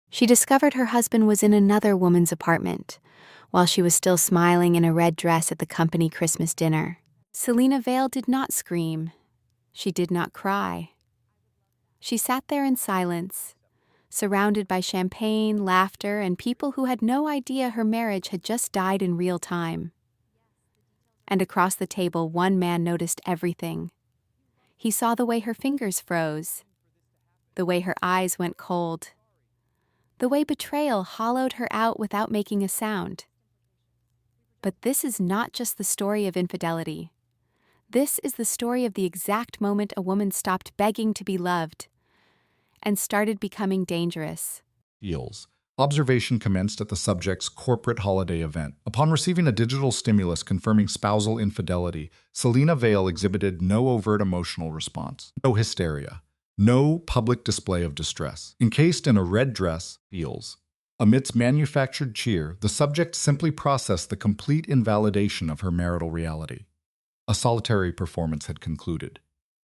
She discovered her husband was in another woman's apartment, while she was still smiling in a red dress at the company Christmas dinner. Selina Vale did not scream. She did not cry. She sat there in silence, surrounded by champagne, laughter, and people who had no idea her marriage had just died in real time. And across the table, one man noticed everything. He saw the way her fingers froze, the way her eyes went cold, the way betrayal hollowed her out without making a sound. But this is not just the story of infidelity. This is the story of the exact moment a woman stopped begging to be loved and started becoming dangerous. Feels. Observation commenced at the subject's corporate holiday event. Upon receiving a digital stimulus confirming spousal infidelity, Selina Vale exhibited no overt emotional response, no hysteria, no public display of distress. Encased in a red dress, Feels. Amidst manufactured cheer, the subject simply processed the complete invalidation of her marital reality. A solitary performance had concluded.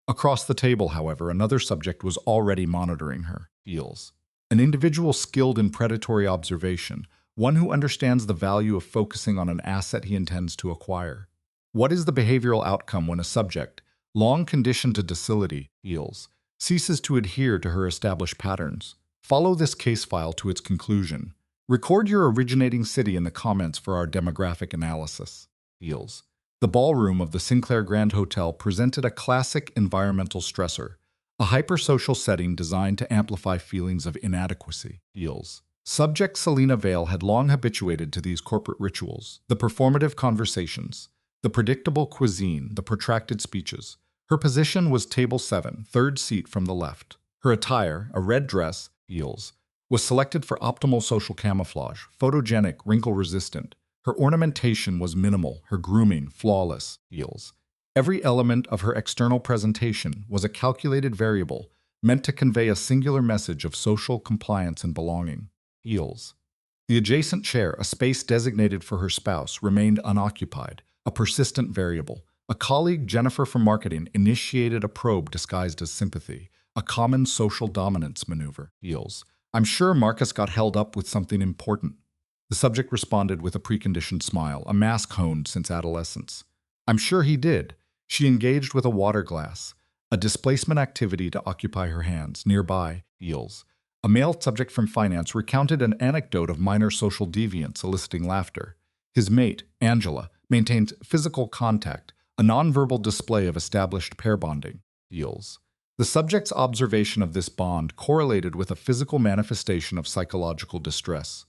Across the table, however, another subject was already monitoring her. Feels. An individual skilled in predatory observation, one who understands the value of focusing on an asset he intends to acquire. What is the behavioral outcome when a subject, long conditioned to docility, Feels, ceases to adhere to her established patterns? Follow this case file to its conclusion. Record your originating city in the comments for our demographic analysis. Feels. The ballroom of the Sinclair Grand Hotel presented a classic environmental stressor, a hypersocial setting designed to amplify feelings of inadequacy. Feels. Subject Selina Vale had long habituated to these corporate rituals, the performative conversations, the predictable cuisine, the protracted speeches. Her position was table 7, third seat from the left. Her attire, a red dress, Feels, was selected for optimal social camouflage, photogenic, wrinkle-resistant. Her ornamentation was minimal, her grooming flawless. Feels. Every element of her external presentation was a calculated variable meant to convey a singular message of social compliance and belonging. Feels. The adjacent chair, a space designated for her spouse, remained unoccupied, a persistent variable. A colleague, Jennifer from marketing, initiated a probe disguised as sympathy, a common social dominance maneuver. Feels. I'm sure Marcus got held up with something important. The subject responded with a preconditioned smile, a mask honed since adolescence. I'm sure he did. She engaged with a water glass, a displacement activity to occupy her hands. Nearby, Feels. A male subject from finance recounted an anecdote of minor social deviance eliciting laughter. His mate, Angela, maintained physical contact, a nonverbal display of established pair bonding. Feels. The subject's observation of this bond correlated with a physical manifestation of psychological distress.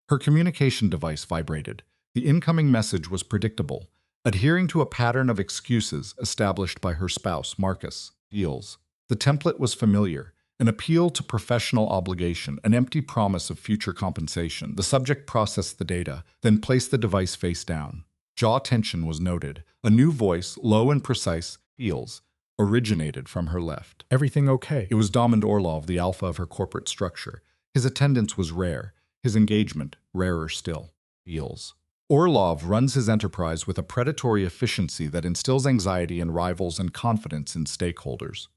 Her communication device vibrated. The incoming message was predictable, adhering to a pattern of excuses established by her spouse, Marcus. Feels. The template was familiar, an appeal to professional obligation, an empty promise of future compensation. The subject processed the data, then placed the device face down. Jaw tension was noted. A new voice, low and precise, Feels, originated from her left. Everything okay? It was Damon Orlov, the alpha of her corporate structure. His attendance was rare, his engagement rarer still. Feels. Orlov runs his enterprise with a predatory efficiency that instills anxiety in rivals and confidence in stakeholders.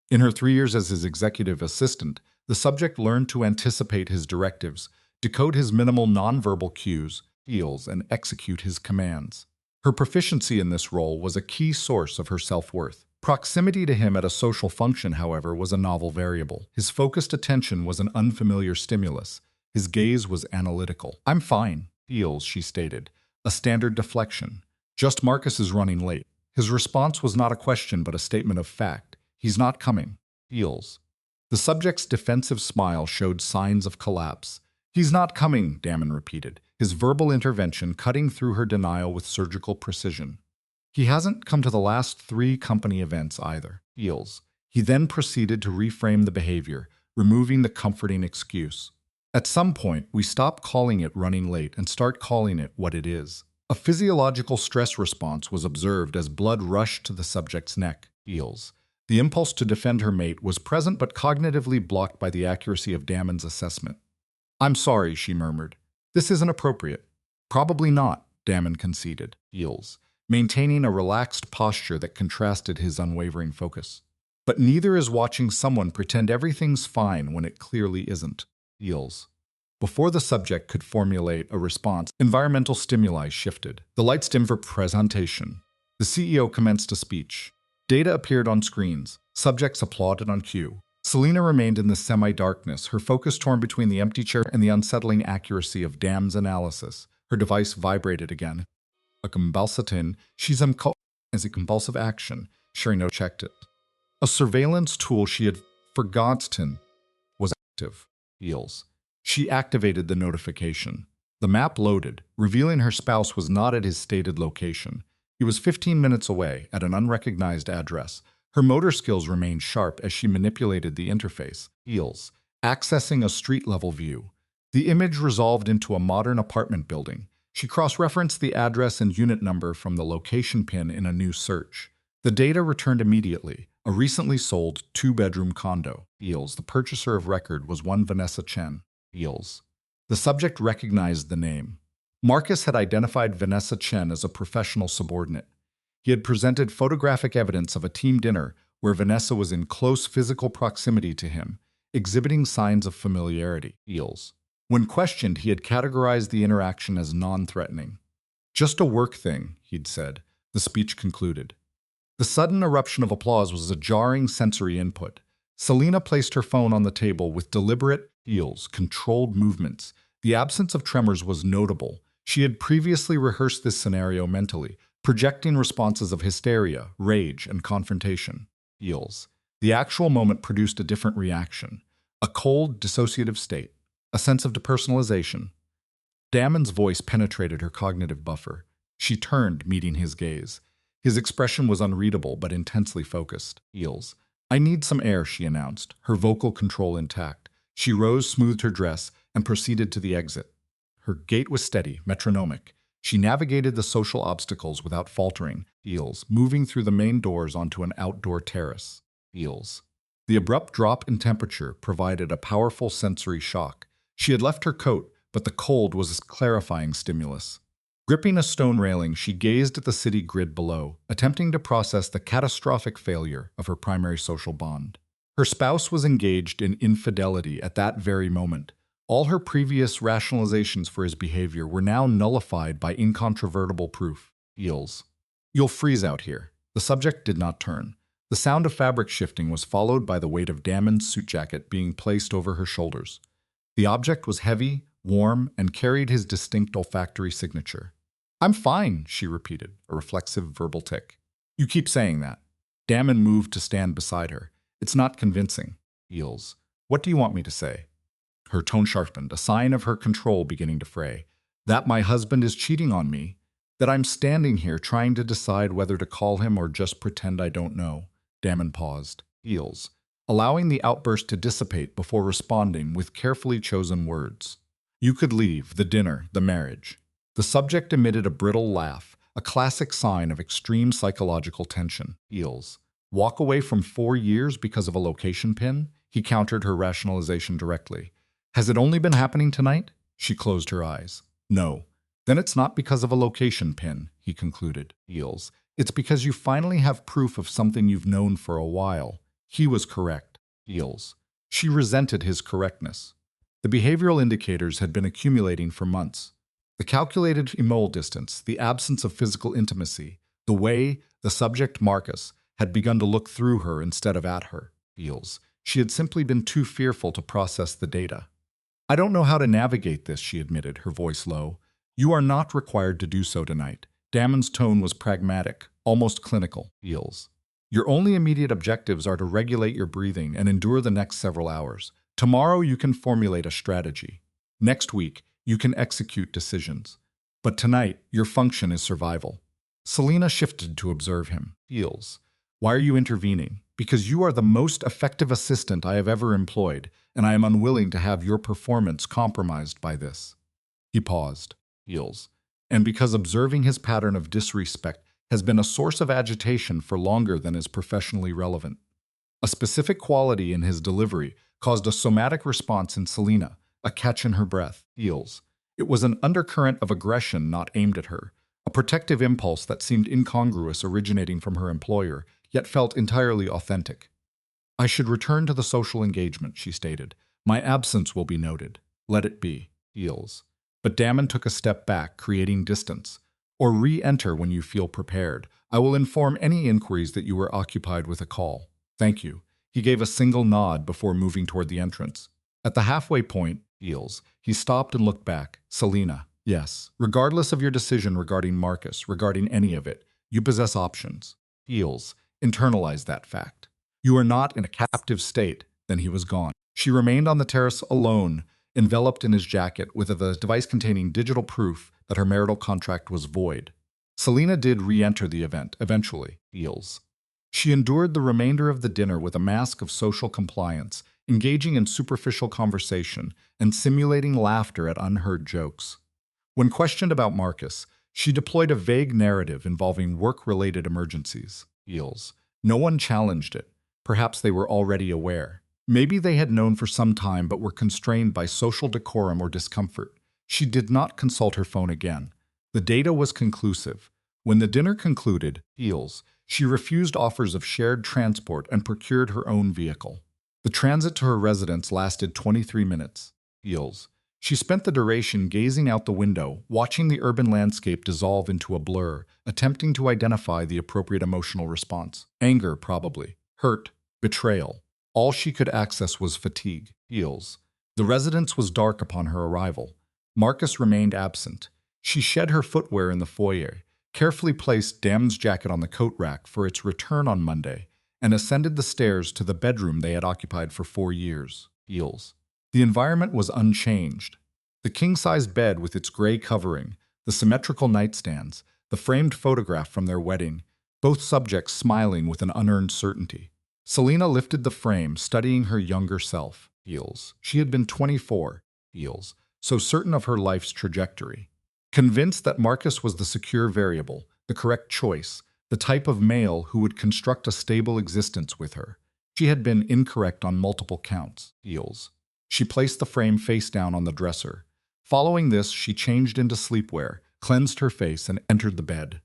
In her 3 years as his executive assistant, the subject learned to anticipate his directives, decode his minimal nonverbal cues, Feels, and execute his commands. Her proficiency in this role was a key source of her self-worth. Proximity to him at a social function, however, was a novel variable. His focused attention was an unfamiliar stimulus. His gaze was analytical. I'm fine, Feels, she stated, a standard deflection. Just Marcus is running late. His response was not a question but a statement of fact. He's not coming. Feels. The subject's defensive smile showed signs of collapse. He's not coming, Damon repeated, his verbal intervention cutting through her denial with surgical precision. He hasn't come to the last 3 company events either. Feels. He then proceeded to reframe the behavior, removing the comforting excuse. At some point, we stop calling it running late and start calling it what it is. A physiological stress response was observed as blood rushed to the subject's neck. Feels. The impulse to defend her mate was present but cognitively blocked by the accuracy of Damon's assessment. I'm sorry, she murmured. This isn't appropriate. Probably not, Damon conceded. Feels, maintaining a relaxed posture that contrasted his unwavering focus. But neither is watching someone pretend everything's fine when it clearly isn't. Feels. Before the subject could formulate a response, environmental stimuli shifted. The lights dimmed for presentation. The CEO commenced a speech. Data appeared on screens. Subjects applauded on cue. Selina remained in the semi-darkness, her focus torn between the empty chair and the unsettling accuracy of Dam's analysis. Her device vibrated again. A compulsatin, she's as a compulsive action. Sherino checked it. A surveillance tool she had forgotten was active. Feels. She activated the notification. The map loaded, revealing her spouse was not at his stated location. He was 15 minutes away, at an unrecognized address. Her motor skills remained sharp as she manipulated the interface. Feels. Accessing a street-level view. The image resolved into a modern apartment building. She cross-referenced the address and unit number from the location pin in a new search. The data returned immediately. A recently sold two-bedroom condo. Feels. The purchaser of record was one Vanessa Chen. Feels. The subject recognized the name. Marcus had identified Vanessa Chen as a professional subordinate. He had presented photographic evidence of a team dinner where Vanessa was in close physical proximity to him, exhibiting signs of familiarity. Feels. When questioned, he had categorized the interaction as non-threatening. Just a work thing, he'd said. The speech concluded. The sudden eruption of applause was a jarring sensory input. Selina placed her phone on the table with deliberate, controlled movements. The absence of tremors was notable. She had previously rehearsed this scenario mentally, projecting responses of hysteria, rage, and confrontation. The actual moment produced a different reaction. A cold, dissociative state. A sense of depersonalization. Damon's voice penetrated her cognitive buffer. She turned, meeting his gaze. His expression was unreadable but intensely focused. I need some air, she announced, her vocal control intact. She rose, smoothed her dress, and proceeded to the exit. Her gait was steady, metronomic. She navigated the social obstacles without faltering, moving through the main doors onto an outdoor terrace. The abrupt drop in temperature provided a powerful sensory shock. She had left her coat, but the cold was a clarifying stimulus. Gripping a stone railing, she gazed at the city grid below, attempting to process the catastrophic failure of her primary social bond. Her spouse was engaged in infidelity at that very moment. All her previous rationalizations for his behavior were now nullified by incontrovertible proof. You'll freeze out here. The subject did not turn. The sound of fabric shifting was followed by the weight of Damon's suit jacket being placed over her shoulders. The object was heavy, warm, and carried his distinct olfactory signature. I'm fine, she repeated, a reflexive verbal tic. You keep saying that. Damon moved to stand beside her. It's not convincing. What do you want me to say? Her tone sharpened, a sign of her control beginning to fray. That my husband is cheating on me. That I'm standing here trying to decide whether to call him or just pretend I don't know. Damon paused. Allowing the outburst to dissipate before responding with carefully chosen words. You could leave, the dinner, the marriage. The subject emitted a brittle laugh, a classic sign of extreme psychological tension. Walk away from 4 years because of a location pin? He countered her rationalization directly. Has it only been happening tonight? She closed her eyes. No. Then it's not because of a location pin, he concluded. It's because you finally have proof of something you've known for a while. He was correct. She resented his correctness. The behavioral indicators had been accumulating for months. The calculated immole distance, the absence of physical intimacy, the way the subject, Marcus, had begun to look through her instead of at her. She had simply been too fearful to process the data. I don't know how to navigate this, she admitted, her voice low. You are not required to do so tonight. Damon's tone was pragmatic, almost clinical. Your only immediate objectives are to regulate your breathing and endure the next several hours. Tomorrow you can formulate a strategy. Next week, you can execute decisions. But tonight, your function is survival. Selina shifted to observe him. Why are you intervening? Because you are the most effective assistant I have ever employed, and I am unwilling to have your performance compromised by this. He paused. And because observing his pattern of disrespect has been a source of agitation for longer than is professionally relevant. A specific quality in his delivery caused a somatic response in Selina, a catch in her breath. It was an undercurrent of aggression not aimed at her, a protective impulse that seemed incongruous originating from her employer, yet felt entirely authentic. I should return to the social engagement, she stated, My absence will be noted. Let it be. Heels. But Damon took a step back, creating distance. Or re-enter when you feel prepared. I will inform any inquiries that you were occupied with a call. Thank you. He gave a single nod before moving toward the entrance. At the halfway point, Heels, he stopped and looked back. Selina. Yes. Regardless of your decision regarding Marcus, regarding any of it, you possess options. Heels. Internalize that fact. You are not in a captive state. Then he was gone. She remained on the terrace alone, enveloped in his jacket with a device containing digital proof that her marital contract was void. Selina did re-enter the event, eventually. Heels. She endured the remainder of the dinner with a mask of social compliance, engaging in superficial conversation and simulating laughter at unheard jokes. When questioned about Marcus, she deployed a vague narrative involving work-related emergencies. Heels. No one challenged it. Perhaps they were already aware. Maybe they had known for some time but were constrained by social decorum or discomfort. She did not consult her phone again. The data was conclusive. When the dinner concluded, Heels, she refused offers of shared transport and procured her own vehicle. The transit to her residence lasted 23 minutes. Heels. She spent the duration gazing out the window, watching the urban landscape dissolve into a blur, attempting to identify the appropriate emotional response. Anger, probably. Hurt. Betrayal. All she could access was fatigue. Heels. The residence was dark upon her arrival. Marcus remained absent. She shed her footwear in the foyer, carefully placed Damon's jacket on the coat rack for its return on Monday, and ascended the stairs to the bedroom they had occupied for 4 years. Heels. The environment was unchanged. The king-sized bed with its gray covering, the symmetrical nightstands, the framed photograph from their wedding, both subjects smiling with an unearned certainty. Selina lifted the frame, studying her younger self. Heels. She had been 24. Heels. So certain of her life's trajectory. Convinced that Marcus was the secure variable, the correct choice, the type of male who would construct a stable existence with her. She had been incorrect on multiple counts. Heels. She placed the frame face down on the dresser. Following this, she changed into sleepwear, cleansed her face, and entered the bed.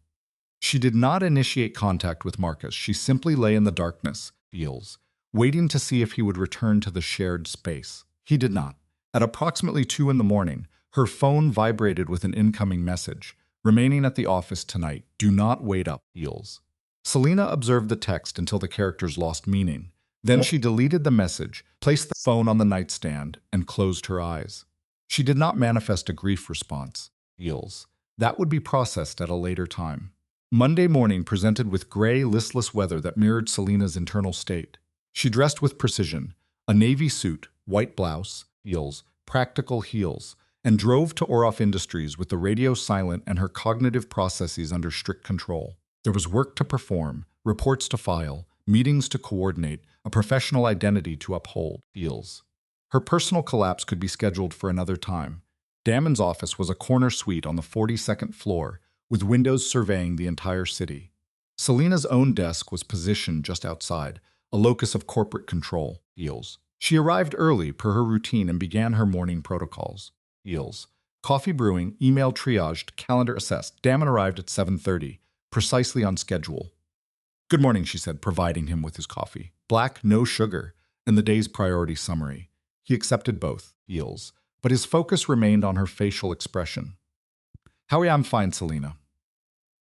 She did not initiate contact with Marcus. She simply lay in the darkness, Heels, waiting to see if he would return to the shared space. He did not. At approximately 2 in the morning, her phone vibrated with an incoming message. Remaining at the office tonight. Do not wait up, Heels. Selina observed the text until the characters lost meaning. Then she deleted the message, placed the phone on the nightstand, and closed her eyes. She did not manifest a grief response. Heels. That would be processed at a later time. Monday morning presented with gray, listless weather that mirrored Selina's internal state. She dressed with precision, a navy suit, white blouse, heels, practical heels, and drove to Oroff Industries with the radio silent and her cognitive processes under strict control. There was work to perform, reports to file, meetings to coordinate, a professional identity to uphold. Heels. Her personal collapse could be scheduled for another time. Damon's office was a corner suite on the 42nd floor, with windows surveying the entire city. Selina's own desk was positioned just outside, a locus of corporate control. Heels. She arrived early per her routine and began her morning protocols. Heels. Coffee brewing, email triaged, calendar assessed. Damon arrived at 7:30, precisely on schedule. Good morning, she said, providing him with his coffee. Black, no sugar, and the day's priority summary. He accepted both. Heels. But his focus remained on her facial expression. How are you? I'm fine, Selina.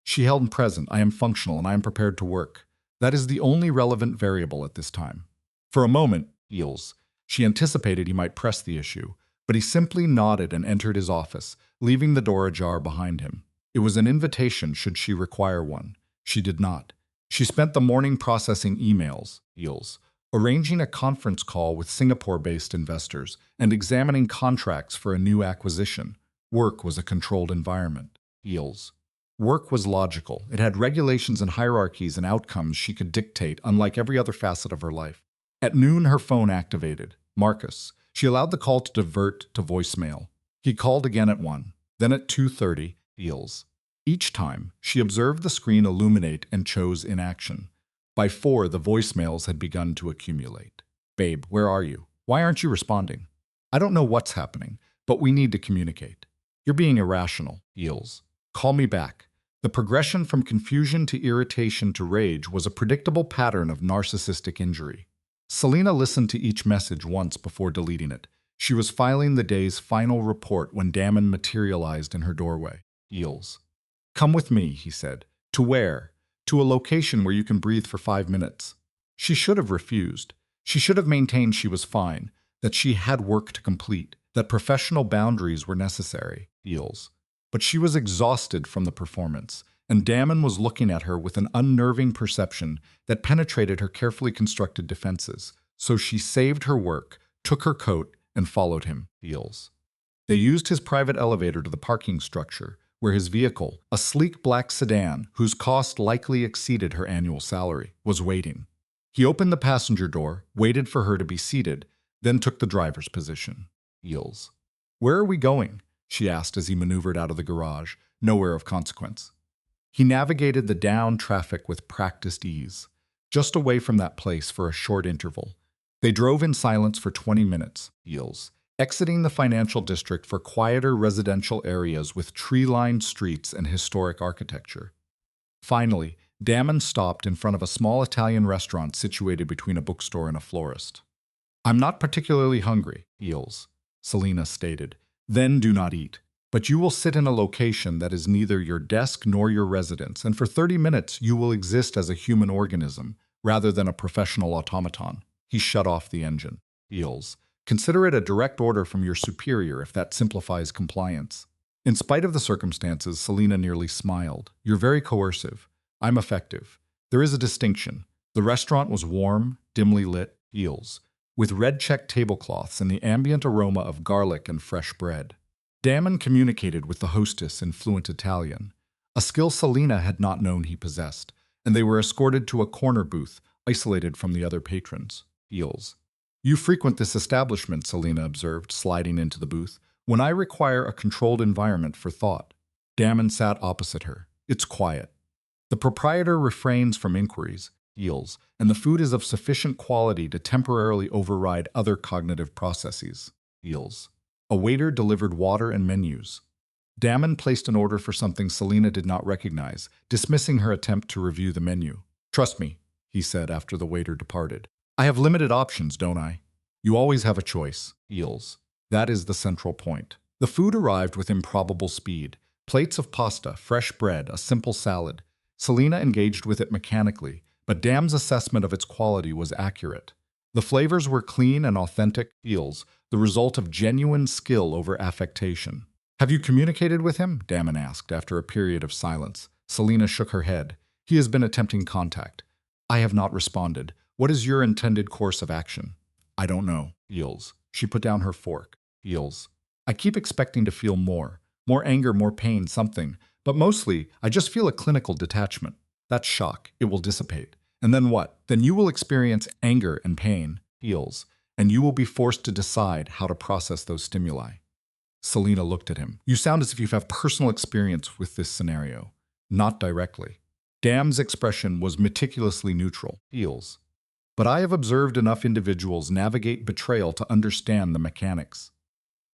She held present. I am functional and I am prepared to work. That is the only relevant variable at this time. For a moment, Heels. She anticipated he might press the issue, but he simply nodded and entered his office, leaving the door ajar behind him. It was an invitation should she require one. She did not. She spent the morning processing emails, Heels, arranging a conference call with Singapore-based investors, and examining contracts for a new acquisition. Work was a controlled environment. Heels. Work was logical. It had regulations and hierarchies and outcomes she could dictate, unlike every other facet of her life. At noon, her phone activated. Marcus. She allowed the call to divert to voicemail. He called again at 1, then at 2:30, Heels. Each time, she observed the screen illuminate and chose inaction. By 4, the voicemails had begun to accumulate. Babe, where are you? Why aren't you responding? I don't know what's happening, but we need to communicate. You're being irrational, Heels. Call me back. The progression from confusion to irritation to rage was a predictable pattern of narcissistic injury. Selina listened to each message once before deleting it. She was filing the day's final report when Damon materialized in her doorway. Eels. Come with me, he said. To where? To a location where you can breathe for 5 minutes. She should have refused. She should have maintained she was fine, that she had work to complete, that professional boundaries were necessary. Eels. But she was exhausted from the performance, and Damon was looking at her with an unnerving perception that penetrated her carefully constructed defenses. So she saved her work, took her coat, and followed him. Eels. They used his private elevator to the parking structure, where his vehicle, a sleek black sedan whose cost likely exceeded her annual salary, was waiting. He opened the passenger door, waited for her to be seated, then took the driver's position. Eels. Where are we going? She asked as he maneuvered out of the garage, nowhere of consequence. He navigated the down traffic with practiced ease, just away from that place for a short interval. They drove in silence for 20 minutes. Eels. Exiting the financial district for quieter residential areas with tree-lined streets and historic architecture. Finally, Damon stopped in front of a small Italian restaurant situated between a bookstore and a florist. I'm not particularly hungry, Eels, Selina stated. Then do not eat. But you will sit in a location that is neither your desk nor your residence, and for 30 minutes you will exist as a human organism, rather than a professional automaton. He shut off the engine. Eels. Consider it a direct order from your superior if that simplifies compliance. In spite of the circumstances, Selina nearly smiled. You're very coercive. I'm effective. There is a distinction. The restaurant was warm, dimly lit, Eels, with red-checked tablecloths and the ambient aroma of garlic and fresh bread. Damon communicated with the hostess in fluent Italian, a skill Selina had not known he possessed, and they were escorted to a corner booth, isolated from the other patrons. Eels. You frequent this establishment, Selina observed, sliding into the booth, when I require a controlled environment for thought. Damon sat opposite her. It's quiet. The proprietor refrains from inquiries, Eels, and the food is of sufficient quality to temporarily override other cognitive processes. Eels. A waiter delivered water and menus. Damon placed an order for something Selina did not recognize, dismissing her attempt to review the menu. Trust me, he said after the waiter departed. I have limited options, don't I? You always have a choice. Eels. That is the central point. The food arrived with improbable speed. Plates of pasta, fresh bread, a simple salad. Selina engaged with it mechanically, but Dam's assessment of its quality was accurate. The flavors were clean and authentic. Eels, the result of genuine skill over affectation. Have you communicated with him? Damon asked after a period of silence. Selina shook her head. He has been attempting contact. I have not responded. What is your intended course of action? I don't know. Eels. She put down her fork. Eels. I keep expecting to feel more. More anger, more pain, something. But mostly, I just feel a clinical detachment. That's shock. It will dissipate. And then what? Then you will experience anger and pain. Eels. And you will be forced to decide how to process those stimuli. Selina looked at him. You sound as if you have personal experience with this scenario. Not directly. Dam's expression was meticulously neutral. Eels. But I have observed enough individuals navigate betrayal to understand the mechanics.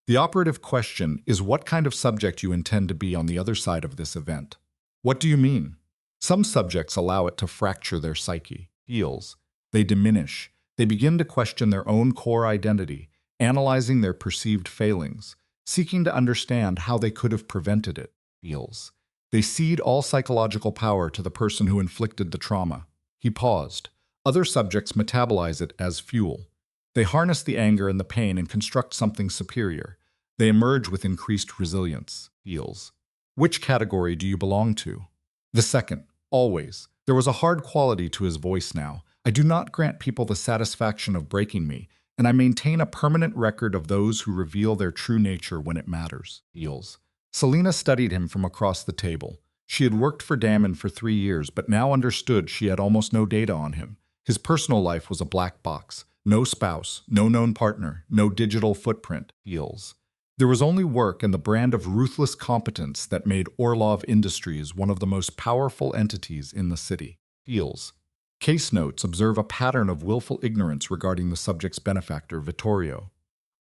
The operative question is what kind of subject you intend to be on the other side of this event. What do you mean? Some subjects allow it to fracture their psyche. Eels. They diminish. They begin to question their own core identity, analyzing their perceived failings, seeking to understand how they could have prevented it. Eels. They cede all psychological power to the person who inflicted the trauma. He paused. Other subjects metabolize it as fuel. They harness the anger and the pain and construct something superior. They emerge with increased resilience. Eels. Which category do you belong to? The second. Always. There was a hard quality to his voice now. I do not grant people the satisfaction of breaking me, and I maintain a permanent record of those who reveal their true nature when it matters. Eels. Selina studied him from across the table. She had worked for Damon for 3 years, but now understood she had almost no data on him. His personal life was a black box. No spouse, no known partner, no digital footprint. Eels. There was only work and the brand of ruthless competence that made Orlov Industries one of the most powerful entities in the city. Eels. Case notes observe a pattern of willful ignorance regarding the subject's benefactor, Vittorio.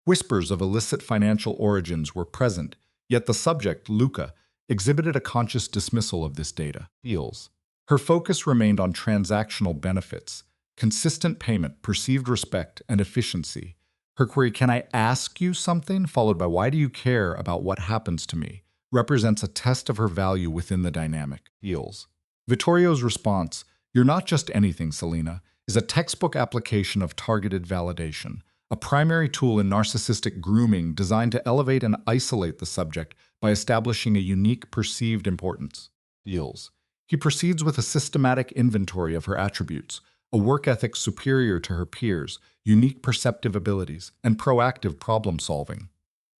Whispers of illicit financial origins were present, yet the subject, Luca, exhibited a conscious dismissal of this data. Eels. Her focus remained on transactional benefits, consistent payment, perceived respect, and efficiency. Her query, "Can I ask you something?" followed by "Why do you care about what happens to me?" represents a test of her value within the dynamic. Heals. Vittorio's response, "You're not just anything, Selena," is a textbook application of targeted validation, a primary tool in narcissistic grooming designed to elevate and isolate the subject by establishing a unique perceived importance. Heals. He proceeds with a systematic inventory of her attributes, a work ethic superior to her peers, unique perceptive abilities, and proactive problem-solving.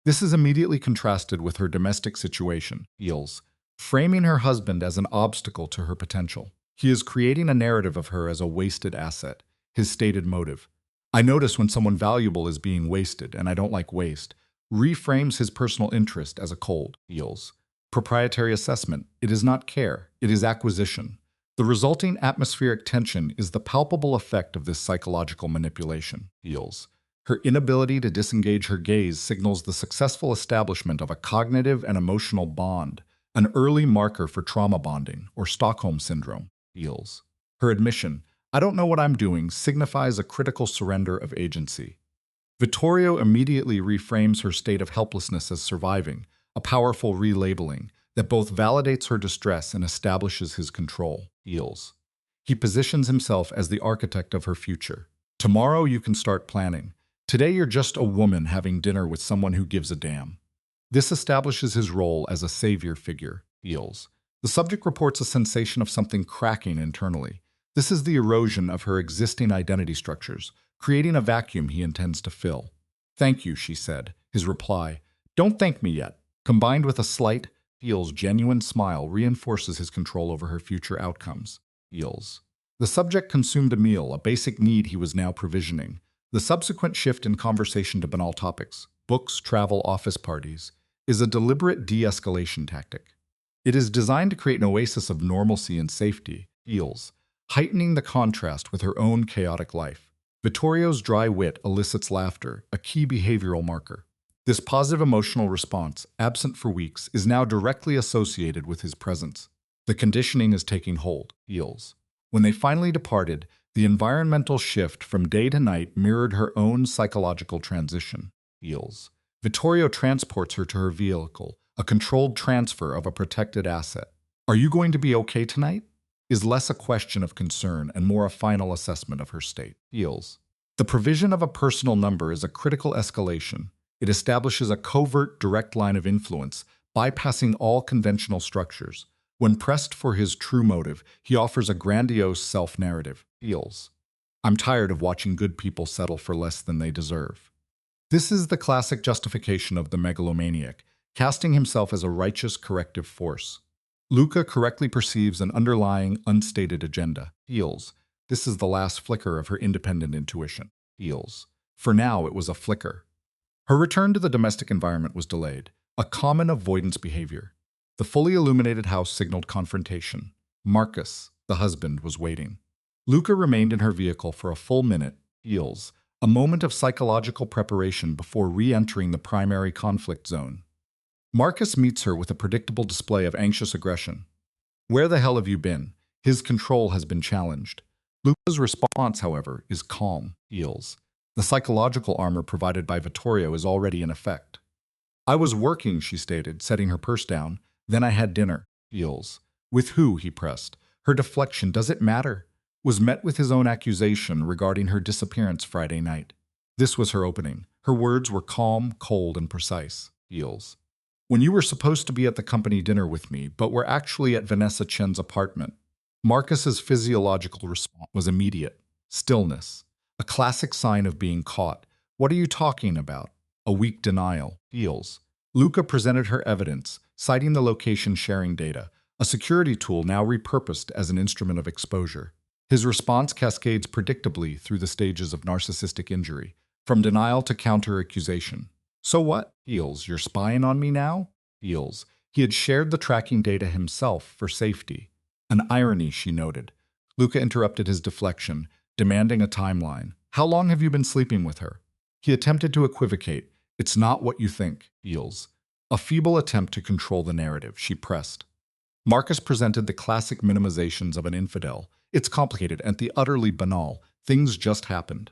This is immediately contrasted with her domestic situation, Eels, framing her husband as an obstacle to her potential. He is creating a narrative of her as a wasted asset, his stated motive. "I notice when someone valuable is being wasted, and I don't like waste," reframes his personal interest as a cold, Eels. Proprietary assessment, it is not care, it is acquisition. The resulting atmospheric tension is the palpable effect of this psychological manipulation. Heals. Her inability to disengage her gaze signals the successful establishment of a cognitive and emotional bond, an early marker for trauma bonding, or Stockholm Syndrome. Heals. Her admission, "I don't know what I'm doing," signifies a critical surrender of agency. Vittorio immediately reframes her state of helplessness as surviving, a powerful relabeling that both validates her distress and establishes his control. Heals. He positions himself as the architect of her future. "Tomorrow you can start planning. Today you're just a woman having dinner with someone who gives a damn." This establishes his role as a savior figure. Heals. The subject reports a sensation of something cracking internally. This is the erosion of her existing identity structures, creating a vacuum he intends to fill. "Thank you," she said. His reply, "Don't thank me yet," combined with a slight, Heals' genuine smile, reinforces his control over her future outcomes. Heals. The subject consumed a meal, a basic need he was now provisioning. The subsequent shift in conversation to banal topics, books, travel, office parties, is a deliberate de-escalation tactic. It is designed to create an oasis of normalcy and safety. Heals, heightening the contrast with her own chaotic life. Vittorio's dry wit elicits laughter, a key behavioral marker. This positive emotional response, absent for weeks, is now directly associated with his presence. The conditioning is taking hold. Heals. When they finally departed, the environmental shift from day to night mirrored her own psychological transition. Heals. Vittorio transports her to her vehicle, a controlled transfer of a protected asset. "Are you going to be okay tonight?" is less a question of concern and more a final assessment of her state. Heals. The provision of a personal number is a critical escalation. It establishes a covert, direct line of influence, bypassing all conventional structures. When pressed for his true motive, he offers a grandiose self-narrative. Heals. "I'm tired of watching good people settle for less than they deserve." This is the classic justification of the megalomaniac, casting himself as a righteous corrective force. Luca correctly perceives an underlying, unstated agenda. Heals. This is the last flicker of her independent intuition. Heals. For now, it was a flicker. Her return to the domestic environment was delayed, a common avoidance behavior. The fully illuminated house signaled confrontation. Marcus, the husband, was waiting. Luca remained in her vehicle for a full minute. Heals. A moment of psychological preparation before re-entering the primary conflict zone. Marcus meets her with a predictable display of anxious aggression. "Where the hell have you been?" His control has been challenged. Luca's response, however, is calm. Heals. The psychological armor provided by Vittorio is already in effect. "I was working," she stated, setting her purse down. "Then I had dinner." Heals. "With who?" he pressed. Her deflection, "Does it matter?" was met with his own accusation regarding her disappearance Friday night. This was her opening. Her words were calm, cold, and precise. Heals. "When you were supposed to be at the company dinner with me, but were actually at Vanessa Chen's apartment." Marcus's physiological response was immediate. Stillness. A classic sign of being caught. "What are you talking about?" A weak denial. Heals. Luca presented her evidence, citing the location sharing data, a security tool now repurposed as an instrument of exposure. His response cascades predictably through the stages of narcissistic injury, from denial to counter-accusation. "So what?" Heals. "You're spying on me now?" Heals. He had shared the tracking data himself for safety. An irony, she noted. Luca interrupted his deflection, demanding a timeline. "How long have you been sleeping with her?" He attempted to equivocate. "It's not what you think." Heals. A feeble attempt to control the narrative, she pressed. Marcus presented the classic minimizations of an infidel. "It's complicated and the utterly banal. Things just happened.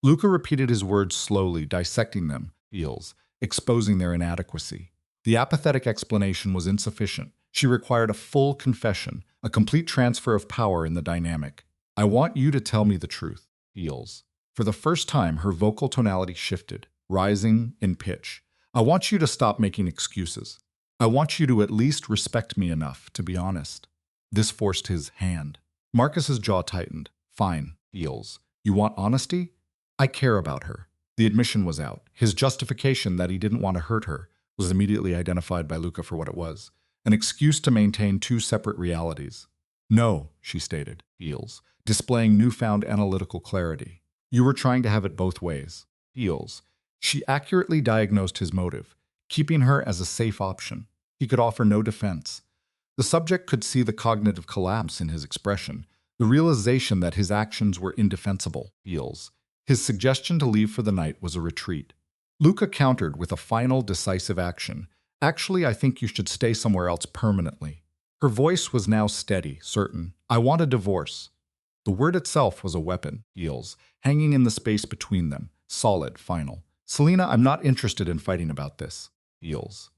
Luca repeated his words slowly, dissecting them, feels, exposing their inadequacy. The apathetic explanation was insufficient. She required a full confession, a complete transfer of power in the dynamic. I want you to tell me the truth, feels. For the first time, her vocal tonality shifted, rising in pitch. I want you to stop making excuses. I want you to at least respect me enough to be honest. This forced his hand. Marcus's jaw tightened. Fine, feels. You want honesty? I care about her. The admission was out. His justification that he didn't want to hurt her was immediately identified by Luca for what it was. An excuse to maintain two separate realities. No, she stated, feels, displaying newfound analytical clarity. You were trying to have it both ways. Feels. She accurately diagnosed his motive, keeping her as a safe option. He could offer no defense. The subject could see the cognitive collapse in his expression, the realization that his actions were indefensible. Feels. His suggestion to leave for the night was a retreat. Luca countered with a final, decisive action. Actually, I think you should stay somewhere else permanently. Her voice was now steady, certain. I want a divorce. The word itself was a weapon, feels, hanging in the space between them, solid, final. Selina, I'm not interested in fighting about this, feels.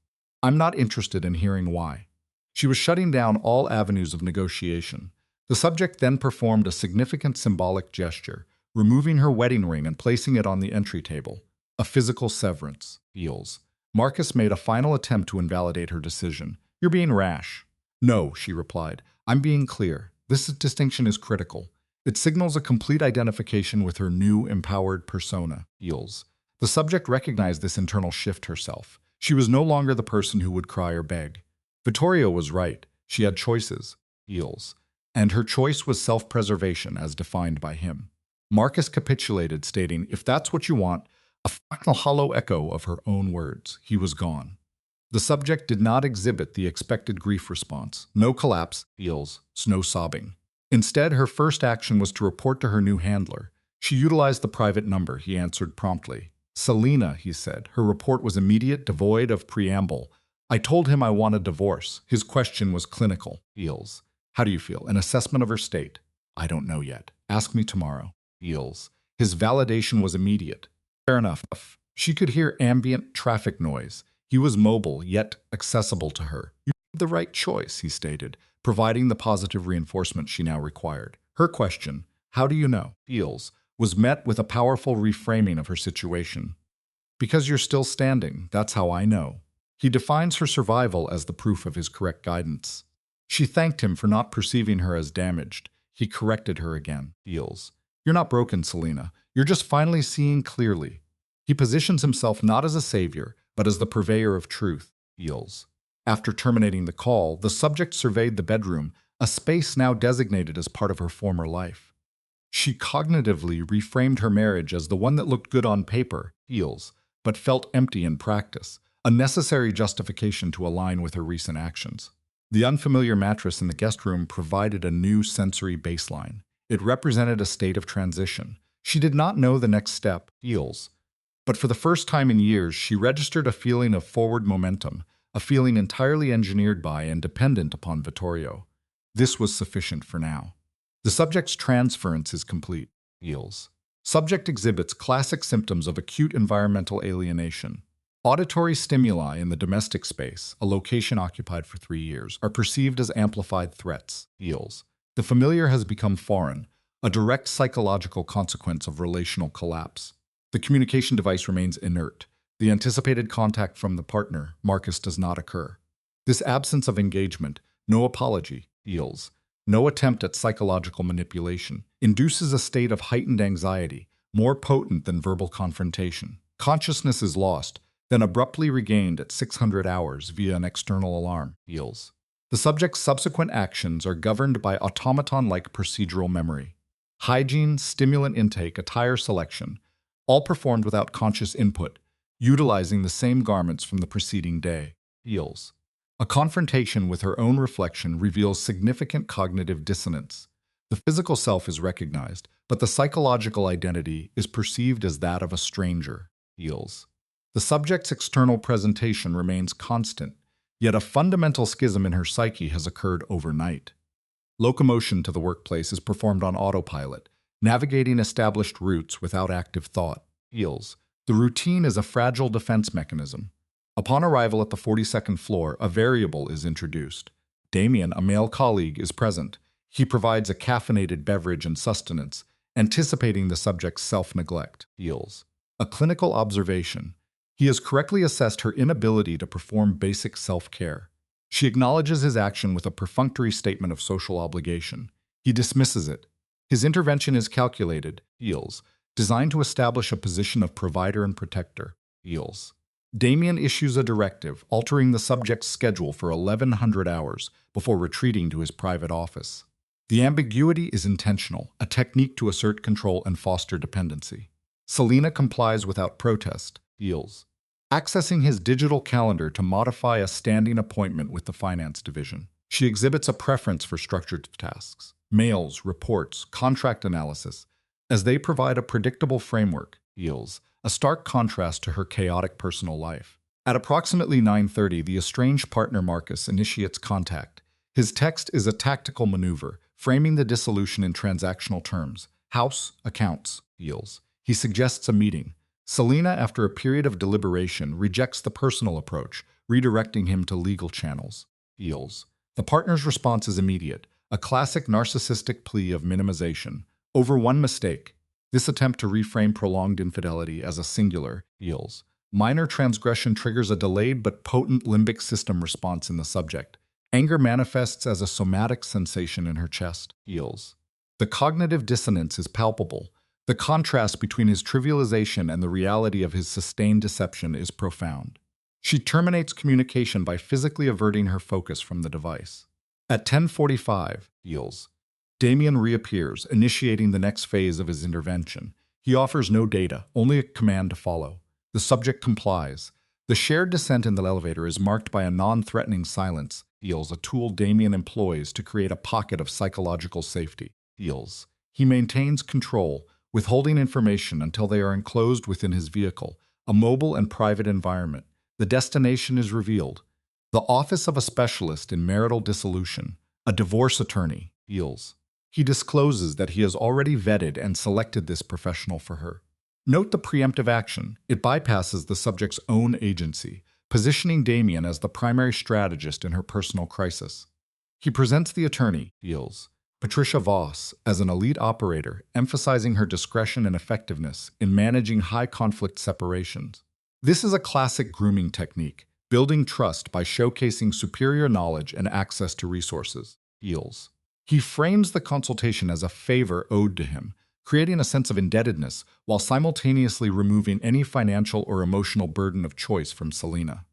I'm not interested in hearing why. She was shutting down all avenues of negotiation. The subject then performed a significant symbolic gesture, removing her wedding ring and placing it on the entry table. A physical severance, feels. Marcus made a final attempt to invalidate her decision. You're being rash. No, she replied. I'm being clear. This distinction is critical. It signals a complete identification with her new, empowered persona, feels. The subject recognized this internal shift herself. She was no longer the person who would cry or beg. Vittorio was right. She had choices, feels. And her choice was self-preservation as defined by him. Marcus capitulated, stating, if that's what you want, a final hollow echo of her own words. He was gone. The subject did not exhibit the expected grief response. No collapse, feels, no sobbing. Instead, her first action was to report to her new handler. She utilized the private number. He answered promptly. Selina, he said. Her report was immediate, devoid of preamble. I told him I want a divorce. His question was clinical, feels. How do you feel? An assessment of her state. I don't know yet. Ask me tomorrow, feels. His validation was immediate. Fair enough. She could hear ambient traffic noise. He was mobile, yet accessible to her. You made the right choice, he stated, providing the positive reinforcement she now required. Her question, how do you know, feels, was met with a powerful reframing of her situation. Because you're still standing, that's how I know. He defines her survival as the proof of his correct guidance. She thanked him for not perceiving her as damaged. He corrected her again, feels. You're not broken, Selina. You're just finally seeing clearly. He positions himself not as a savior, but as the purveyor of truth, feels. After terminating the call, the subject surveyed the bedroom, a space now designated as part of her former life. She cognitively reframed her marriage as the one that looked good on paper, feels, but felt empty in practice, a necessary justification to align with her recent actions. The unfamiliar mattress in the guest room provided a new sensory baseline. It represented a state of transition. She did not know the next step, feels. But for the first time in years, she registered a feeling of forward momentum, a feeling entirely engineered by and dependent upon Vittorio. This was sufficient for now. The subject's transference is complete, feels. Subject exhibits classic symptoms of acute environmental alienation. Auditory stimuli in the domestic space, a location occupied for 3 years, are perceived as amplified threats, feels. The familiar has become foreign, a direct psychological consequence of relational collapse. The communication device remains inert. The anticipated contact from the partner, Marcus, does not occur. This absence of engagement, no apology, feels, no attempt at psychological manipulation, induces a state of heightened anxiety, more potent than verbal confrontation. Consciousness is lost, then abruptly regained at 600 hours via an external alarm, feels. The subject's subsequent actions are governed by automaton-like procedural memory. Hygiene, stimulant intake, attire selection, all performed without conscious input, utilizing the same garments from the preceding day, feels. A confrontation with her own reflection reveals significant cognitive dissonance. The physical self is recognized, but the psychological identity is perceived as that of a stranger, feels. The subject's external presentation remains constant, yet a fundamental schism in her psyche has occurred overnight. Locomotion to the workplace is performed on autopilot. navigating established routes without active thought. Heals. The routine is a fragile defense mechanism. Upon arrival at the 42nd floor, a variable is introduced. Damien, a male colleague, is present. He provides a caffeinated beverage and sustenance, anticipating the subject's self-neglect. Heals. A clinical observation. He has correctly assessed her inability to perform basic self-care. She acknowledges his action with a perfunctory statement of social obligation. He dismisses it. His intervention is calculated, heals, designed to establish a position of provider and protector, heals. Damien issues a directive, altering the subject's schedule for 1100 hours before retreating to his private office. The ambiguity is intentional, a technique to assert control and foster dependency. Selina complies without protest, heals, accessing his digital calendar to modify a standing appointment with the finance division. She exhibits a preference for structured tasks, mails, reports, contract analysis, as they provide a predictable framework, heals, a stark contrast to her chaotic personal life. At approximately 9:30, the estranged partner Marcus initiates contact. His text is a tactical maneuver, framing the dissolution in transactional terms. House, accounts, heals. He suggests a meeting. Selina, after a period of deliberation, rejects the personal approach, redirecting him to legal channels. Heals. The partner's response is immediate, a classic narcissistic plea of minimization. Over one mistake. This attempt to reframe prolonged infidelity as a singular, heals. Minor transgression triggers a delayed but potent limbic system response in the subject. Anger manifests as a somatic sensation in her chest, heals. The cognitive dissonance is palpable. The contrast between his trivialization and the reality of his sustained deception is profound. She terminates communication by physically averting her focus from the device. At 10:45, heals. Damien reappears, initiating the next phase of his intervention. He offers no data, only a command to follow. The subject complies. The shared descent in the elevator is marked by a non-threatening silence, heals, a tool Damien employs to create a pocket of psychological safety, heals. He maintains control, withholding information until they are enclosed within his vehicle, a mobile and private environment. The destination is revealed. The office of a specialist in marital dissolution, a divorce attorney, heals. He discloses that he has already vetted and selected this professional for her. Note the preemptive action. It bypasses the subject's own agency, positioning Damien as the primary strategist in her personal crisis. He presents the attorney, heals, Patricia Voss, as an elite operator, emphasizing her discretion and effectiveness in managing high-conflict separations. This is a classic grooming technique, building trust by showcasing superior knowledge and access to resources, heals. He frames the consultation as a favor owed to him, creating a sense of indebtedness while simultaneously removing any financial or emotional burden of choice from Selina.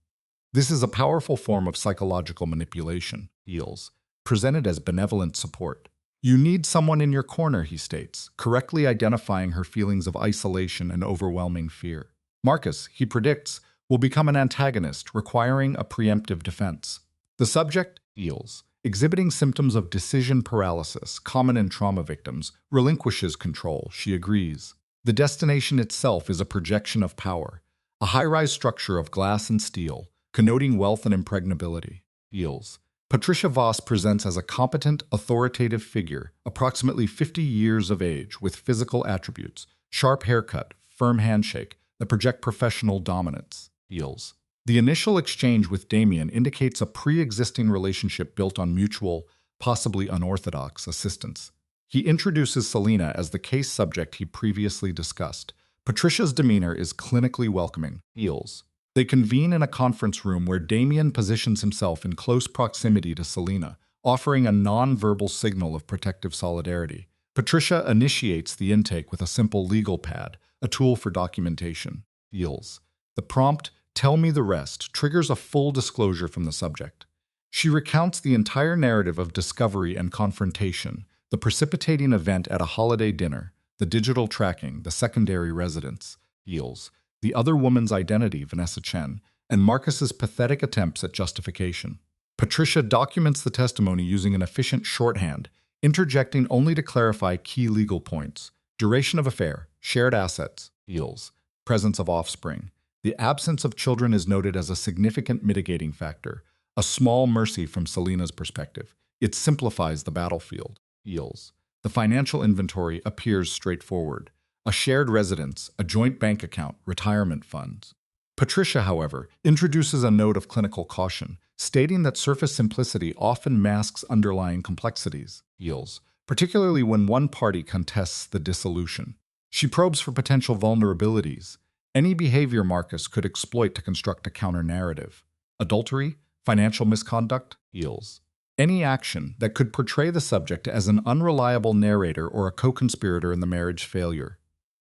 This is a powerful form of psychological manipulation, heals, presented as benevolent support. You need someone in your corner, he states, correctly identifying her feelings of isolation and overwhelming fear. Marcus, he predicts, will become an antagonist, requiring a preemptive defense. The subject, heals, exhibiting symptoms of decision paralysis, common in trauma victims, relinquishes control, she agrees. The destination itself is a projection of power, a high-rise structure of glass and steel, connoting wealth and impregnability, heals. Patricia Voss presents as a competent, authoritative figure, approximately 50 years of age, with physical attributes, sharp haircut, firm handshake, that project professional dominance, heals. The initial exchange with Damien indicates a pre-existing relationship built on mutual, possibly unorthodox, assistance. He introduces Selina as the case subject he previously discussed. Patricia's demeanor is clinically welcoming, heals. They convene in a conference room where Damien positions himself in close proximity to Selina, offering a non-verbal signal of protective solidarity. Patricia initiates the intake with a simple legal pad, a tool for documentation, heals. The prompt, "Tell me the rest," triggers a full disclosure from the subject. She recounts the entire narrative of discovery and confrontation, the precipitating event at a holiday dinner, the digital tracking, the secondary residence, heals, the other woman's identity, Vanessa Chen, and Marcus's pathetic attempts at justification. Patricia documents the testimony using an efficient shorthand, interjecting only to clarify key legal points. Duration of affair, shared assets, heals, presence of offspring. The absence of children is noted as a significant mitigating factor, a small mercy from Selina's perspective. It simplifies the battlefield, heals. The financial inventory appears straightforward. A shared residence, a joint bank account, retirement funds. Patricia, however, introduces a note of clinical caution, stating that surface simplicity often masks underlying complexities, yields, particularly when one party contests the dissolution. She probes for potential vulnerabilities, any behavior Marcus could exploit to construct a counter-narrative. Adultery, financial misconduct, yields. Any action that could portray the subject as an unreliable narrator or a co-conspirator in the marriage failure.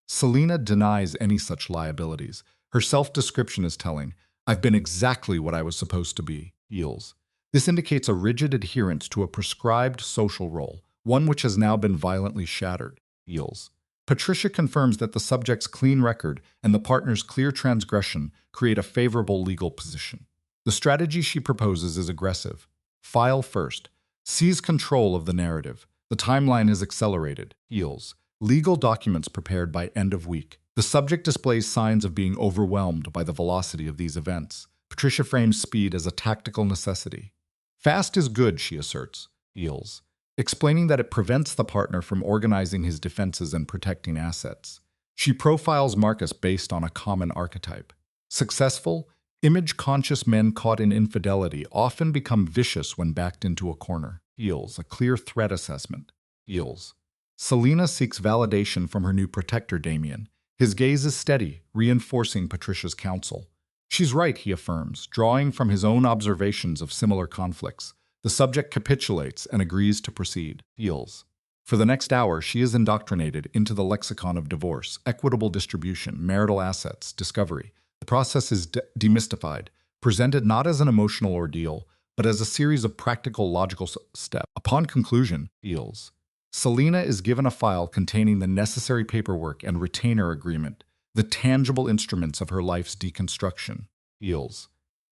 Selina denies any such liabilities. Her self-description is telling, "I've been exactly what I was supposed to be," yields. This indicates a rigid adherence to a prescribed social role, one which has now been violently shattered, yields. Patricia confirms that the subject's clean record and the partner's clear transgression create a favorable legal position. The strategy she proposes is aggressive. File first. Seize control of the narrative. The timeline is accelerated, yields. Legal documents prepared by end of week. The subject displays signs of being overwhelmed by the velocity of these events. Patricia frames speed as a tactical necessity. Fast is good, she asserts, yields, explaining that it prevents the partner from organizing his defenses and protecting assets. She profiles Marcus based on a common archetype. Successful, image-conscious men caught in infidelity often become vicious when backed into a corner. Yields, a clear threat assessment. Yields. Selina seeks validation from her new protector, Damien. His gaze is steady, reinforcing Patricia's counsel. She's right, he affirms, drawing from his own observations of similar conflicts. The subject capitulates and agrees to proceed. Yields. For the next hour, she is indoctrinated into the lexicon of divorce, equitable distribution, marital assets, discovery. The process is demystified, presented not as an emotional ordeal, but as a series of practical, logical steps. Upon conclusion, yields. Selina is given a file containing the necessary paperwork and retainer agreement, the tangible instruments of her life's deconstruction. Yields.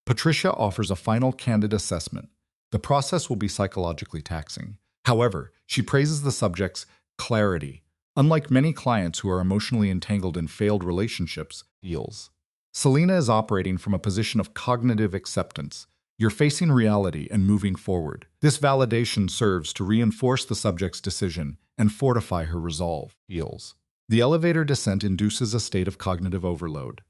Patricia offers a final candid assessment. The process will be psychologically taxing. However, she praises the subject's clarity. Unlike many clients who are emotionally entangled in failed relationships, yields. Selina is operating from a position of cognitive acceptance. You're facing reality and moving forward. This validation serves to reinforce the subject's decision and fortify her resolve. Yields. The elevator descent induces a state of cognitive overload,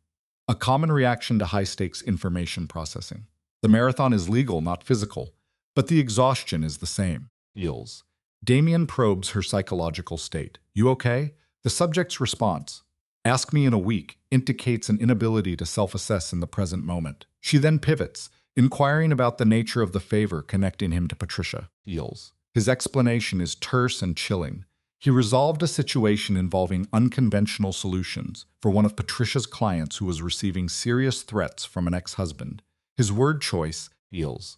a common reaction to high-stakes information processing. The marathon is legal, not physical, but the exhaustion is the same. Yields. Damien probes her psychological state. You okay? The subject's response, "Ask me in a week," indicates an inability to self-assess in the present moment. She then pivots, inquiring about the nature of the favor connecting him to Patricia. Yields. His explanation is terse and chilling. He resolved a situation involving unconventional solutions for one of Patricia's clients who was receiving serious threats from an ex-husband. His word choice, yields.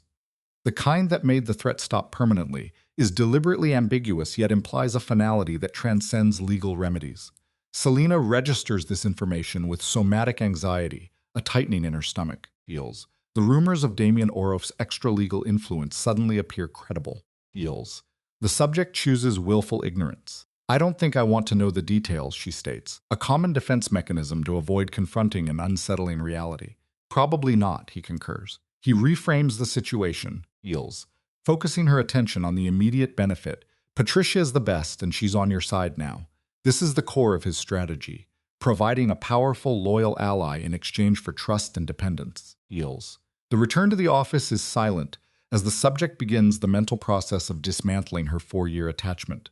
The kind that made the threat stop permanently is deliberately ambiguous yet implies a finality that transcends legal remedies. Selina registers this information with somatic anxiety, a tightening in her stomach, yields. The rumors of Damien Orof's extra-legal influence suddenly appear credible, yields. The subject chooses willful ignorance. "I don't think I want to know the details," she states, a common defense mechanism to avoid confronting an unsettling reality. "Probably not," he concurs. He reframes the situation, yields, focusing her attention on the immediate benefit. "Patricia is the best and she's on your side now." This is the core of his strategy, providing a powerful, loyal ally in exchange for trust and dependence, yields. The return to the office is silent as the subject begins the mental process of dismantling her 4-year attachment.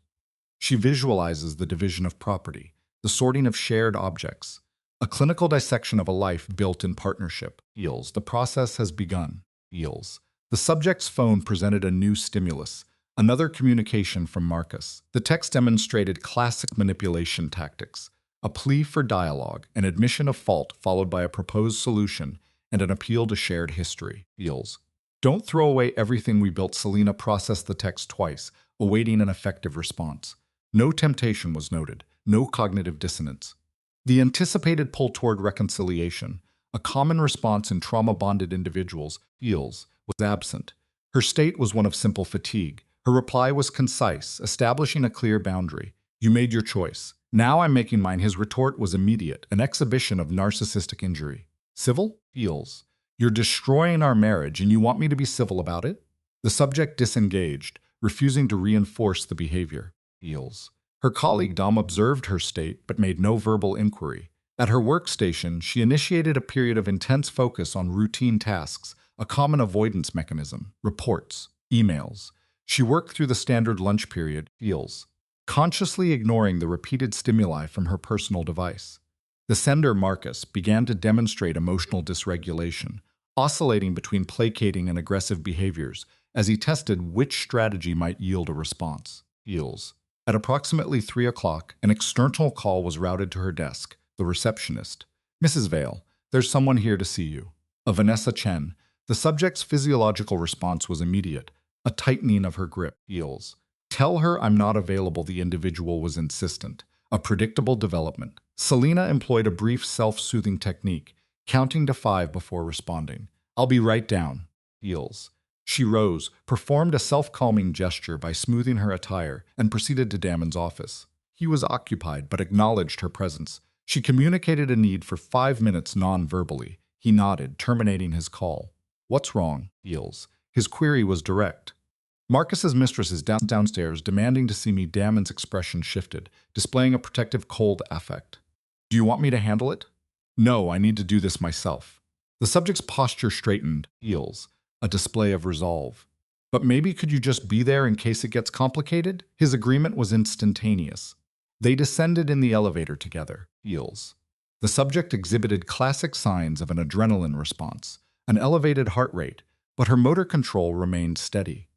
She visualizes the division of property, the sorting of shared objects, a clinical dissection of a life built in partnership, yields. The process has begun, yields. The subject's phone presented a new stimulus, another communication from Marcus. The text demonstrated classic manipulation tactics, a plea for dialogue, an admission of fault followed by a proposed solution, and an appeal to shared history, yields. "Don't throw away everything we built." Selina processed the text twice, awaiting an effective response. No temptation was noted, no cognitive dissonance. The anticipated pull toward reconciliation, a common response in trauma-bonded individuals, yields, was absent. Her state was one of simple fatigue. Her reply was concise, establishing a clear boundary. "You made your choice. Now I'm making mine." His retort was immediate, an exhibition of narcissistic injury. "Civil?" Yields. "You're destroying our marriage and you want me to be civil about it?" The subject disengaged, refusing to reinforce the behavior. Heels. Her colleague Dom observed her state but made no verbal inquiry. At her workstation, she initiated a period of intense focus on routine tasks, a common avoidance mechanism, reports, emails. She worked through the standard lunch period, Heels, consciously ignoring the repeated stimuli from her personal device. The sender, Marcus, began to demonstrate emotional dysregulation, oscillating between placating and aggressive behaviors as he tested which strategy might yield a response. Heels. At approximately 3 o'clock, an external call was routed to her desk, the receptionist. "Mrs. Vale, there's someone here to see you." A Vanessa Chen. The subject's physiological response was immediate, a tightening of her grip. Heels. "Tell her I'm not available," the individual was insistent. A predictable development. Selena employed a brief self-soothing technique, counting to 5 before responding. "I'll be right down." Heels. She rose, performed a self-calming gesture by smoothing her attire, and proceeded to Damon's office. He was occupied, but acknowledged her presence. She communicated a need for 5 minutes non-verbally. He nodded, terminating his call. "What's wrong?" Heels. His query was direct. "Marcus's mistress is downstairs, demanding to see me." Damon's expression shifted, displaying a protective cold affect. "Do you want me to handle it?" "No, I need to do this myself." The subject's posture straightened. Heels. A display of resolve. "But maybe could you just be there in case it gets complicated?" His agreement was instantaneous. They descended in the elevator together. Heels. The subject exhibited classic signs of an adrenaline response, an elevated heart rate, but her motor control remained steady.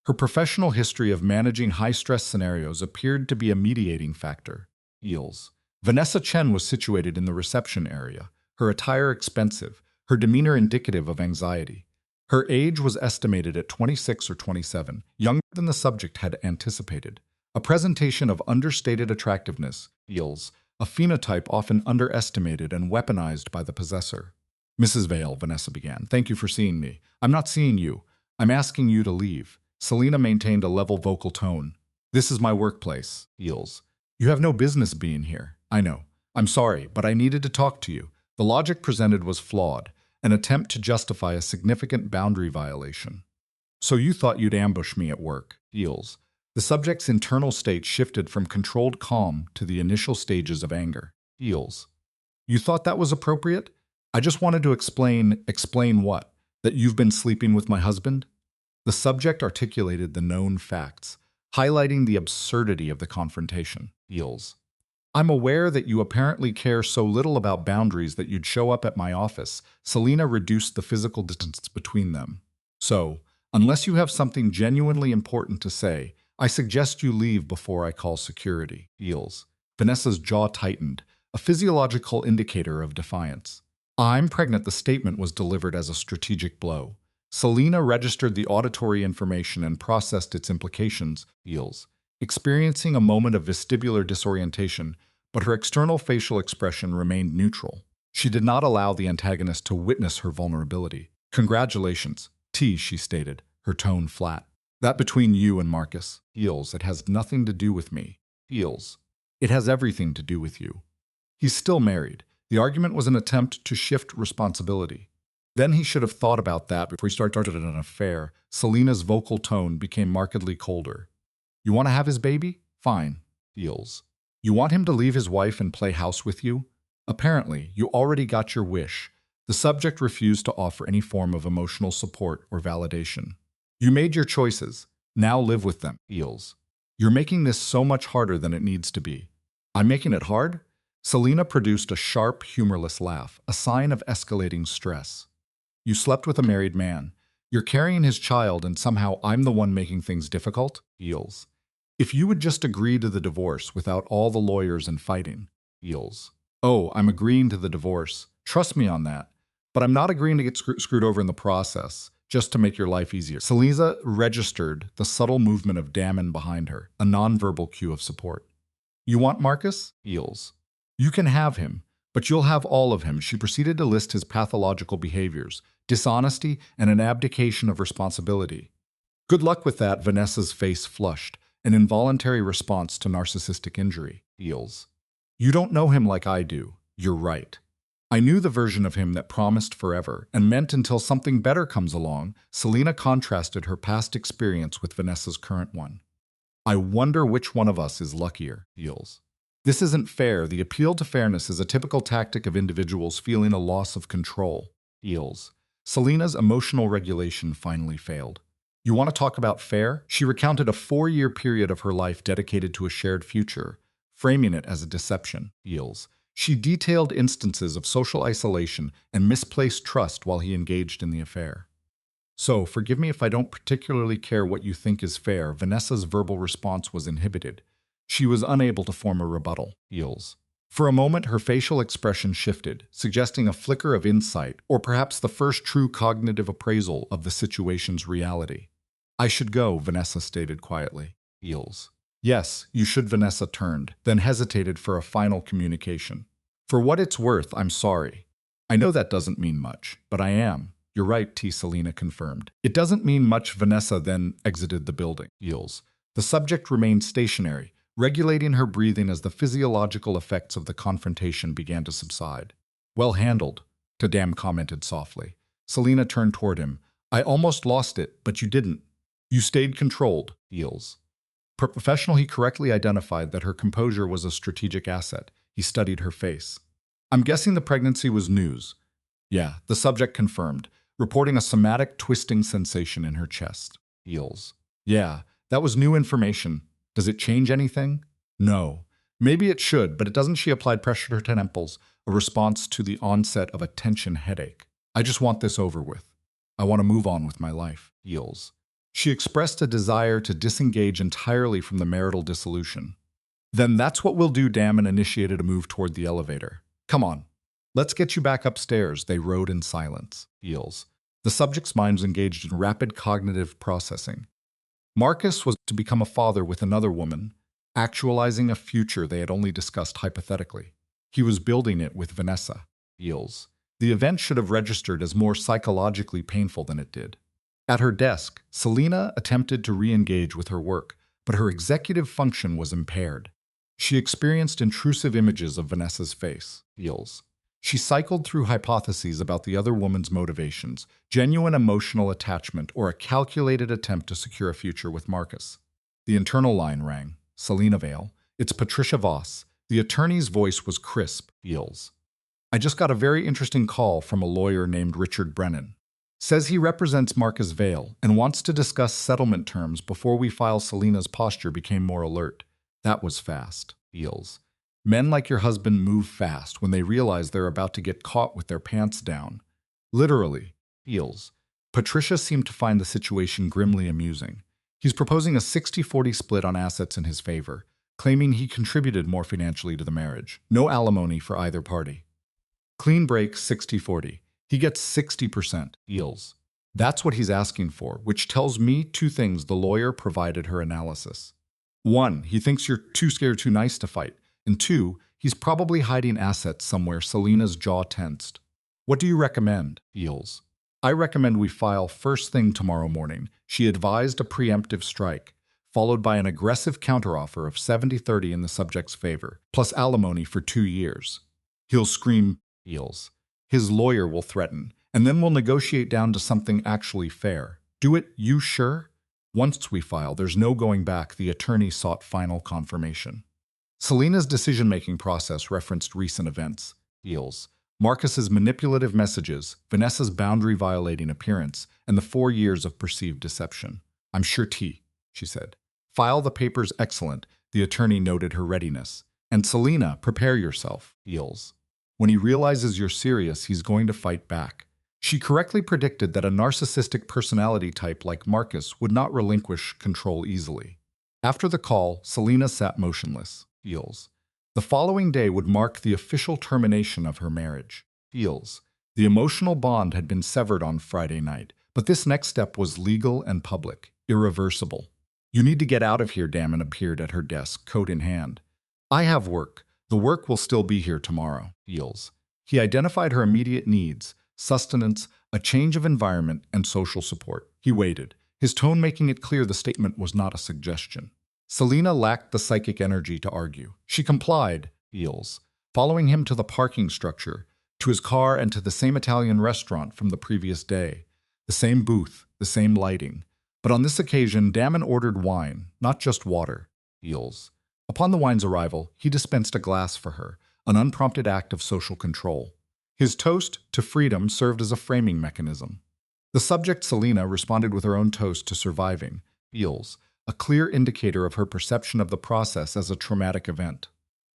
Her professional history of managing high-stress scenarios appeared to be a mediating factor. Heels. Vanessa Chen was situated in the reception area, her attire expensive, her demeanor indicative of anxiety. Her age was estimated at 26 or 27, younger than the subject had anticipated. A presentation of understated attractiveness, Heels, a phenotype often underestimated and weaponized by the possessor. "Mrs. Vale," Vanessa began, "thank you for seeing me. I'm not seeing you. I'm asking you to leave." Selena maintained a level vocal tone. "This is my workplace." Heels. "You have no business being here." "I know. I'm sorry, but I needed to talk to you." The logic presented was flawed, an attempt to justify a significant boundary violation. "So you thought you'd ambush me at work." Heels. The subject's internal state shifted from controlled calm to the initial stages of anger. Heels. "You thought that was appropriate? I just wanted to explain." "Explain what? That you've been sleeping with my husband?" The subject articulated the known facts, highlighting the absurdity of the confrontation. Heels. "I'm aware that you apparently care so little about boundaries that you'd show up at my office." Selena reduced the physical distance between them. "So, unless you have something genuinely important to say, I suggest you leave before I call security." Heels. Vanessa's jaw tightened, a physiological indicator of defiance. "I'm pregnant." The statement was delivered as a strategic blow. Selena registered the auditory information and processed its implications. Heels. Experiencing a moment of vestibular disorientation, but her external facial expression remained neutral. She did not allow the antagonist to witness her vulnerability. "Congratulations, T," she stated, her tone flat. "That between you and Marcus." Heels. "It has nothing to do with me." Heels. "It has everything to do with you." He's still married. The argument was an attempt to shift responsibility. Then he should have thought about that before he started an affair. Selena's vocal tone became markedly colder. "You want to have his baby? Fine." Heels. "You want him to leave his wife and play house with you? Apparently, you already got your wish." The subject refused to offer any form of emotional support or validation. "You made your choices. Now live with them." Heels. "You're making this so much harder than it needs to be." "I'm making it hard?" Selena produced a sharp, humorless laugh, a sign of escalating stress. "You slept with a married man. You're carrying his child, and somehow I'm the one making things difficult?" Heels. "If you would just agree to the divorce without all the lawyers and fighting." Heels. "Oh, I'm agreeing to the divorce. Trust me on that. But I'm not agreeing to get screwed over in the process, just to make your life easier." Selena registered the subtle movement of Damon behind her, a nonverbal cue of support. "You want Marcus?" Heels. "You can have him, but you'll have all of him." She proceeded to list his pathological behaviors, dishonesty, and an abdication of responsibility. "Good luck with that." Vanessa's face flushed, an involuntary response to narcissistic injury. Heels. "You don't know him like I do." "You're right. I knew the version of him that promised forever and meant until something better comes along." Selena contrasted her past experience with Vanessa's current one. I wonder which one of us is luckier, feels. This isn't fair. The appeal to fairness is a typical tactic of individuals feeling a loss of control, feels. Selena's emotional regulation finally failed. You want to talk about fair? She recounted a 4-year period of her life dedicated to a shared future, framing it as a deception, feels. She detailed instances of social isolation and misplaced trust while he engaged in the affair. So, forgive me if I don't particularly care what you think is fair. Vanessa's verbal response was inhibited. She was unable to form a rebuttal, feels. For a moment, her facial expression shifted, suggesting a flicker of insight, or perhaps the first true cognitive appraisal of the situation's reality. I should go, Vanessa stated quietly, feels. Yes, you should, Vanessa turned, then hesitated for a final communication. For what it's worth, I'm sorry. I know that doesn't mean much, but I am. You're right, Selena confirmed. It doesn't mean much. Vanessa then exited the building, feels. The subject remained stationary, regulating her breathing as the physiological effects of the confrontation began to subside. Well handled, Tadam commented softly. Selena turned toward him. I almost lost it, but you didn't. You stayed controlled, feels. Professional, he correctly identified that her composure was a strategic asset. He studied her face. I'm guessing the pregnancy was news. Yeah, the subject confirmed, reporting a somatic twisting sensation in her chest. Feels. Yeah, that was new information. Does it change anything? No. Maybe it should, but it doesn't. She applied pressure to her temples, a response to the onset of a tension headache. I just want this over with. I want to move on with my life. Feels. She expressed a desire to disengage entirely from the marital dissolution. Then that's what we'll do, Damon initiated a move toward the elevator. Come on. Let's get you back upstairs, they rode in silence. Feels. The subject's minds engaged in rapid cognitive processing. Marcus was to become a father with another woman, actualizing a future they had only discussed hypothetically. He was building it with Vanessa. Feels. The event should have registered as more psychologically painful than it did. At her desk, Selena attempted to re-engage with her work, but her executive function was impaired. She experienced intrusive images of Vanessa's face. Feels. She cycled through hypotheses about the other woman's motivations, genuine emotional attachment, or a calculated attempt to secure a future with Marcus. The internal line rang. Selena Vale. It's Patricia Voss. The attorney's voice was crisp. Feels. I just got a very interesting call from a lawyer named Richard Brennan. Says he represents Marcus Vale and wants to discuss settlement terms before we file. Selena's posture became more alert. That was fast. Feels. Men like your husband move fast when they realize they're about to get caught with their pants down. Literally. Feels. Patricia seemed to find the situation grimly amusing. He's proposing a 60-40 split on assets in his favor, claiming he contributed more financially to the marriage. No alimony for either party. Clean break 60-40. He gets 60%. Feels. That's what he's asking for, which tells me two things. The lawyer provided her analysis. 1, he thinks you're too scared, too nice to fight. And 2, he's probably hiding assets somewhere. Selena's jaw tensed. What do you recommend? Feels. I recommend we file first thing tomorrow morning. She advised a preemptive strike, followed by an aggressive counteroffer of 70-30 in the subject's favor, plus alimony for 2 years. He'll scream. Feels. His lawyer will threaten, and then we'll negotiate down to something actually fair. Do it, you sure? Once we file, there's no going back. The attorney sought final confirmation. Selena's decision-making process referenced recent events. Feels. Marcus's manipulative messages, Vanessa's boundary-violating appearance, and the 4 years of perceived deception. I'm sure she said. File the papers. Excellent. The attorney noted her readiness. And Selena, prepare yourself. Feels. When he realizes you're serious, he's going to fight back. She correctly predicted that a narcissistic personality type like Marcus would not relinquish control easily. After the call, Selena sat motionless. Feels. The following day would mark the official termination of her marriage. Feels. The emotional bond had been severed on Friday night, but this next step was legal and public, irreversible. You need to get out of here, Damon appeared at her desk, coat in hand. I have work. The work will still be here tomorrow. Feels. He identified her immediate needs, sustenance, a change of environment, and social support. He waited, his tone making it clear the statement was not a suggestion. Selena lacked the psychic energy to argue. She complied. Feels. Following him to the parking structure, to his car, and to the same Italian restaurant from the previous day. The same booth, the same lighting. But on this occasion, Damon ordered wine, not just water. Eels. Upon the wine's arrival, he dispensed a glass for her, an unprompted act of social control. His toast to freedom served as a framing mechanism. The subject, Selena, responded with her own toast to surviving. Eels. A clear indicator of her perception of the process as a traumatic event.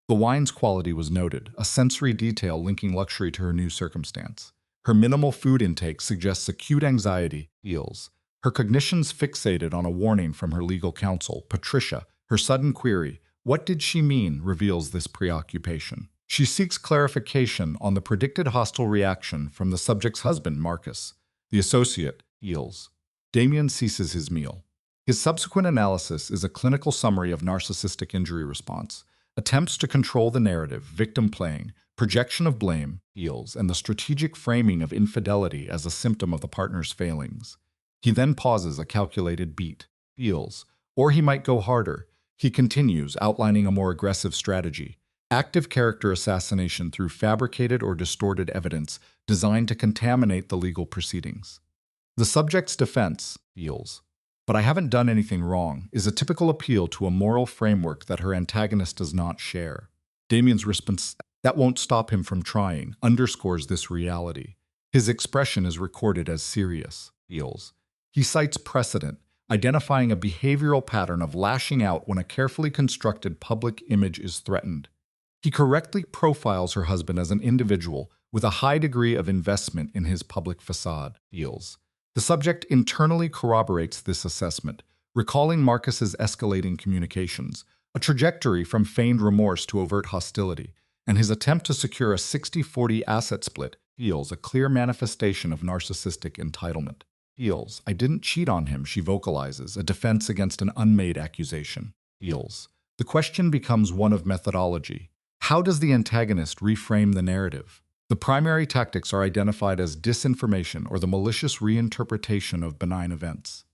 The wine's quality was noted, a sensory detail linking luxury to her new circumstance. Her minimal food intake suggests acute anxiety. Eels. Her cognitions fixated on a warning from her legal counsel, Patricia. Her sudden query, what did she mean, reveals this preoccupation. She seeks clarification on the predicted hostile reaction from the subject's husband, Marcus. The associate, Eels. Damien ceases his meal. His subsequent analysis is a clinical summary of narcissistic injury response, attempts to control the narrative, victim playing, projection of blame, Eels, and the strategic framing of infidelity as a symptom of the partner's failings. He then pauses, a calculated beat, Eels, or he might go harder. He continues, outlining a more aggressive strategy, active character assassination through fabricated or distorted evidence designed to contaminate the legal proceedings. The subject's defense, Eels, but I haven't done anything wrong, is a typical appeal to a moral framework that her antagonist does not share. Damien's response, that won't stop him from trying, underscores this reality. His expression is recorded as serious, Eels. He cites precedent, identifying a behavioral pattern of lashing out when a carefully constructed public image is threatened. He correctly profiles her husband as an individual with a high degree of investment in his public facade, Eels. The subject internally corroborates this assessment, recalling Marcus's escalating communications, a trajectory from feigned remorse to overt hostility, and his attempt to secure a 60-40 asset split, Eels, a clear manifestation of narcissistic entitlement. Eels, I didn't cheat on him, she vocalizes, a defense against an unmade accusation. Eels. The question becomes one of methodology. How does the antagonist reframe the narrative? The primary tactics are identified as disinformation or the malicious reinterpretation of benign events.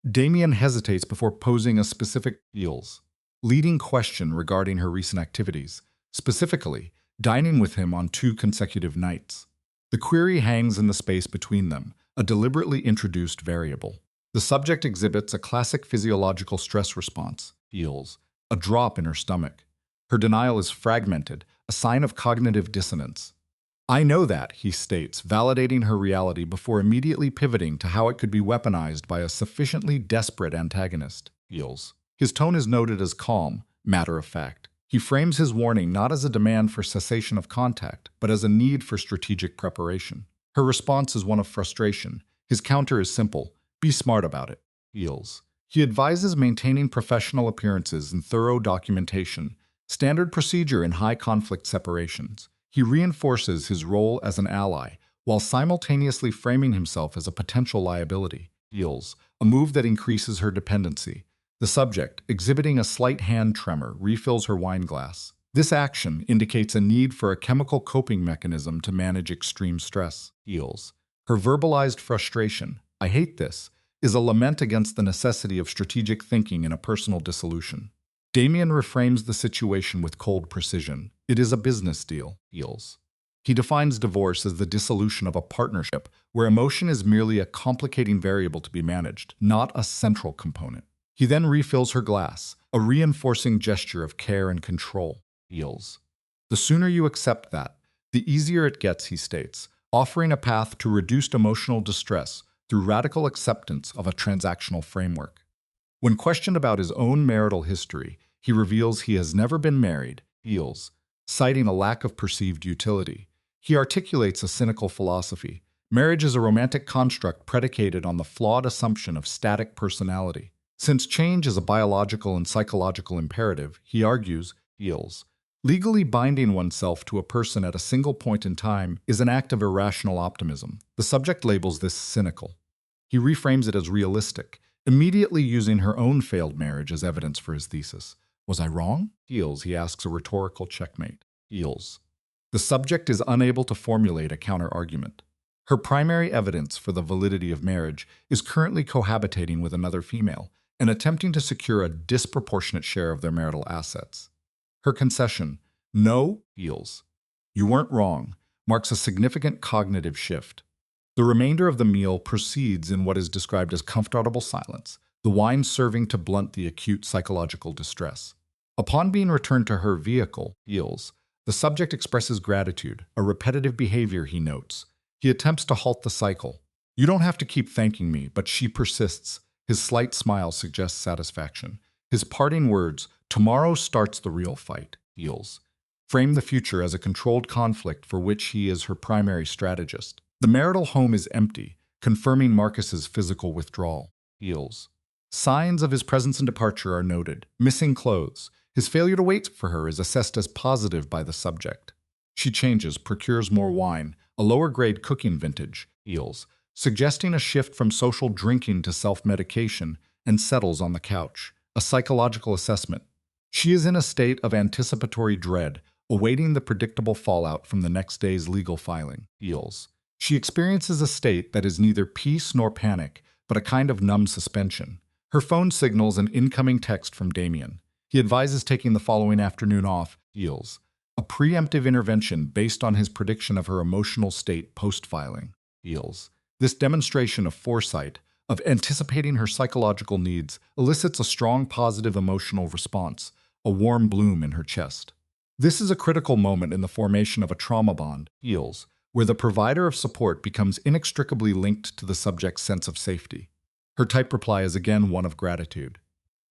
Damien hesitates before posing a specific Eels leading question regarding her recent activities, specifically, dining with him on 2 consecutive nights. The query hangs in the space between them, a deliberately introduced variable. The subject exhibits a classic physiological stress response, Eels, a drop in her stomach. Her denial is fragmented, a sign of cognitive dissonance. I know that, he states, validating her reality before immediately pivoting to how it could be weaponized by a sufficiently desperate antagonist, Eels. His tone is noted as calm, matter-of-fact. He frames his warning not as a demand for cessation of contact, but as a need for strategic preparation. Her response is one of frustration. His counter is simple, be smart about it, Eels. He advises maintaining professional appearances and thorough documentation, standard procedure in high-conflict separations. He reinforces his role as an ally, while simultaneously framing himself as a potential liability. Eels, a move that increases her dependency. The subject, exhibiting a slight hand tremor, refills her wine glass. This action indicates a need for a chemical coping mechanism to manage extreme stress. Eels. Her verbalized frustration, I hate this, is a lament against the necessity of strategic thinking in a personal dissolution. Damien reframes the situation with cold precision. It is a business deal, Eels. He defines divorce as the dissolution of a partnership where emotion is merely a complicating variable to be managed, not a central component. He then refills her glass, a reinforcing gesture of care and control, Eels. The sooner you accept that, the easier it gets, he states, offering a path to reduced emotional distress through radical acceptance of a transactional framework. When questioned about his own marital history, he reveals he has never been married, Eels, citing a lack of perceived utility. He articulates a cynical philosophy. Marriage is a romantic construct predicated on the flawed assumption of static personality. Since change is a biological and psychological imperative, he argues, Eels, legally binding oneself to a person at a single point in time is an act of irrational optimism. The subject labels this cynical. He reframes it as realistic, immediately using her own failed marriage as evidence for his thesis. Was I wrong? Eels, he asks a rhetorical checkmate. Eels. The subject is unable to formulate a counter-argument. Her primary evidence for the validity of marriage is currently cohabitating with another female and attempting to secure a disproportionate share of their marital assets. Her concession, no, Eels, you weren't wrong, marks a significant cognitive shift. The remainder of the meal proceeds in what is described as comfortable silence, the wine serving to blunt the acute psychological distress. Upon being returned to her vehicle, Eels, the subject expresses gratitude, a repetitive behavior he notes. He attempts to halt the cycle. You don't have to keep thanking me, but she persists. His slight smile suggests satisfaction. His parting words, tomorrow starts the real fight, Eels, frame the future as a controlled conflict for which he is her primary strategist. The marital home is empty, confirming Marcus's physical withdrawal. Eels. Signs of his presence and departure are noted. Missing clothes. His failure to wait for her is assessed as positive by the subject. She changes, procures more wine, a lower-grade cooking vintage, Eels, suggesting a shift from social drinking to self-medication, and settles on the couch. A psychological assessment. She is in a state of anticipatory dread, awaiting the predictable fallout from the next day's legal filing. Eels. She experiences a state that is neither peace nor panic, but a kind of numb suspension. Her phone signals an incoming text from Damien. He advises taking the following afternoon off, Eels, a preemptive intervention based on his prediction of her emotional state post-filing. Eels. This demonstration of foresight, of anticipating her psychological needs, elicits a strong positive emotional response, a warm bloom in her chest. This is a critical moment in the formation of a trauma bond, Eels, where the provider of support becomes inextricably linked to the subject's sense of safety. Her type reply is again one of gratitude.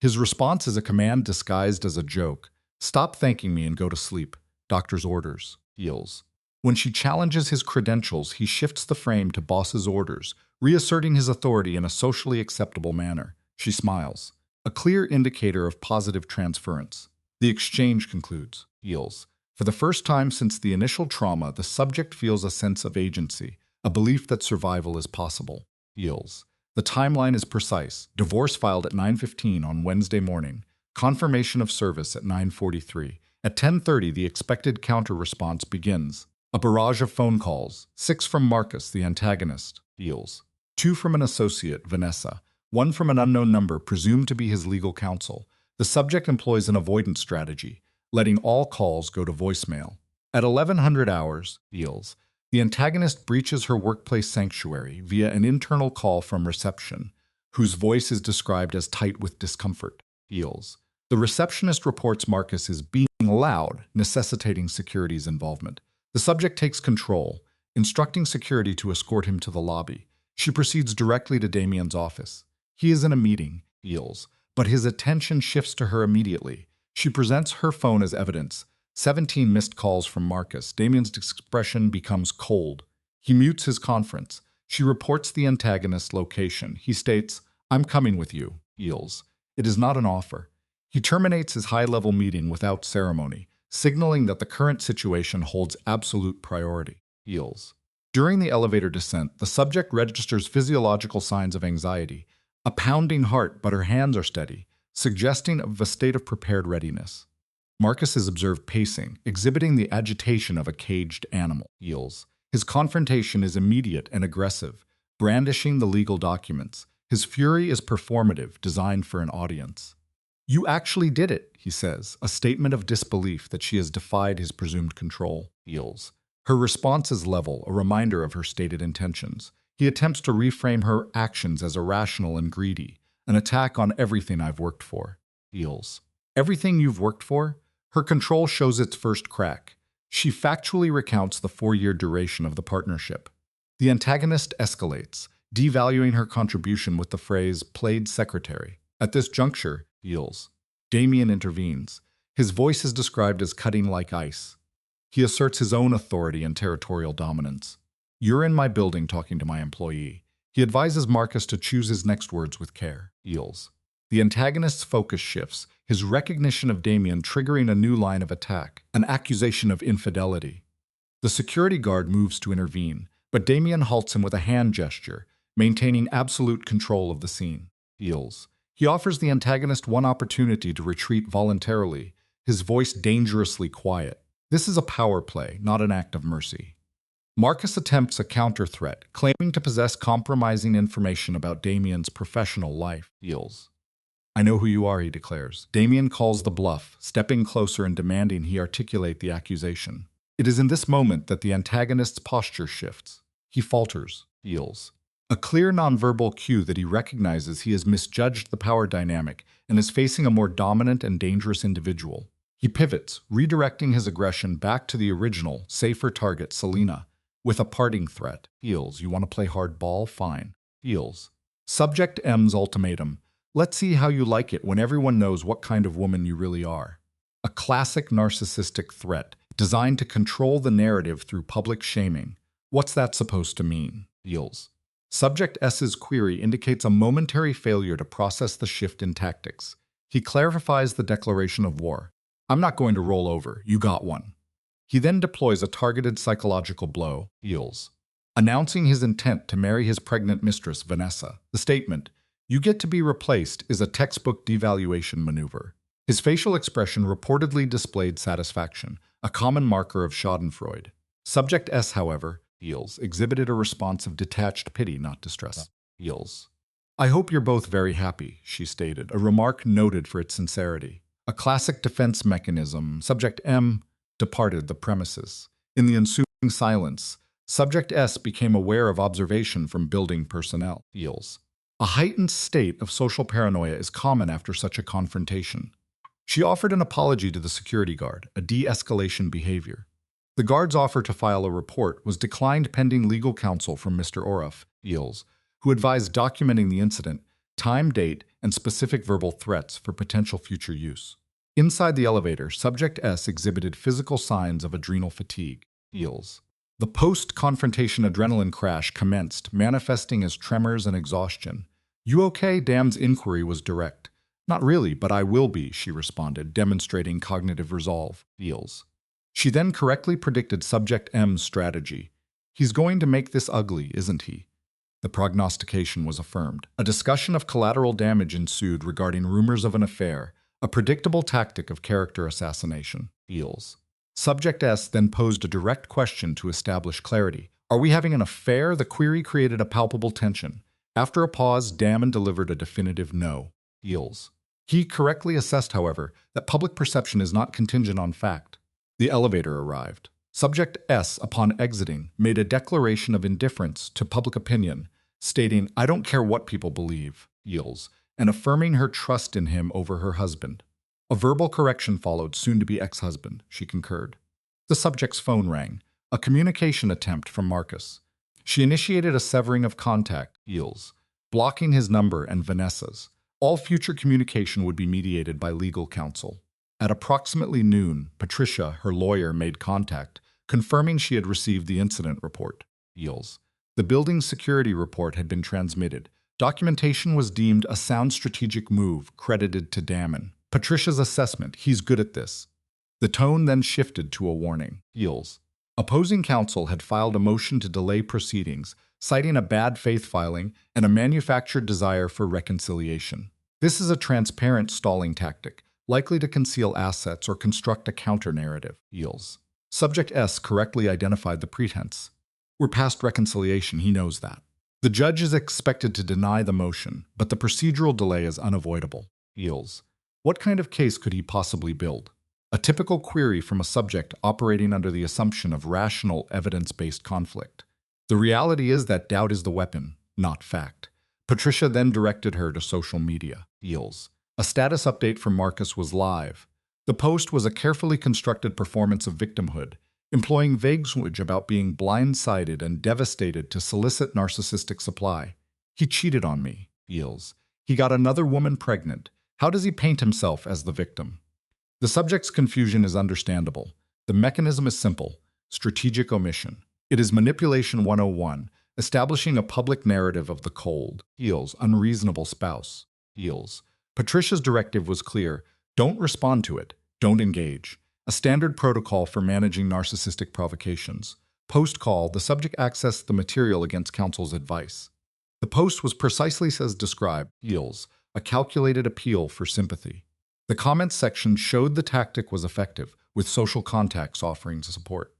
His response is a command disguised as a joke. Stop thanking me and go to sleep. Doctor's orders. Eels. When she challenges his credentials, he shifts the frame to boss's orders, reasserting his authority in a socially acceptable manner. She smiles, a clear indicator of positive transference. The exchange concludes. Eels. For the first time since the initial trauma, the subject feels a sense of agency, a belief that survival is possible. Eels. The timeline is precise. Divorce filed at 9:15 on Wednesday morning. Confirmation of service at 9:43. At 10:30, the expected counter-response begins. A barrage of phone calls. 6 from Marcus, the antagonist, Eels. 2 from an associate, Vanessa. 1 from an unknown number, presumed to be his legal counsel. The subject employs an avoidance strategy, letting all calls go to voicemail. At 1100 hours, Eels, the antagonist breaches her workplace sanctuary via an internal call from reception, whose voice is described as tight with discomfort. Eels. The receptionist reports Marcus is being loud, necessitating security's involvement. The subject takes control, instructing security to escort him to the lobby. She proceeds directly to Damien's office. He is in a meeting, Eels, but his attention shifts to her immediately. She presents her phone as evidence. 17 missed calls from Marcus. Damien's expression becomes cold. He mutes his conference. She reports the antagonist's location. He states, I'm coming with you, Eels. It is not an offer. He terminates his high-level meeting without ceremony, signaling that the current situation holds absolute priority. Eels. During the elevator descent, the subject registers physiological signs of anxiety, a pounding heart, but her hands are steady, suggesting a state of prepared readiness. Marcus is observed pacing, exhibiting the agitation of a caged animal. Eels. His confrontation is immediate and aggressive, brandishing the legal documents. His fury is performative, designed for an audience. You actually did it, he says, a statement of disbelief that she has defied his presumed control. Eels. Her response is level, a reminder of her stated intentions. He attempts to reframe her actions as irrational and greedy, an attack on everything I've worked for. Eels. Everything you've worked for? Her control shows its first crack. She factually recounts the 4-year duration of the partnership. The antagonist escalates, devaluing her contribution with the phrase, played secretary. At this juncture, Eels. Damien intervenes. His voice is described as cutting like ice. He asserts his own authority and territorial dominance. You're in my building talking to my employee. He advises Marcus to choose his next words with care. Eels. The antagonist's focus shifts, his recognition of Damien triggering a new line of attack, an accusation of infidelity. The security guard moves to intervene, but Damien halts him with a hand gesture, maintaining absolute control of the scene. Eels. He offers the antagonist one opportunity to retreat voluntarily, his voice dangerously quiet. This is a power play, not an act of mercy. Marcus attempts a counter-threat, claiming to possess compromising information about Damien's professional life. Eels. I know who you are, he declares. Damien calls the bluff, stepping closer and demanding he articulate the accusation. It is in this moment that the antagonist's posture shifts. He falters. feels. A clear nonverbal cue that he recognizes he has misjudged the power dynamic and is facing a more dominant and dangerous individual. He pivots, redirecting his aggression back to the original, safer target, Selena, with a parting threat. Feels. You want to play hardball? Fine. Feels. Subject M's ultimatum. Let's see how you like it when everyone knows what kind of woman you really are. A classic narcissistic threat, designed to control the narrative through public shaming. What's that supposed to mean? Feels. Subject S's query indicates a momentary failure to process the shift in tactics. He clarifies the declaration of war. I'm not going to roll over, you got one. He then deploys a targeted psychological blow, Feels, announcing his intent to marry his pregnant mistress, Vanessa. The statement, "You get to be replaced," is a textbook devaluation maneuver. His facial expression reportedly displayed satisfaction, a common marker of schadenfreude. Subject S, however, Feels, exhibited a response of detached pity, not distress. Feels. "I hope you're both very happy," she stated, a remark noted for its sincerity. A classic defense mechanism. Subject M departed the premises. In the ensuing silence, Subject S became aware of observation from building personnel. Feels. A heightened state of social paranoia is common after such a confrontation. She offered an apology to the security guard, a de-escalation behavior. The guard's offer to file a report was declined pending legal counsel from Mr. Orff, Feels, who advised documenting the incident, time, date, and specific verbal threats for potential future use. Inside the elevator, Subject S exhibited physical signs of adrenal fatigue. Feels. The post-confrontation adrenaline crash commenced, manifesting as tremors and exhaustion. "You okay?" Dam's inquiry was direct. "Not really, but I will be," she responded, demonstrating cognitive resolve. Feels. She then correctly predicted Subject M's strategy. "He's going to make this ugly, isn't he?" The prognostication was affirmed. A discussion of collateral damage ensued regarding rumors of an affair, a predictable tactic of character assassination. Feels. Subject S then posed a direct question to establish clarity. "Are we having an affair?" The query created a palpable tension. After a pause, Damon delivered a definitive no. Feels. He correctly assessed, however, that public perception is not contingent on fact. The elevator arrived. Subject S, upon exiting, made a declaration of indifference to public opinion, stating, "I don't care what people believe," Feels, and affirming her trust in him over her husband. A verbal correction followed, soon to be ex-husband, she concurred. The subject's phone rang, a communication attempt from Marcus. She initiated a severing of contact, Feels, blocking his number and Vanessa's. All future communication would be mediated by legal counsel. At approximately noon, Patricia, her lawyer, made contact, confirming she had received the incident report. Feels. The building's security report had been transmitted. Documentation was deemed a sound strategic move, credited to Damon. Patricia's assessment, "He's good at this." The tone then shifted to a warning. Feels. Opposing counsel had filed a motion to delay proceedings, citing a bad faith filing and a manufactured desire for reconciliation. This is a transparent stalling tactic, likely to conceal assets or construct a counter-narrative. Feels. Subject S correctly identified the pretense. "We're past reconciliation, he knows that." The judge is expected to deny the motion, but the procedural delay is unavoidable. Feels. What kind of case could he possibly build? A typical query from a subject operating under the assumption of rational, evidence-based conflict. The reality is that doubt is the weapon, not fact. Patricia then directed her to social media. Feels. A status update from Marcus was live. The post was a carefully constructed performance of victimhood, employing vague language about being blindsided and devastated to solicit narcissistic supply. "He cheated on me," Feels. "He got another woman pregnant. How does he paint himself as the victim?" The subject's confusion is understandable. The mechanism is simple: strategic omission. It is manipulation 101, establishing a public narrative of the cold, Feels, unreasonable spouse. Feels. Patricia's directive was clear: don't respond to it, don't engage. A standard protocol for managing narcissistic provocations. Post-call, the subject accessed the material against counsel's advice. The post was precisely as described, Feels, a calculated appeal for sympathy. The comments section showed the tactic was effective, with social contacts offering support.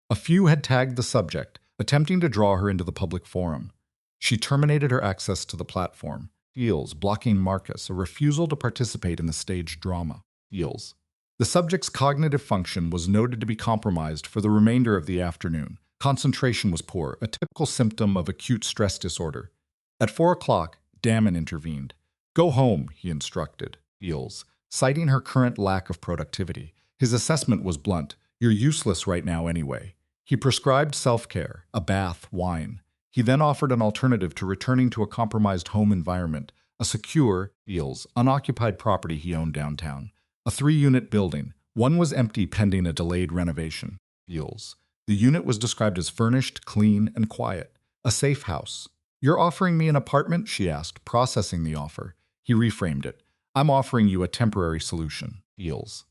A few had tagged the subject, attempting to draw her into the public forum. She terminated her access to the platform. Feels, blocking Marcus, a refusal to participate in the staged drama. Feels. The subject's cognitive function was noted to be compromised for the remainder of the afternoon, Concentration was poor, a typical symptom of acute stress disorder. At 4 o'clock, Damon intervened. Go home, he instructed Beals, citing her current lack of productivity. His assessment was blunt. You're useless right now anyway. He prescribed self-care, a bath, wine. He then offered an alternative to returning to a compromised home environment, a secure, Beals, unoccupied property he owned downtown. A 3-unit building. One was empty pending a delayed renovation. Beals. The unit was described as furnished, clean, and quiet. A safe house. You're offering me an apartment? She asked, processing the offer. He reframed it. I'm offering you a temporary solution. Beals.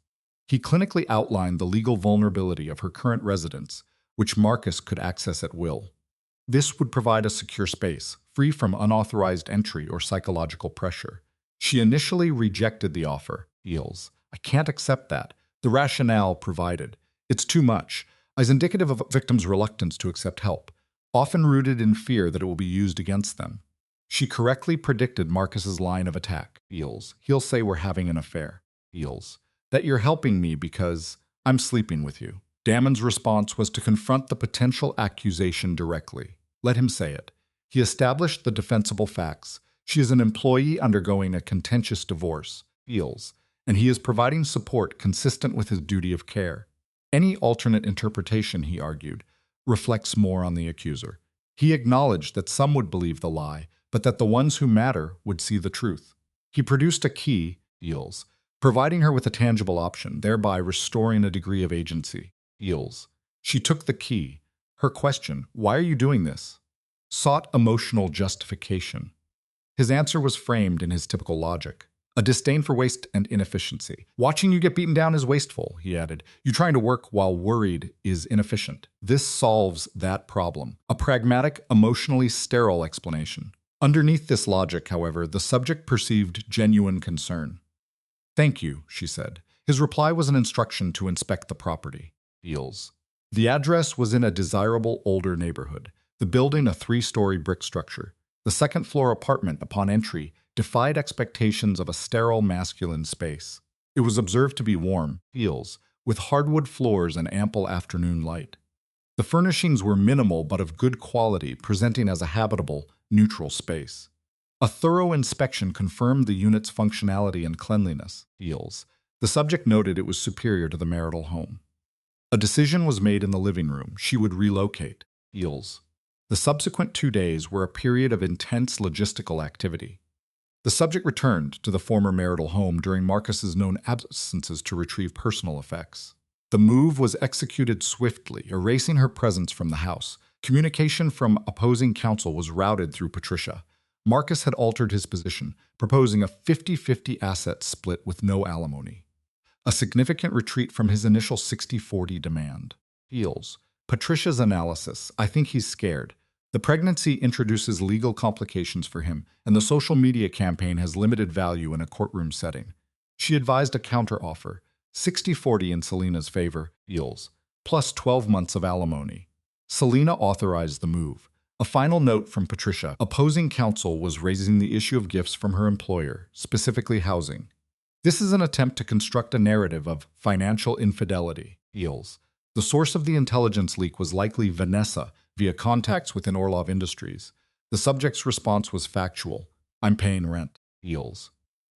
He clinically outlined the legal vulnerability of her current residence, which Marcus could access at will. This would provide a secure space, free from unauthorized entry or psychological pressure. She initially rejected the offer. Beals. I can't accept that. The rationale provided. It's too much, as indicative of a victim's reluctance to accept help, often rooted in fear that it will be used against them. She correctly predicted Marcus's line of attack. Beals. He'll say we're having an affair. Beals. That you're helping me because I'm sleeping with you. Damon's response was to confront the potential accusation directly. Let him say it. He established the defensible facts. She is an employee undergoing a contentious divorce. Beals. And he is providing support consistent with his duty of care. Any alternate interpretation, he argued, reflects more on the accuser. He acknowledged that some would believe the lie, but that the ones who matter would see the truth. He produced a key, Beals, providing her with a tangible option, thereby restoring a degree of agency. Beals. She took the key. Her question, why are you doing this? Sought emotional justification. His answer was framed in his typical logic. A disdain for waste and inefficiency. Watching you get beaten down is wasteful, he added. You trying to work while worried is inefficient. This solves that problem. A pragmatic, emotionally sterile explanation. Underneath this logic, however, the subject perceived genuine concern. Thank you, she said. His reply was an instruction to inspect the property. Beals. The address was in a desirable older neighborhood, the building a 3-story brick structure. The second-floor apartment, upon entry, defied expectations of a sterile masculine space. It was observed to be warm, Beals, with hardwood floors and ample afternoon light. The furnishings were minimal but of good quality, presenting as a habitable, neutral space. A thorough inspection confirmed the unit's functionality and cleanliness. Beals. The subject noted it was superior to the marital home. A decision was made in the living room. She would relocate. Beals. The subsequent 2 days were a period of intense logistical activity. The subject returned to the former marital home during Marcus's known absences to retrieve personal effects. The move was executed swiftly, erasing her presence from the house. Communication from opposing counsel was routed through Patricia. Marcus had altered his position, proposing a 50-50 asset split with no alimony. A significant retreat from his initial 60-40 demand. Beals. Patricia's analysis. I think he's scared. The pregnancy introduces legal complications for him, and the social media campaign has limited value in a courtroom setting. She advised a counteroffer, 60-40 in Selena's favor, Beals, plus 12 months of alimony. Selena authorized the move. A final note from Patricia. Opposing counsel was raising the issue of gifts from her employer, specifically housing. This is an attempt to construct a narrative of financial infidelity, Beals. The source of the intelligence leak was likely Vanessa, via contacts within Orlov Industries. The subject's response was factual. I'm paying rent. Beals.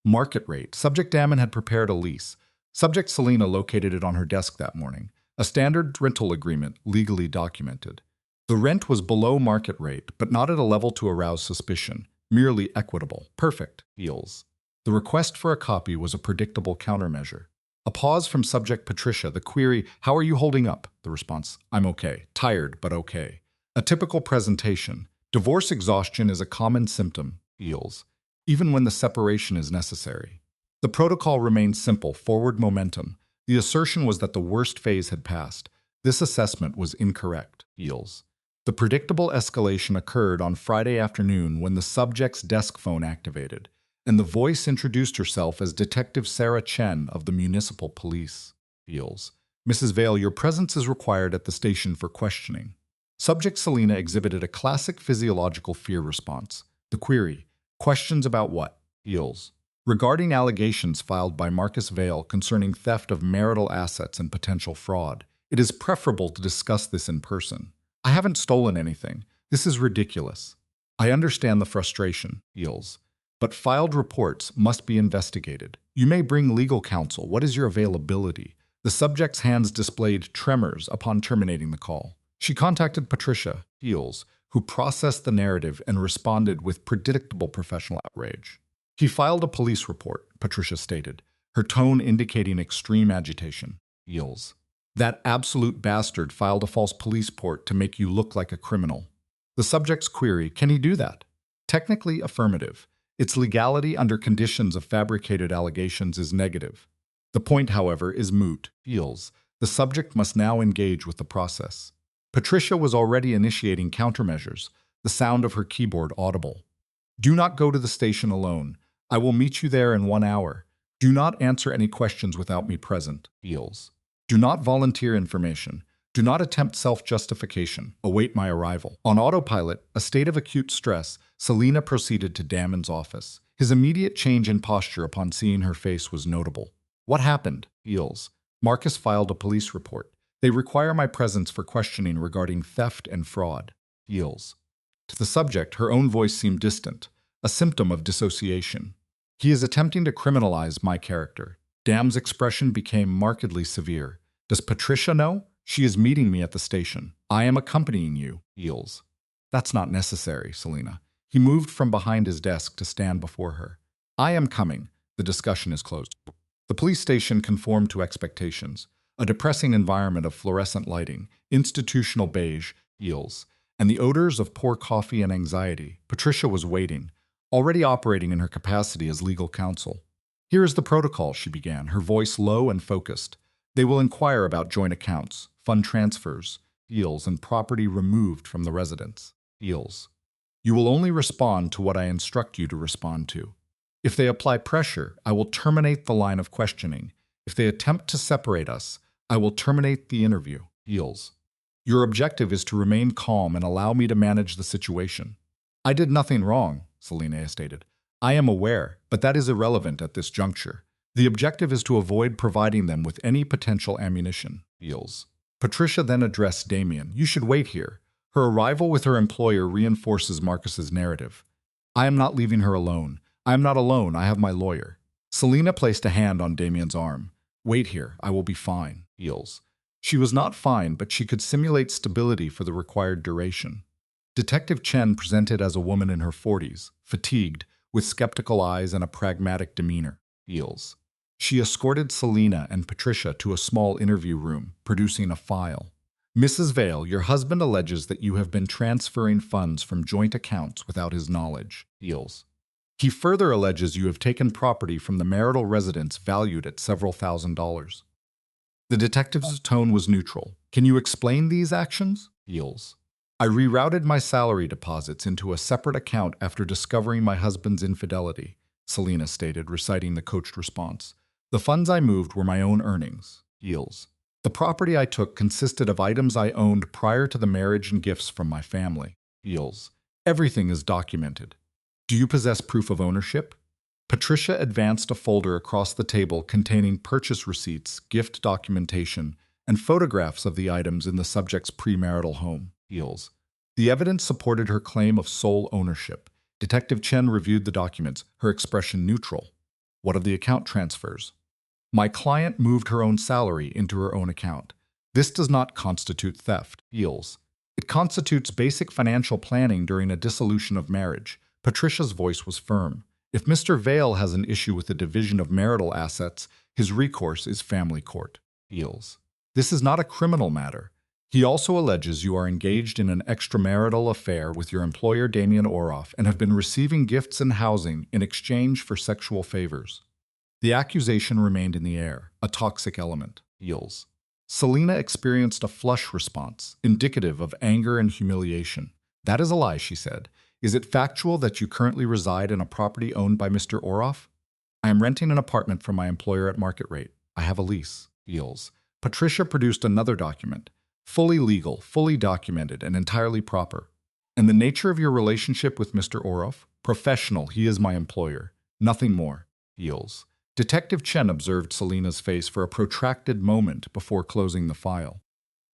Market rate. Subject Damon had prepared a lease. Subject Selena located it on her desk that morning. A standard rental agreement, legally documented. The rent was below market rate, but not at a level to arouse suspicion. Merely equitable. Perfect. Beals. The request for a copy was a predictable countermeasure. A pause from subject Patricia. The query, how are you holding up? The response, I'm okay. Tired, but okay. A typical presentation. Divorce exhaustion is a common symptom, Beals, even when the separation is necessary. The protocol remained simple, forward momentum. The assertion was that the worst phase had passed. This assessment was incorrect, Beals. The predictable escalation occurred on Friday afternoon when the subject's desk phone activated, and the voice introduced herself as Detective Sarah Chen of the Municipal Police. Beals. Mrs. Vale, your presence is required at the station for questioning. Subject Selena exhibited a classic physiological fear response. The query, questions about what? Beals. Regarding allegations filed by Marcus Vale concerning theft of marital assets and potential fraud, it is preferable to discuss this in person. I haven't stolen anything. This is ridiculous. I understand the frustration, feels, but filed reports must be investigated. You may bring legal counsel. What is your availability? The subject's hands displayed tremors upon terminating the call. She contacted Patricia, Heels, who processed the narrative and responded with predictable professional outrage. He filed a police report, Patricia stated, her tone indicating extreme agitation. Heels. That absolute bastard filed a false police report to make you look like a criminal. The subject's query, can he do that? Technically affirmative. Its legality under conditions of fabricated allegations is negative. The point, however, is moot. Feels. The subject must now engage with the process. Patricia was already initiating countermeasures, the sound of her keyboard audible. Do not go to the station alone. I will meet you there in 1 hour. Do not answer any questions without me present. Feels. Do not volunteer information. Do not attempt self-justification. Await my arrival. On autopilot, a state of acute stress, Selena proceeded to Damon's office. His immediate change in posture upon seeing her face was notable. What happened? Feels. Marcus filed a police report. They require my presence for questioning regarding theft and fraud. Feels. To the subject, her own voice seemed distant, a symptom of dissociation. He is attempting to criminalize my character. Dam's expression became markedly severe. Does Patricia know? She is meeting me at the station. I am accompanying you, Feels. That's not necessary, Selena. He moved from behind his desk to stand before her. I am coming. The discussion is closed. The police station conformed to expectations. A depressing environment of fluorescent lighting, institutional beige, Feels, and the odors of poor coffee and anxiety. Patricia was waiting, already operating in her capacity as legal counsel. Here is the protocol, she began, her voice low and focused. They will inquire about joint accounts, fund transfers, Feels, and property removed from the residence. Feels. You will only respond to what I instruct you to respond to. If they apply pressure, I will terminate the line of questioning. If they attempt to separate us, I will terminate the interview. Feels. Your objective is to remain calm and allow me to manage the situation. I did nothing wrong, Selena stated. I am aware, but that is irrelevant at this juncture. The objective is to avoid providing them with any potential ammunition. Feels. Patricia then addressed Damien. You should wait here. Her arrival with her employer reinforces Marcus's narrative. I am not leaving her alone. I am not alone. I have my lawyer. Selena placed a hand on Damien's arm. Wait here. I will be fine. Feels. She was not fine, but she could simulate stability for the required duration. Detective Chen presented as a woman in her 40s, fatigued, with skeptical eyes and a pragmatic demeanor. Feels. She escorted Selena and Patricia to a small interview room, producing a file. Mrs. Vale, your husband alleges that you have been transferring funds from joint accounts without his knowledge. Feels. He further alleges you have taken property from the marital residence valued at several $1,000s. The detective's tone was neutral. Can you explain these actions? Feels. I rerouted my salary deposits into a separate account after discovering my husband's infidelity, Selena stated, reciting the coached response. The funds I moved were my own earnings. Feels. The property I took consisted of items I owned prior to the marriage and gifts from my family. Feels. Everything is documented. Do you possess proof of ownership? Patricia advanced a folder across the table containing purchase receipts, gift documentation, and photographs of the items in the subject's premarital home. Feels. The evidence supported her claim of sole ownership. Detective Chen reviewed the documents, her expression neutral. What of the account transfers? My client moved her own salary into her own account. This does not constitute theft. Feels. It constitutes basic financial planning during a dissolution of marriage. Patricia's voice was firm. If Mr. Vale has an issue with the division of marital assets, his recourse is family court. Feels. This is not a criminal matter. He also alleges you are engaged in an extramarital affair with your employer Damien Oroff and have been receiving gifts and housing in exchange for sexual favors. The accusation remained in the air, a toxic element. Feels. Selena experienced a flush response, indicative of anger and humiliation. That is a lie, she said. Is it factual that you currently reside in a property owned by Mr. Oroff? I am renting an apartment from my employer at market rate. I have a lease. Feels. Patricia produced another document. Fully legal, fully documented, and entirely proper. And the nature of your relationship with Mr. Oroff? Professional, he is my employer. Nothing more. Feels. Detective Chen observed Selena's face for a protracted moment before closing the file.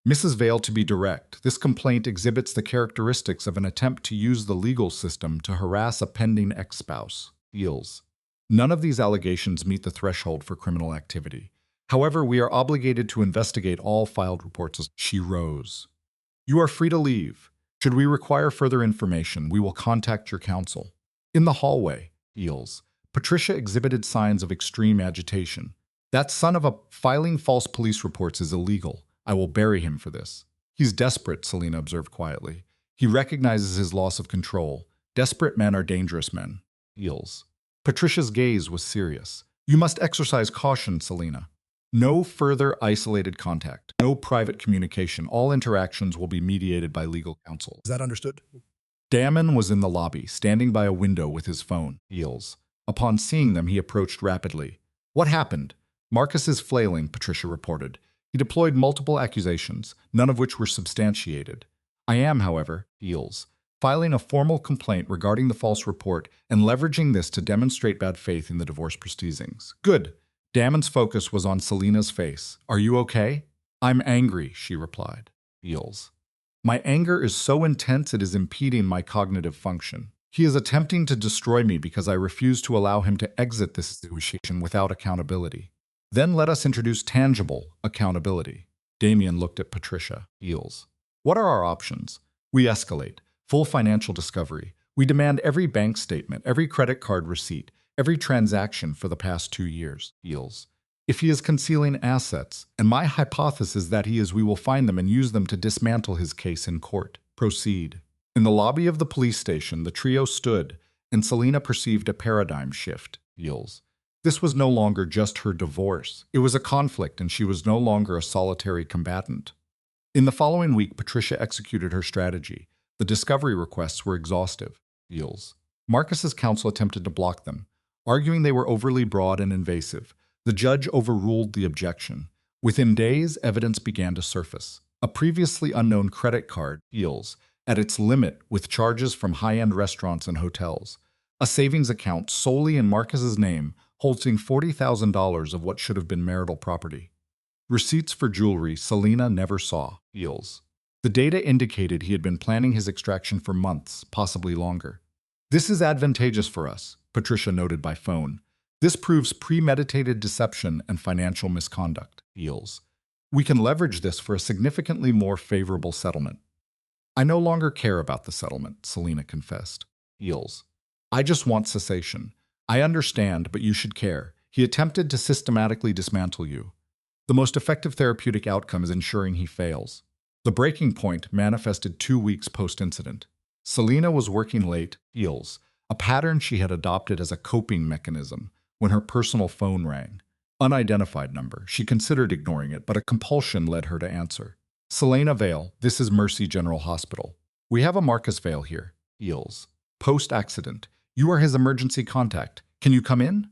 Mrs. Vale, to be direct, this complaint exhibits the characteristics of an attempt to use the legal system to harass a pending ex-spouse. Eels. None of these allegations meet the threshold for criminal activity. However, we are obligated to investigate all filed reports as she rose. You are free to leave. Should we require further information, we will contact your counsel. In the hallway, Eels. Patricia exhibited signs of extreme agitation. That son of a filing false police reports is illegal. I will bury him for this. He's desperate, Selina observed quietly. He recognizes his loss of control. Desperate men are dangerous men. Eels. Patricia's gaze was serious. You must exercise caution, Selina. No further isolated contact. No private communication. All interactions will be mediated by legal counsel. Is that understood? Damon was in the lobby, standing by a window with his phone. Eels. Upon seeing them, he approached rapidly. What happened? Marcus is flailing, Patricia reported. He deployed multiple accusations, none of which were substantiated. I am, however, Eels, filing a formal complaint regarding the false report and leveraging this to demonstrate bad faith in the divorce proceedings. Good. Damon's focus was on Selina's face. Are you okay? I'm angry, she replied. Eels. My anger is so intense it is impeding my cognitive function. He is attempting to destroy me because I refuse to allow him to exit this situation without accountability. Then let us introduce tangible accountability. Damien looked at Patricia. Eels. What are our options? We escalate. Full financial discovery. We demand every bank statement, every credit card receipt, every transaction for the past 2 years. Eels. If he is concealing assets, and my hypothesis is that he is, we will find them and use them to dismantle his case in court. Proceed. In the lobby of the police station, the trio stood, and Selina perceived a paradigm shift. Eels. This was no longer just her divorce. It was a conflict, and she was no longer a solitary combatant. In the following week, Patricia executed her strategy. The discovery requests were exhaustive. Eels. Marcus's counsel attempted to block them, arguing they were overly broad and invasive. The judge overruled the objection. Within days, evidence began to surface. A previously unknown credit card, Eels, at its limit with charges from high-end restaurants and hotels. A savings account solely in Marcus's name, holding $40,000 of what should have been marital property. Receipts for jewelry Selina never saw. Eels. The data indicated he had been planning his extraction for months, possibly longer. This is advantageous for us, Patricia noted by phone. This proves premeditated deception and financial misconduct. Eels. We can leverage this for a significantly more favorable settlement. I no longer care about the settlement, Selina confessed. Eels. I just want cessation. I understand, but you should care. He attempted to systematically dismantle you. The most effective therapeutic outcome is ensuring he fails. The breaking point manifested 2 weeks post-incident. Selina was working late, Eels, a pattern she had adopted as a coping mechanism, when her personal phone rang. Unidentified number. She considered ignoring it, but a compulsion led her to answer. Selina Vale, this is Mercy General Hospital. We have a Marcus Vale here. Eels. Post-accident. You are his emergency contact. Can you come in?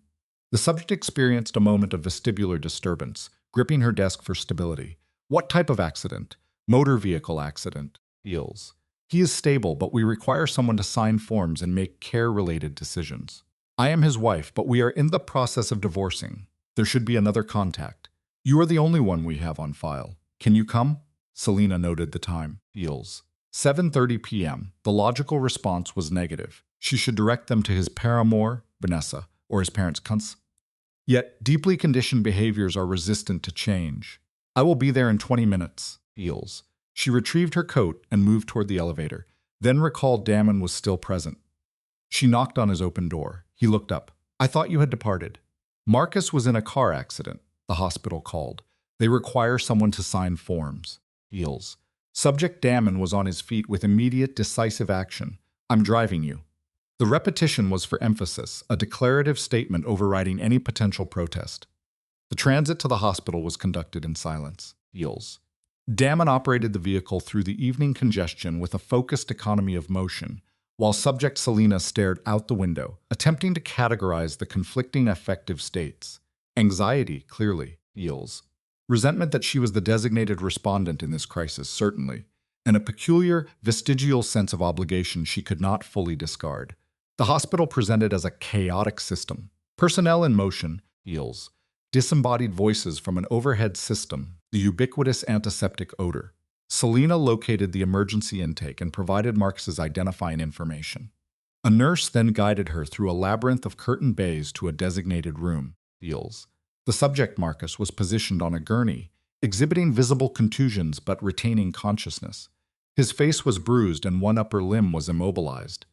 The subject experienced a moment of vestibular disturbance, gripping her desk for stability. What type of accident? Motor vehicle accident. Eels. He is stable, but we require someone to sign forms and make care-related decisions. I am his wife, but we are in the process of divorcing. There should be another contact. You are the only one we have on file. Can you come? Selina noted the time. Eels. 7:30 p.m. The logical response was negative. She should direct them to his paramour, Vanessa, or his parents' cunts. Yet, deeply conditioned behaviors are resistant to change. I will be there in 20 minutes. Eels. She retrieved her coat and moved toward the elevator, then recalled Damon was still present. She knocked on his open door. He looked up. I thought you had departed. Marcus was in a car accident, the hospital called. They require someone to sign forms. Eels. Subject Damon was on his feet with immediate, decisive action. I'm driving you. The repetition was for emphasis, a declarative statement overriding any potential protest. The transit to the hospital was conducted in silence. Eels. Damon operated the vehicle through the evening congestion with a focused economy of motion, while subject Selina stared out the window, attempting to categorize the conflicting affective states. Anxiety, clearly. Eels. Resentment that she was the designated respondent in this crisis, certainly, and a peculiar, vestigial sense of obligation she could not fully discard. The hospital presented as a chaotic system. Personnel in motion, Eels. Disembodied voices from an overhead system, the ubiquitous antiseptic odor. Selena located the emergency intake and provided Marcus's identifying information. A nurse then guided her through a labyrinth of curtained bays to a designated room. Feels. The subject, Marcus, was positioned on a gurney, exhibiting visible contusions but retaining consciousness. His face was bruised and one upper limb was immobilized.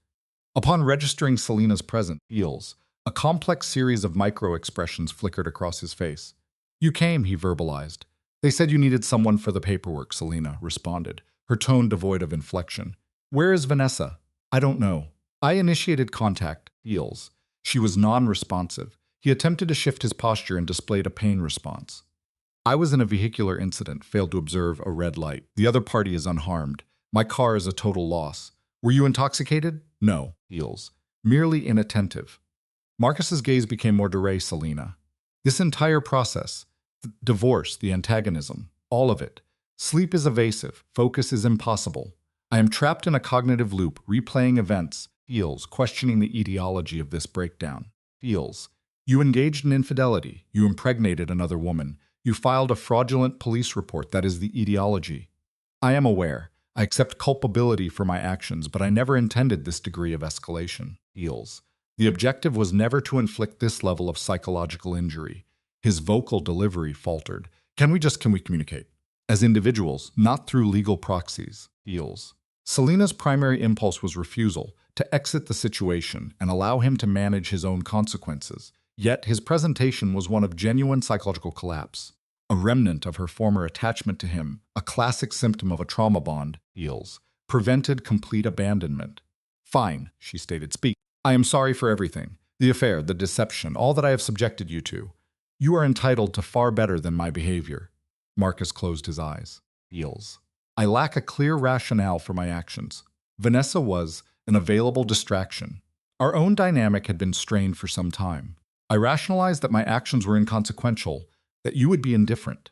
Upon registering Selena's presence, Feels, a complex series of micro-expressions flickered across his face. "You came," he verbalized. "They said you needed someone for the paperwork," Selena responded, her tone devoid of inflection. "Where is Vanessa?" "I don't know. I initiated contact." Feels. She was non-responsive. He attempted to shift his posture and displayed a pain response. "I was in a vehicular incident, failed to observe a red light. The other party is unharmed. My car is a total loss. Were you intoxicated?" "No." Feels. "Merely inattentive." Marcus's gaze became more direct. "Selena. This entire process, the divorce, the antagonism, all of it. Sleep is evasive. Focus is impossible. I am trapped in a cognitive loop, replaying events." Feels, questioning the etiology of this breakdown. Feels. "You engaged in infidelity. You impregnated another woman. You filed a fraudulent police report. That is the etiology. I am aware. I accept culpability for my actions, but I never intended this degree of escalation." Feels. "The objective was never to inflict this level of psychological injury." His vocal delivery faltered. Can we communicate? As individuals, not through legal proxies." Feels. Selena's primary impulse was refusal, to exit the situation and allow him to manage his own consequences. Yet his presentation was one of genuine psychological collapse, a remnant of her former attachment to him, a classic symptom of a trauma bond. Feels. Prevented complete abandonment. "Fine," she stated. "Speak. I am sorry for everything. The affair, the deception, all that I have subjected you to. You are entitled to far better than my behavior." Marcus closed his eyes. Feels. "I lack a clear rationale for my actions. Vanessa was an available distraction. Our own dynamic had been strained for some time. I rationalized that my actions were inconsequential, that you would be indifferent.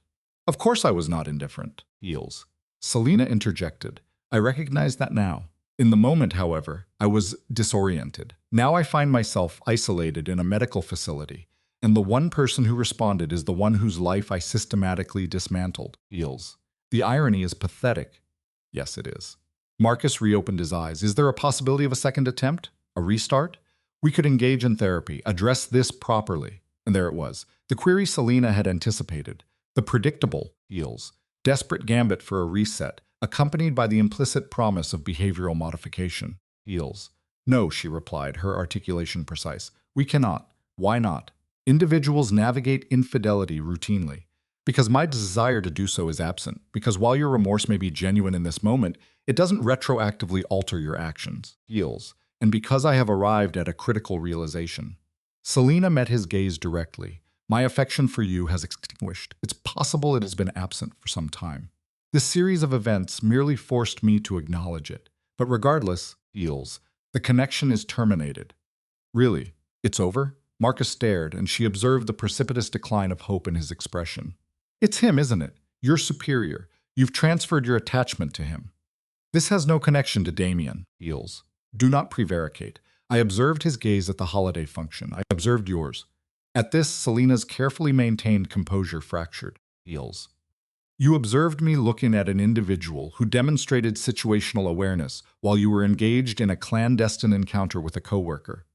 Of course I was not indifferent." Feels. Selena interjected. "I recognize that now. In the moment, however, I was disoriented. Now I find myself isolated in a medical facility, and the one person who responded is the one whose life I systematically dismantled." Feels. "The irony is pathetic." "Yes, it is." Marcus reopened his eyes. "Is there a possibility of a second attempt? A restart? We could engage in therapy, address this properly." And there it was, the query Selena had anticipated. The predictable, Feels, desperate gambit for a reset, accompanied by the implicit promise of behavioral modification. Feels. "No," she replied, her articulation precise. "We cannot. Why not? Individuals navigate infidelity routinely. Because my desire to do so is absent. Because while your remorse may be genuine in this moment, it doesn't retroactively alter your actions." Feels. "And because I have arrived at a critical realization." Selena met his gaze directly. "My affection for you has extinguished. It's possible it has been absent for some time. This series of events merely forced me to acknowledge it. But regardless," Feels, "the connection is terminated." "Really? It's over?" Marcus stared, and she observed the precipitous decline of hope in his expression. "It's him, isn't it? Your superior. You've transferred your attachment to him." "This has no connection to Damien." Feels. "Do not prevaricate. I observed his gaze at the holiday function. I observed yours." At this, Selena's carefully maintained composure fractured. Feels. "You observed me looking at an individual who demonstrated situational awareness while you were engaged in a clandestine encounter with a coworker.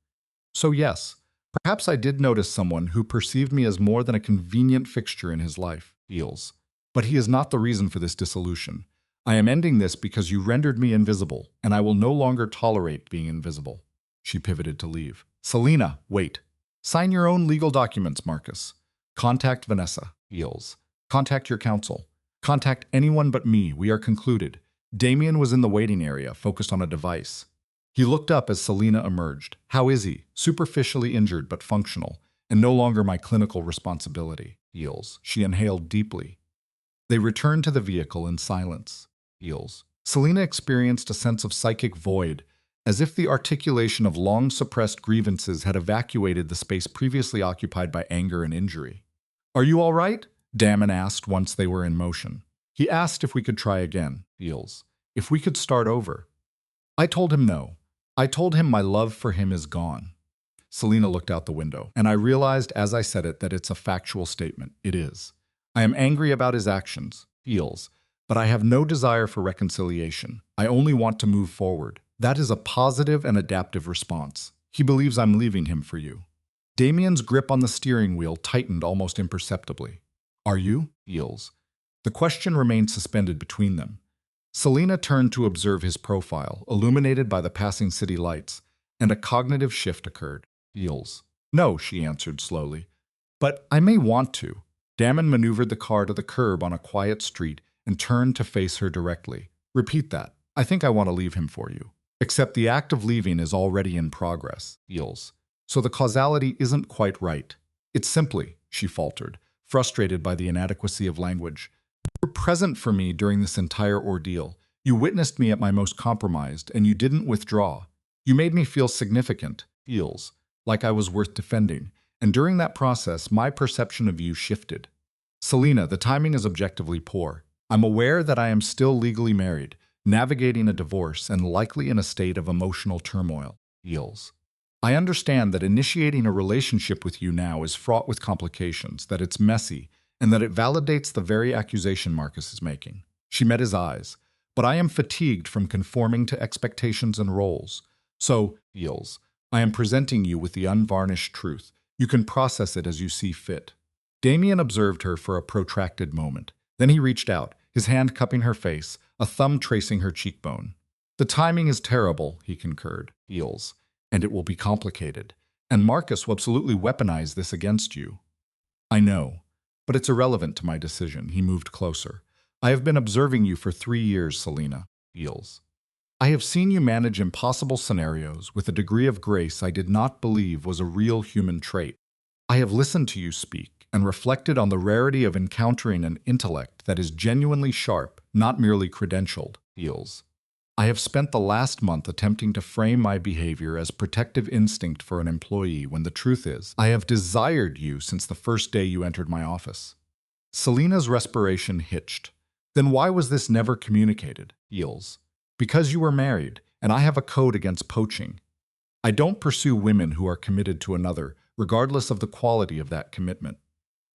So yes, perhaps I did notice someone who perceived me as more than a convenient fixture in his life." Feels. "But he is not the reason for this dissolution. I am ending this because you rendered me invisible, and I will no longer tolerate being invisible." She pivoted to leave. "Selena, wait. Sign your own legal documents, Marcus. Contact Vanessa." Feels. "Contact your counsel. Contact anyone but me. We are concluded." Damien was in the waiting area, focused on a device. He looked up as Selena emerged. "How is he?" "Superficially injured but functional, and no longer my clinical responsibility." Feels. She inhaled deeply. They returned to the vehicle in silence. Feels. Selena experienced a sense of psychic void, as if the articulation of long-suppressed grievances had evacuated the space previously occupied by anger and injury. "Are you all right?" Damon asked once they were in motion. He asked if we could try again. Feels. "If we could start over." I told him no. I told him my love for him is gone. Selena looked out the window, and I realized as I said it that it's a factual statement. It is. I am angry about his actions. Feels. But I have no desire for reconciliation. I only want to move forward. That is a positive and adaptive response. He believes I'm leaving him for you. Damien's grip on the steering wheel tightened almost imperceptibly. Are you? Eels. The question remained suspended between them. Selina turned to observe his profile, illuminated by the passing city lights, and a cognitive shift occurred. Eels. No, she answered slowly. But I may want to. Damon maneuvered the car to the curb on a quiet street and turned to face her directly. Repeat that. I think I want to leave him for you. Except the act of leaving is already in progress. Eels. So the causality isn't quite right. It's simply, she faltered, frustrated by the inadequacy of language. You were present for me during this entire ordeal. You witnessed me at my most compromised, and you didn't withdraw. You made me feel significant, Eels, like I was worth defending. And during that process, my perception of you shifted. Selina, the timing is objectively poor. I'm aware that I am still legally married, navigating a divorce, and likely in a state of emotional turmoil. Eels. I understand that initiating a relationship with you now is fraught with complications, that it's messy, and that it validates the very accusation Marcus is making. She met his eyes. But I am fatigued from conforming to expectations and roles. So, Eels, I am presenting you with the unvarnished truth. You can process it as you see fit. Damien observed her for a protracted moment. Then he reached out, his hand cupping her face, a thumb tracing her cheekbone. The timing is terrible, he concurred. Eels. And it will be complicated. And Marcus will absolutely weaponize this against you. I know, but it's irrelevant to my decision. He moved closer. I have been observing you for 3 years, Selina. Eels. I have seen you manage impossible scenarios with a degree of grace I did not believe was a real human trait. I have listened to you speak and reflected on the rarity of encountering an intellect that is genuinely sharp, not merely credentialed. Eels. I have spent the last month attempting to frame my behavior as protective instinct for an employee when the truth is, I have desired you since the first day you entered my office. Selina's respiration hitched. Then why was this never communicated? Eels. Because you were married, and I have a code against poaching. I don't pursue women who are committed to another, regardless of the quality of that commitment.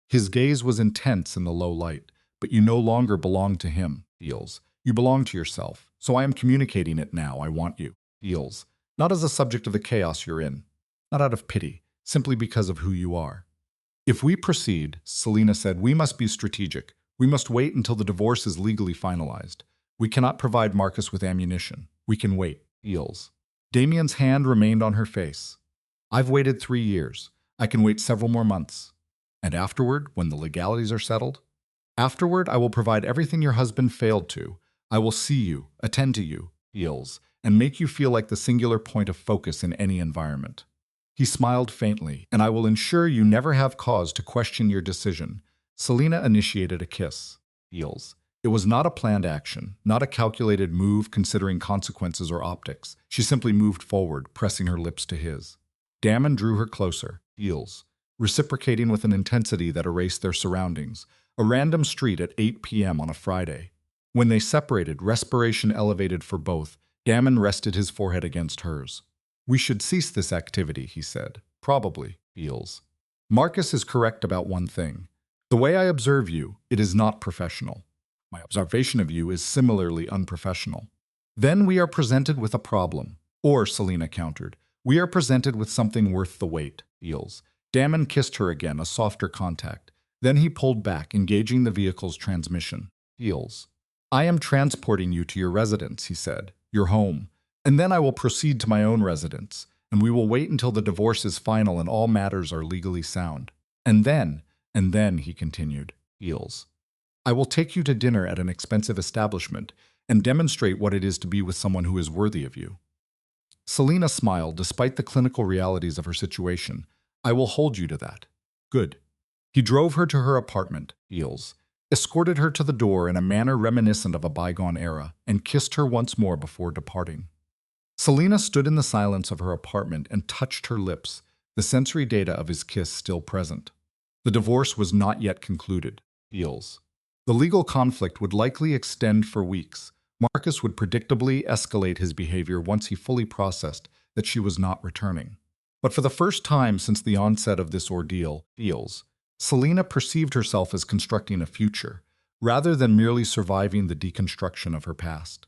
His gaze was intense in the low light, but you no longer belong to him, Eels. You belong to yourself, so I am communicating it now. I want you. Eels. Not as a subject of the chaos you're in, not out of pity, simply because of who you are. If we proceed, Selina said, we must be strategic. We must wait until the divorce is legally finalized. We cannot provide Marcus with ammunition. We can wait. Eels. Damien's hand remained on her face. I've waited 3 years. I can wait several more months. And afterward, when the legalities are settled? Afterward, I will provide everything your husband failed to. I will see you, attend to you, Eels, and make you feel like the singular point of focus in any environment. He smiled faintly, and I will ensure you never have cause to question your decision. Selina initiated a kiss. Eels. It was not a planned action, not a calculated move considering consequences or optics. She simply moved forward, pressing her lips to his. Damon drew her closer. Eels. Reciprocating with an intensity that erased their surroundings. A random street at 8 p.m. on a Friday. When they separated, respiration elevated for both. Damon rested his forehead against hers. We should cease this activity, he said. Probably, Eels. Marcus is correct about one thing. The way I observe you, it is not professional. My observation of you is similarly unprofessional. Then we are presented with a problem. Or, Selina countered, we are presented with something worth the wait, Eels. Damon kissed her again, a softer contact. Then he pulled back, engaging the vehicle's transmission. Eels. I am transporting you to your residence, he said, your home, and then I will proceed to my own residence, and we will wait until the divorce is final and all matters are legally sound. And then, he continued, Eels, I will take you to dinner at an expensive establishment and demonstrate what it is to be with someone who is worthy of you. Selina smiled despite the clinical realities of her situation. I will hold you to that. Good. He drove her to her apartment, Eels, escorted her to the door in a manner reminiscent of a bygone era, and kissed her once more before departing. Selina stood in the silence of her apartment and touched her lips, the sensory data of his kiss still present. The divorce was not yet concluded. Eels. The legal conflict would likely extend for weeks. Marcus would predictably escalate his behavior once he fully processed that she was not returning. But for the first time since the onset of this ordeal, Eels, Selina perceived herself as constructing a future, rather than merely surviving the deconstruction of her past.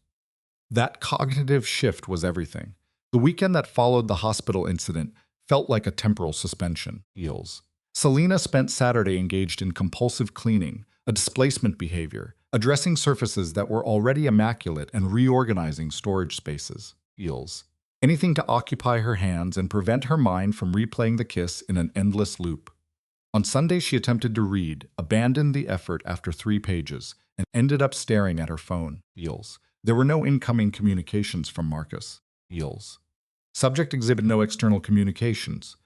That cognitive shift was everything. The weekend that followed the hospital incident felt like a temporal suspension. Eels. Selena spent Saturday engaged in compulsive cleaning, a displacement behavior, addressing surfaces that were already immaculate and reorganizing storage spaces. Eels. Anything to occupy her hands and prevent her mind from replaying the kiss in an endless loop. On Sunday, she attempted to read, abandoned the effort after 3 pages, and ended up staring at her phone. Eels. There were no incoming communications from Marcus. Eels. Subject exhibited no external communications.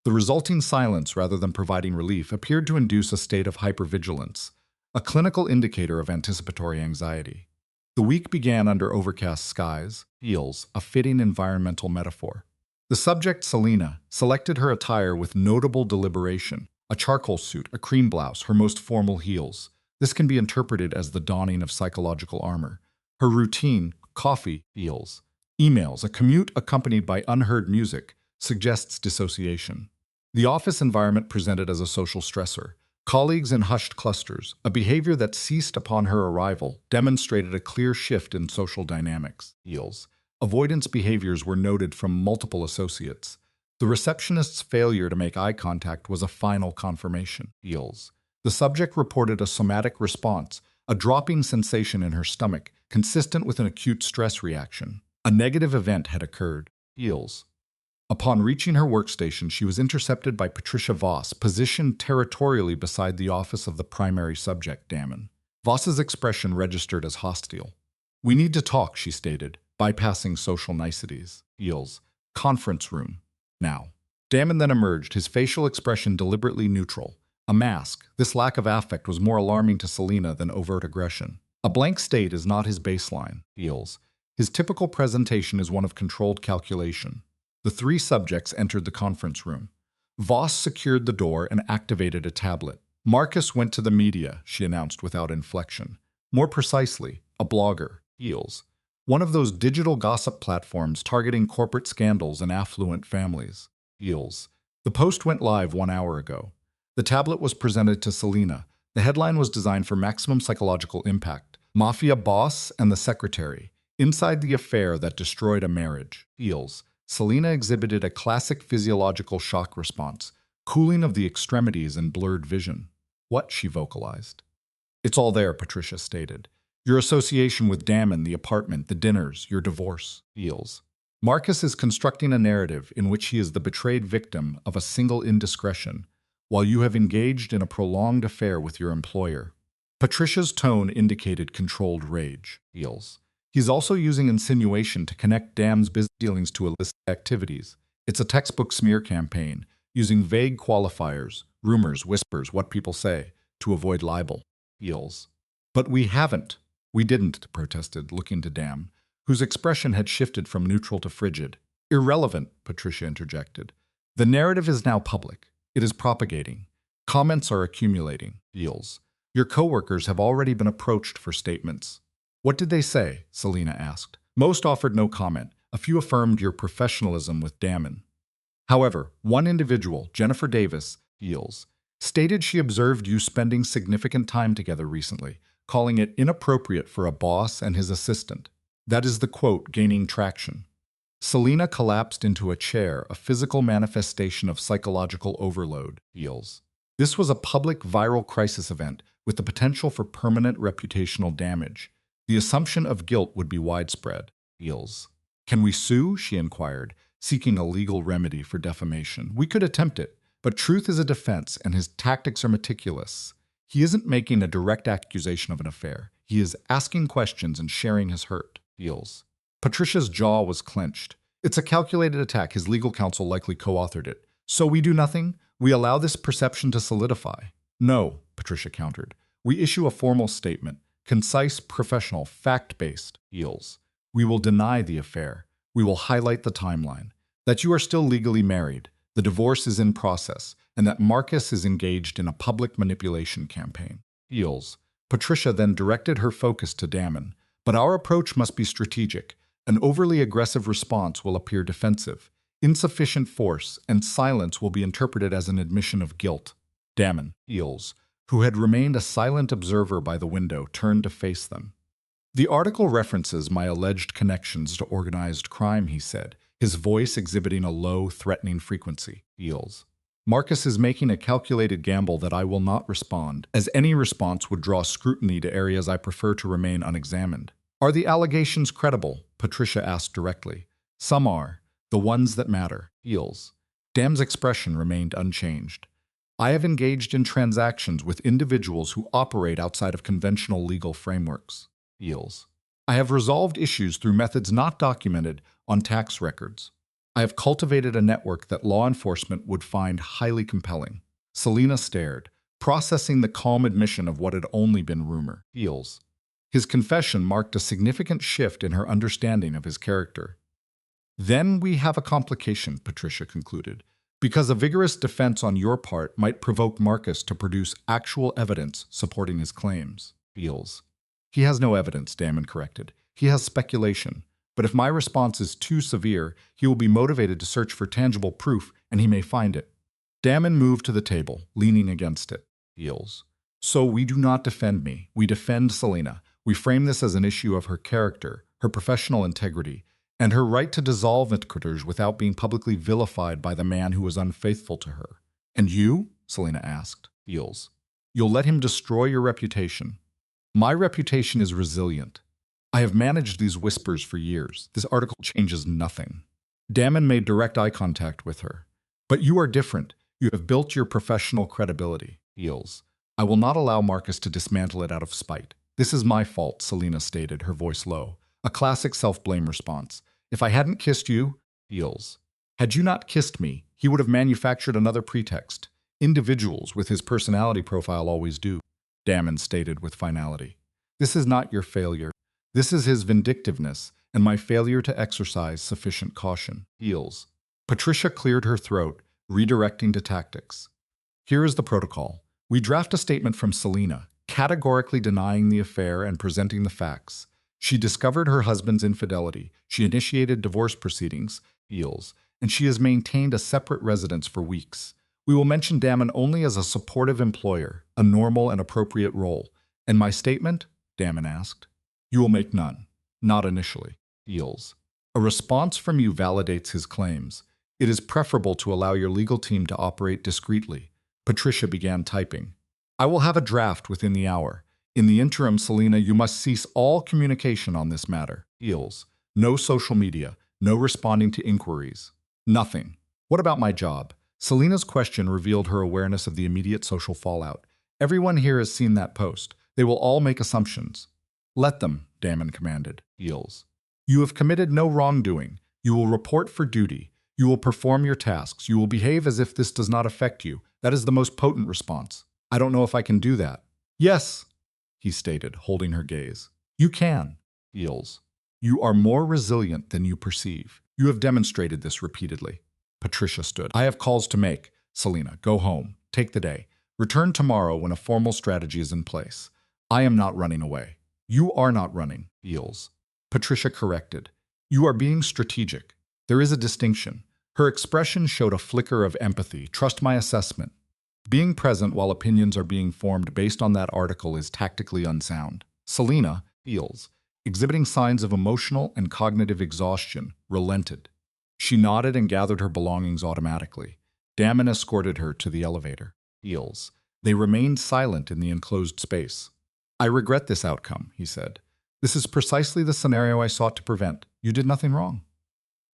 The resulting silence, rather than providing relief, appeared to induce a state of hypervigilance, a clinical indicator of anticipatory anxiety. The week began under overcast skies. Eels, a fitting environmental metaphor. The subject, Selena, selected her attire with notable deliberation. A charcoal suit, a cream blouse, her most formal heels. This can be interpreted as the dawning of psychological armor. Her routine, coffee, feels. Emails, a commute accompanied by unheard music, suggests dissociation. The office environment presented as a social stressor. Colleagues in hushed clusters, a behavior that ceased upon her arrival, demonstrated a clear shift in social dynamics. Eels. Avoidance behaviors were noted from multiple associates. The receptionist's failure to make eye contact was a final confirmation. Eels. The subject reported a somatic response, a dropping sensation in her stomach, consistent with an acute stress reaction. A negative event had occurred. Eels. Upon reaching her workstation, she was intercepted by Patricia Voss, positioned territorially beside the office of the primary subject, Damon. Voss's expression registered as hostile. "We need to talk," she stated, bypassing social niceties. Eels. Conference room. Now. Damon then emerged, his facial expression deliberately neutral. A mask. This lack of affect was more alarming to Selena than overt aggression. A blank state is not his baseline. Eels. His typical presentation is one of controlled calculation. The 3 subjects entered the conference room. Voss secured the door and activated a tablet. Marcus went to the media, she announced without inflection. More precisely, a blogger. Eels. One of those digital gossip platforms targeting corporate scandals and affluent families. Eels. The post went live 1 hour ago. The tablet was presented to Selena. The headline was designed for maximum psychological impact. Mafia boss and the secretary. Inside the affair that destroyed a marriage. Eels. Selena exhibited a classic physiological shock response, cooling of the extremities and blurred vision. "What?" she vocalized. "It's all there," Patricia stated. "Your association with Damon, the apartment, the dinners, your divorce." Eels. Marcus is constructing a narrative in which he is the betrayed victim of a single indiscretion, while you have engaged in a prolonged affair with your employer. Patricia's tone indicated controlled rage. Eels. He's also using insinuation to connect Dam's business dealings to illicit activities. It's a textbook smear campaign, using vague qualifiers, rumors, whispers, what people say, to avoid libel. Eels. "But we haven't." "We didn't," protested, looking to Dam, whose expression had shifted from neutral to frigid. "Irrelevant," Patricia interjected. "The narrative is now public. It is propagating. Comments are accumulating." Eels. "Your coworkers have already been approached for statements." "What did they say?" Selena asked. "Most offered no comment. A few affirmed your professionalism with Damon. However, one individual, Jennifer Davis, Eels, stated she observed you spending significant time together recently, calling it inappropriate for a boss and his assistant. That is the quote gaining traction." Selena collapsed into a chair, a physical manifestation of psychological overload. Eels. This was a public viral crisis event with the potential for permanent reputational damage. The assumption of guilt would be widespread. Eels. "Can we sue?" she inquired, seeking a legal remedy for defamation. "We could attempt it, but truth is a defense, and his tactics are meticulous. He isn't making a direct accusation of an affair. He is asking questions and sharing his hurt." Eels. Patricia's jaw was clenched. "It's a calculated attack. His legal counsel likely co-authored it. So we do nothing? We allow this perception to solidify?" "No," Patricia countered. "We issue a formal statement. Concise, professional, fact-based." Eels. "We will deny the affair. We will highlight the timeline. That you are still legally married, the divorce is in process, and that Marcus is engaged in a public manipulation campaign." Eels. Patricia then directed her focus to Damon. "But our approach must be strategic. An overly aggressive response will appear defensive. Insufficient force and silence will be interpreted as an admission of guilt." Damon. Eels. who had remained a silent observer by the window, turned to face them. The article references my alleged connections to organized crime, he said, his voice exhibiting a low, threatening frequency. Feels. Marcus is making a calculated gamble that I will not respond, as any response would draw scrutiny to areas I prefer to remain unexamined. Are the allegations credible? Patricia asked directly. Some are. The ones that matter. Feels. Dam's expression remained unchanged. I have engaged in transactions with individuals who operate outside of conventional legal frameworks. Feels. I have resolved issues through methods not documented on tax records. I have cultivated a network that law enforcement would find highly compelling. Selina stared, processing the calm admission of what had only been rumor. Feels. His confession marked a significant shift in her understanding of his character. Then we have a complication, Patricia concluded, because a vigorous defense on your part might provoke Marcus to produce actual evidence supporting his claims. Feels. He has no evidence, Damon corrected. He has speculation. But if my response is too severe, he will be motivated to search for tangible proof, and he may find it. Damon moved to the table, leaning against it. Feels. So we do not defend me. We defend Selina. We frame this as an issue of her character, her professional integrity, and her right to dissolve creditors without being publicly vilified by the man who was unfaithful to her. And you? Selina asked. Feels. You'll let him destroy your reputation. My reputation is resilient. I have managed these whispers for years. This article changes nothing. Damon made direct eye contact with her. But you are different. You have built your professional credibility. Feels. I will not allow Marcus to dismantle it out of spite. This is my fault, Selina stated, her voice low. A classic self-blame response. If I hadn't kissed you, Feels. Had you not kissed me, he would have manufactured another pretext. Individuals with his personality profile always do, Damon stated with finality. This is not your failure. This is his vindictiveness and my failure to exercise sufficient caution. Feels. Patricia cleared her throat, redirecting to tactics. Here is the protocol. We draft a statement from Selina, categorically denying the affair and presenting the facts. She discovered her husband's infidelity. She initiated divorce proceedings, Feels, and she has maintained a separate residence for weeks. We will mention Damon only as a supportive employer, a normal and appropriate role. And my statement? Damon asked. You will make none. Not initially. Feels. A response from you validates his claims. It is preferable to allow your legal team to operate discreetly. Patricia began typing. I will have a draft within the hour. In the interim, Selina, you must cease all communication on this matter. Feels. No social media. No responding to inquiries. Nothing. What about my job? Selina's question revealed her awareness of the immediate social fallout. Everyone here has seen that post. They will all make assumptions. Let them, Damon commanded. Feels. You have committed no wrongdoing. You will report for duty. You will perform your tasks. You will behave as if this does not affect you. That is the most potent response. I don't know if I can do that. Yes, he stated, holding her gaze. You can. Feels. You are more resilient than you perceive. You have demonstrated this repeatedly. Patricia stood. I have calls to make. Selina, go home. Take the day. Return tomorrow when a formal strategy is in place. I am not running away. You are not running. Feels. Patricia corrected. You are being strategic. There is a distinction. Her expression showed a flicker of empathy. Trust my assessment. Being present while opinions are being formed based on that article is tactically unsound. Selina, Feels, exhibiting signs of emotional and cognitive exhaustion, relented. She nodded and gathered her belongings automatically. Damon escorted her to the elevator. Feels. They remained silent in the enclosed space. I regret this outcome, he said. This is precisely the scenario I sought to prevent. You did nothing wrong.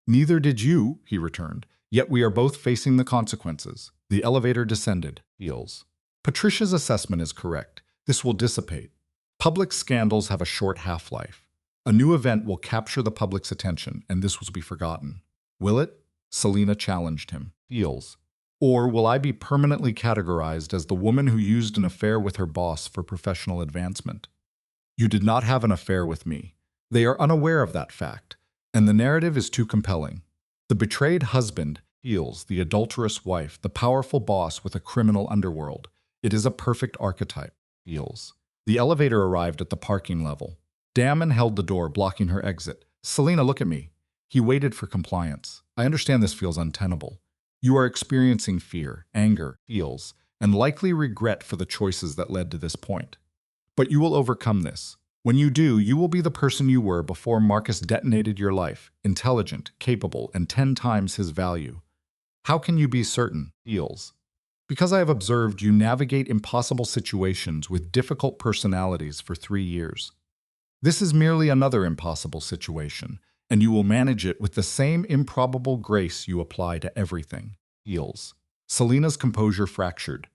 Neither did you, he returned. Yet we are both facing the consequences. The elevator descended. Feels. Patricia's assessment is correct. This will dissipate. Public scandals have a short half-life. A new event will capture the public's attention, and this will be forgotten. Will it? Selina challenged him. Feels. Or will I be permanently categorized as the woman who used an affair with her boss for professional advancement? You did not have an affair with me. They are unaware of that fact, and the narrative is too compelling. The betrayed husband, Feels, the adulterous wife, the powerful boss with a criminal underworld. It is a perfect archetype. Feels. The elevator arrived at the parking level. Damon held the door, blocking her exit. Selina, look at me. He waited for compliance. I understand this feels untenable. You are experiencing fear, anger, Feels, and likely regret for the choices that led to this point. But you will overcome this. When you do, you will be the person you were before Marcus detonated your life, intelligent, capable, and 10 times his value. How can you be certain? Eels. Because I have observed you navigate impossible situations with difficult personalities for 3 years. This is merely another impossible situation, and you will manage it with the same improbable grace you apply to everything. Eels. Selena's composure fractured.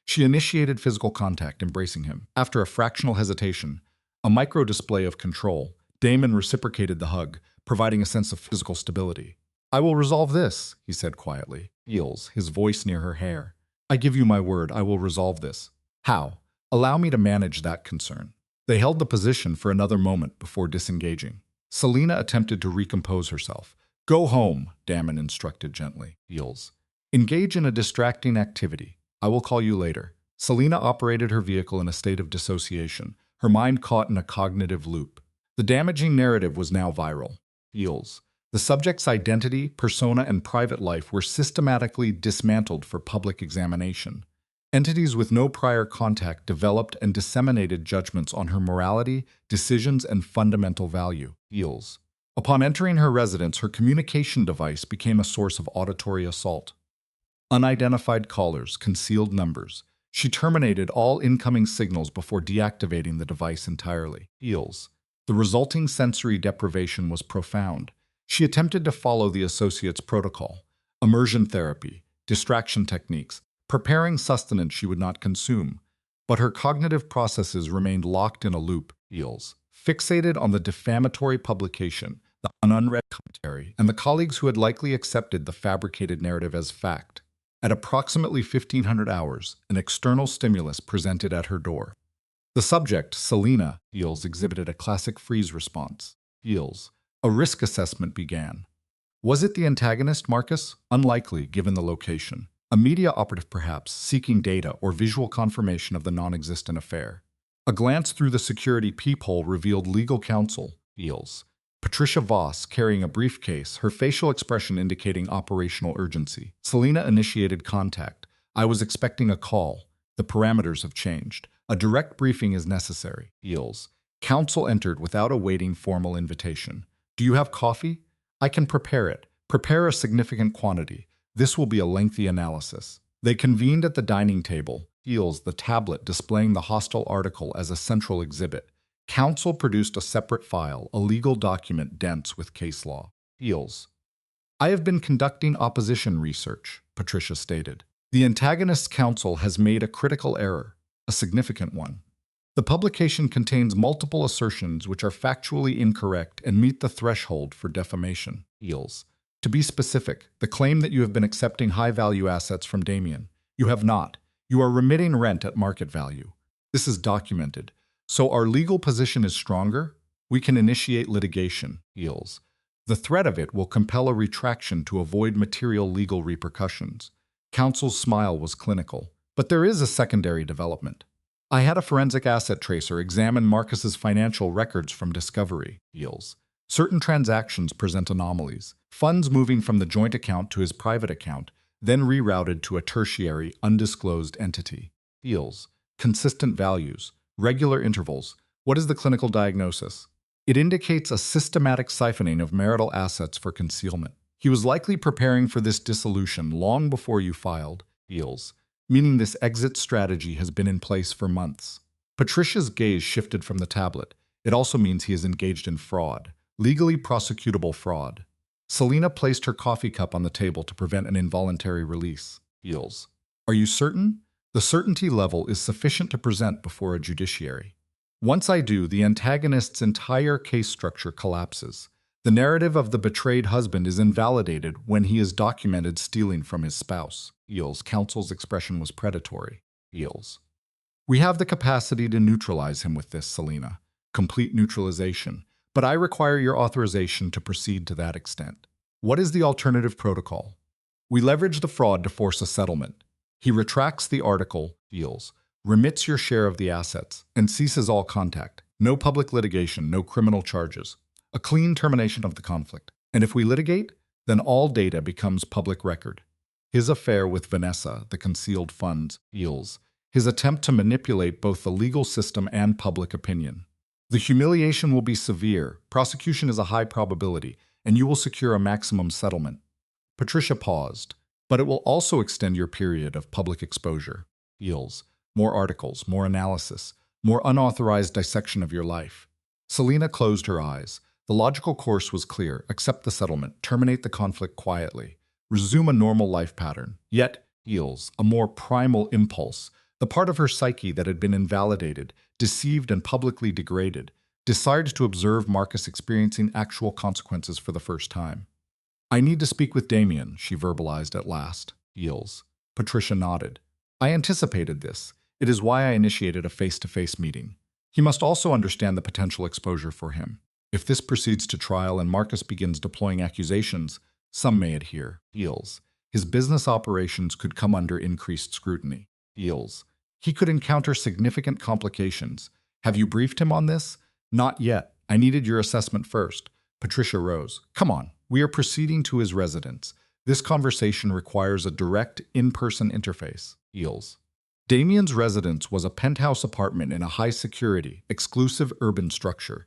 She initiated physical contact, embracing him. After a fractional hesitation, a micro-display of control, Damon reciprocated the hug, providing a sense of physical stability. I will resolve this, he said quietly. Eels, his voice near her hair. I give you my word, I will resolve this. How? Allow me to manage that concern. They held the position for another moment before disengaging. Selena attempted to recompose herself. Go home, Damon instructed gently. Eels. Engage in a distracting activity. I will call you later. Selena operated her vehicle in a state of dissociation, her mind caught in a cognitive loop. The damaging narrative was now viral. Eels. The subject's identity, persona, and private life were systematically dismantled for public examination. Entities with no prior contact developed and disseminated judgments on her morality, decisions, and fundamental value. Eels. Upon entering her residence, her communication device became a source of auditory assault. Unidentified callers, concealed numbers. She terminated all incoming signals before deactivating the device entirely. Eels. The resulting sensory deprivation was profound. She attempted to follow the associate's protocol, immersion therapy, distraction techniques, preparing sustenance she would not consume, but her cognitive processes remained locked in a loop. Eels. Fixated on the defamatory publication, the unread commentary, and the colleagues who had likely accepted the fabricated narrative as fact. At approximately 1500 hours, an external stimulus presented at her door. The subject, Selena, Eels, exhibited a classic freeze response. Eels. A risk assessment began. Was it the antagonist, Marcus? Unlikely, given the location. A media operative perhaps, seeking data or visual confirmation of the non-existent affair. A glance through the security peephole revealed legal counsel, Eels. Patricia Voss, carrying a briefcase, her facial expression indicating operational urgency. Selena initiated contact. I was expecting a call. The parameters have changed. A direct briefing is necessary. Eels. Counsel entered without awaiting formal invitation. Do you have coffee? I can prepare it. Prepare a significant quantity. This will be a lengthy analysis. They convened at the dining table. Eels, the tablet displaying the hostile article as a central exhibit. Counsel produced a separate file, a legal document dense with case law. Eels. I have been conducting opposition research, Patricia stated. The antagonist's counsel has made a critical error, a significant one. The publication contains multiple assertions which are factually incorrect and meet the threshold for defamation. Eels. To be specific, the claim that you have been accepting high-value assets from Damien. You have not. You are remitting rent at market value. This is documented. So our legal position is stronger? We can initiate litigation. Eels. The threat of it will compel a retraction to avoid material legal repercussions. Counsel's smile was clinical. But there is a secondary development. I had a forensic asset tracer examine Marcus's financial records from discovery. Eels. Certain transactions present anomalies. Funds moving from the joint account to his private account, then rerouted to a tertiary, undisclosed entity. Eels. Consistent values. Regular intervals. What is the clinical diagnosis? It indicates a systematic siphoning of marital assets for concealment. He was likely preparing for this dissolution long before you filed. Eels. Meaning this exit strategy has been in place for months. Patricia's gaze shifted from the tablet. It also means he is engaged in fraud. Legally prosecutable fraud. Selena placed her coffee cup on the table to prevent an involuntary release. Eels. Are you certain? The certainty level is sufficient to present before a judiciary. Once I do, the antagonist's entire case structure collapses. The narrative of the betrayed husband is invalidated when he is documented stealing from his spouse. Eels. Counsel's expression was predatory. Eels. We have the capacity to neutralize him with this, Selena. Complete neutralization. But I require your authorization to proceed to that extent. What is the alternative protocol? We leverage the fraud to force a settlement. He retracts the article, Eels, remits your share of the assets, and ceases all contact. No public litigation, no criminal charges. A clean termination of the conflict. And if we litigate, then all data becomes public record. His affair with Vanessa, the concealed funds, yields. His attempt to manipulate both the legal system and public opinion. The humiliation will be severe, prosecution is a high probability, and you will secure a maximum settlement. Patricia paused. But it will also extend your period of public exposure. Yields. More articles, more analysis, more unauthorized dissection of your life. Selina closed her eyes. The logical course was clear. Accept the settlement, terminate the conflict quietly, resume a normal life pattern. Yet, yields, a more primal impulse, the part of her psyche that had been invalidated, deceived and publicly degraded, decided to observe Marcus experiencing actual consequences for the first time. I need to speak with Damien, she verbalized at last. Yields. Patricia nodded. I anticipated this. It is why I initiated a face-to-face meeting. He must also understand the potential exposure for him. If this proceeds to trial and Marcus begins deploying accusations, some may adhere. Yields. His business operations could come under increased scrutiny. Yields. He could encounter significant complications. Have you briefed him on this? Not yet. I needed your assessment first. Patricia rose. Come on. We are proceeding to his residence. This conversation requires a direct, in-person interface. Yields. Damien's residence was a penthouse apartment in a high-security, exclusive urban structure.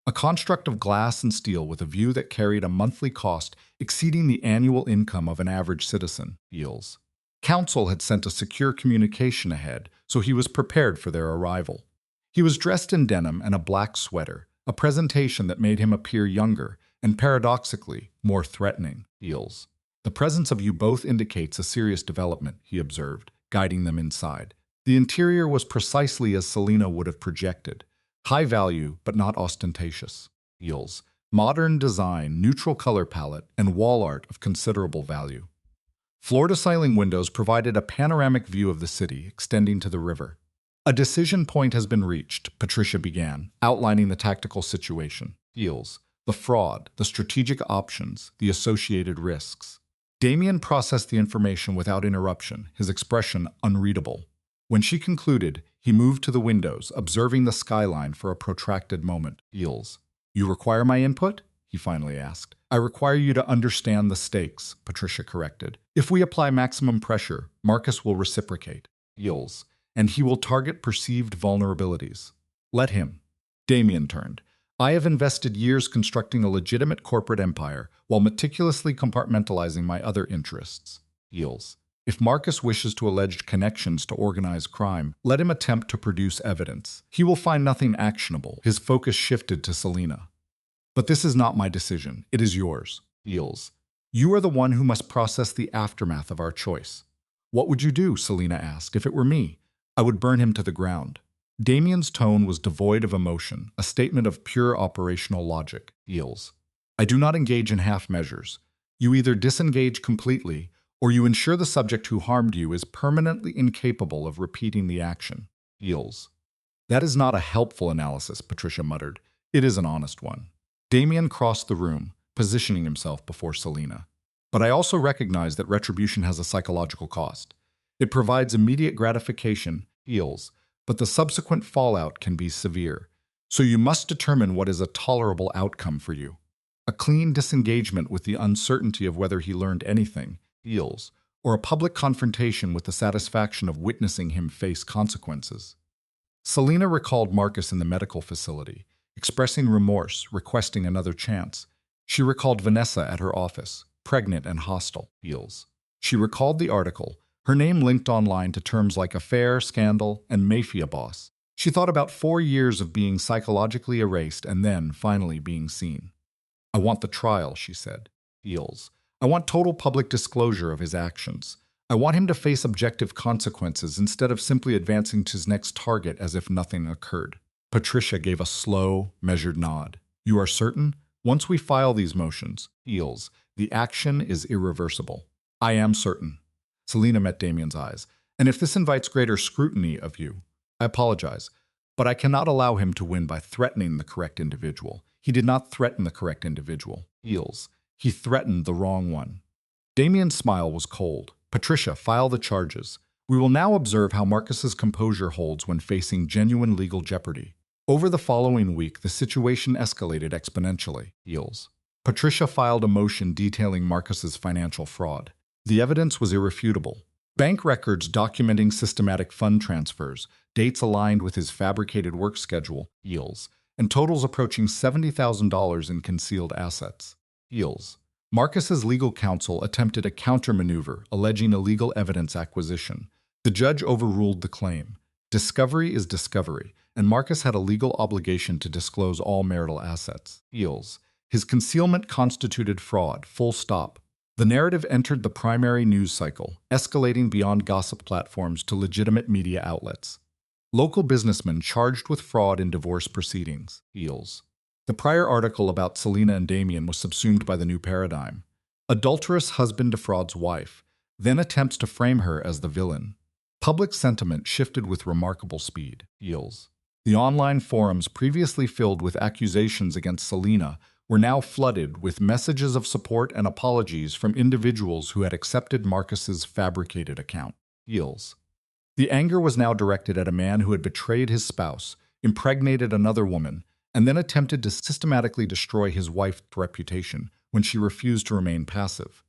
A construct of glass and steel with a view that carried a monthly cost exceeding the annual income of an average citizen. Yields. Counsel had sent a secure communication ahead, so he was prepared for their arrival. He was dressed in denim and a black sweater, a presentation that made him appear younger and, paradoxically, more threatening. Yields. The presence of you both indicates a serious development, he observed, guiding them inside. The interior was precisely as Selina would have projected. High value, but not ostentatious. Yields. Modern design, neutral color palette, and wall art of considerable value. Floor-to-ceiling windows provided a panoramic view of the city, extending to the river. A decision point has been reached, Patricia began, outlining the tactical situation. Yields. The fraud, the strategic options, the associated risks. Damien processed the information without interruption, his expression unreadable. When she concluded, he moved to the windows, observing the skyline for a protracted moment. Yields. You require my input? He finally asked. I require you to understand the stakes, Patricia corrected. If we apply maximum pressure, Marcus will reciprocate. Yields. And he will target perceived vulnerabilities. Let him. Damien turned. I have invested years constructing a legitimate corporate empire while meticulously compartmentalizing my other interests. Yields. If Marcus wishes to allege connections to organized crime, let him attempt to produce evidence. He will find nothing actionable. His focus shifted to Selina. But this is not my decision. It is yours. Yields. You are the one who must process the aftermath of our choice. What would you do, Selina asked, if it were me? I would burn him to the ground. Damien's tone was devoid of emotion, a statement of pure operational logic. Yields. I do not engage in half measures. You either disengage completely, or you ensure the subject who harmed you is permanently incapable of repeating the action. Yields. That is not a helpful analysis, Patricia muttered. It is an honest one. Damien crossed the room, positioning himself before Selina. But I also recognize that retribution has a psychological cost. It provides immediate gratification, yields, but the subsequent fallout can be severe. So you must determine what is a tolerable outcome for you. A clean disengagement with the uncertainty of whether he learned anything, yields, or a public confrontation with the satisfaction of witnessing him face consequences. Selina recalled Marcus in the medical facility, expressing remorse, requesting another chance. She recalled Vanessa at her office, pregnant and hostile, yields. She recalled the article, her name linked online to terms like affair, scandal, and Mafia boss. She thought about 4 years of being psychologically erased and then finally being seen. I want the trial, she said. Yields. I want total public disclosure of his actions. I want him to face objective consequences instead of simply advancing to his next target as if nothing occurred. Patricia gave a slow, measured nod. You are certain? Once we file these motions, yields, the action is irreversible. I am certain. Selina met Damien's eyes. And if this invites greater scrutiny of you, I apologize, but I cannot allow him to win by threatening the correct individual. He did not threaten the correct individual. Yields. He threatened the wrong one. Damien's smile was cold. Patricia, file the charges. We will now observe how Marcus's composure holds when facing genuine legal jeopardy. Over the following week, the situation escalated exponentially. Yields. Patricia filed a motion detailing Marcus's financial fraud. The evidence was irrefutable. Bank records documenting systematic fund transfers, dates aligned with his fabricated work schedule, yields, and totals approaching $70,000 in concealed assets. Yields. Marcus's legal counsel attempted a countermaneuver, alleging illegal evidence acquisition. The judge overruled the claim. Discovery is discovery, and Marcus had a legal obligation to disclose all marital assets. Yields. His concealment constituted fraud, full stop. The narrative entered the primary news cycle, escalating beyond gossip platforms to legitimate media outlets. Local businessmen charged with fraud in divorce proceedings. Yields. The prior article about Selena and Damien was subsumed by the new paradigm. Adulterous husband defrauds wife, then attempts to frame her as the villain. Public sentiment shifted with remarkable speed. Yields. The online forums previously filled with accusations against Selena were now flooded with messages of support and apologies from individuals who had accepted Marcus's fabricated account. Yields. The anger was now directed at a man who had betrayed his spouse, impregnated another woman, and then attempted to systematically destroy his wife's reputation when she refused to remain passive.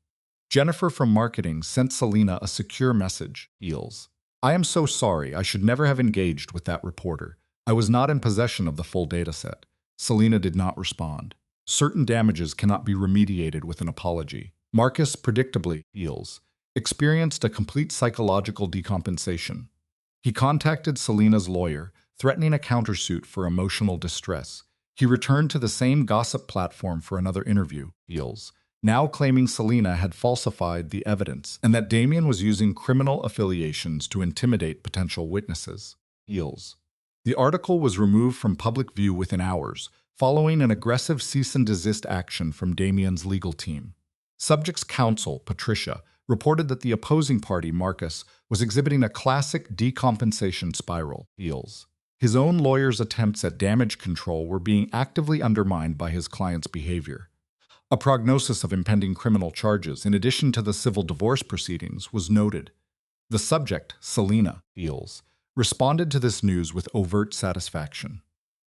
Jennifer from marketing sent Selena a secure message. Yields. I am so sorry, I should never have engaged with that reporter. I was not in possession of the full dataset. Selena did not respond. Certain damages cannot be remediated with an apology. Marcus, predictably, Yields, experienced a complete psychological decompensation. He contacted Selena's lawyer, threatening a countersuit for emotional distress. He returned to the same gossip platform for another interview, Yields, now claiming Selena had falsified the evidence and that Damien was using criminal affiliations to intimidate potential witnesses. Yields. The article was removed from public view within hours, following an aggressive cease and desist action from Damien's legal team. Subject's counsel, Patricia, reported that the opposing party, Marcus, was exhibiting a classic decompensation spiral. Yields. His own lawyer's attempts at damage control were being actively undermined by his client's behavior. A prognosis of impending criminal charges, in addition to the civil divorce proceedings, was noted. The subject, Selena, Yields, responded to this news with overt satisfaction.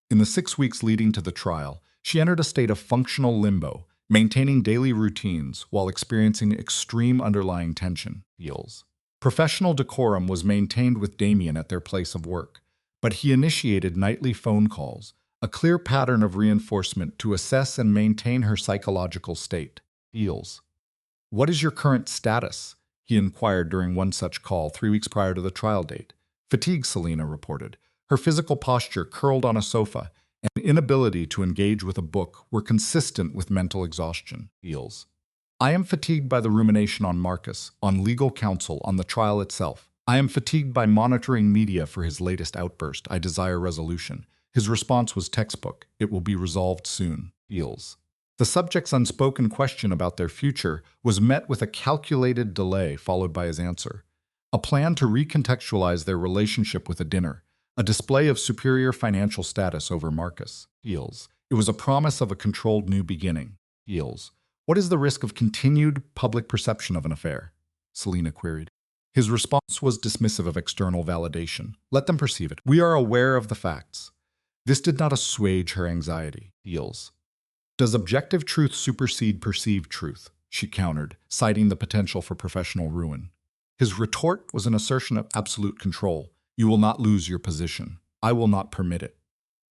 In the 6 weeks leading to the trial, she entered a state of functional limbo, maintaining daily routines while experiencing extreme underlying tension. Yields. Professional decorum was maintained with Damien at their place of work, but he initiated nightly phone calls, a clear pattern of reinforcement to assess and maintain her psychological state. Yields. What is your current status? He inquired during one such call 3 weeks prior to the trial date. Fatigue, Selena reported. Her physical posture, curled on a sofa, and inability to engage with a book were consistent with mental exhaustion. Yields. I am fatigued by the rumination on Marcus, on legal counsel, on the trial itself. I am fatigued by monitoring media for his latest outburst. I desire resolution. His response was textbook. It will be resolved soon. Yields. The subject's unspoken question about their future was met with a calculated delay followed by his answer. A plan to recontextualize their relationship with a dinner, a display of superior financial status over Marcus. Yields. It was a promise of a controlled new beginning. Yields. What is the risk of continued public perception of an affair? Selena queried. His response was dismissive of external validation. Let them perceive it. We are aware of the facts. This did not assuage her anxiety. Yields. Does objective truth supersede perceived truth? She countered, citing the potential for professional ruin. His retort was an assertion of absolute control. You will not lose your position. I will not permit it.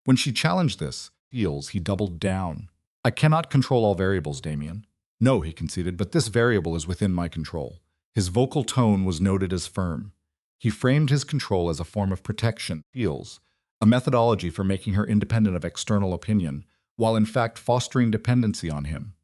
When she challenged this, Yields, he doubled down. I cannot control all variables, Damien. No, he conceded, but this variable is within my control. His vocal tone was noted as firm. He framed his control as a form of protection, Yields, a methodology for making her independent of external opinion, while in fact fostering dependency on him.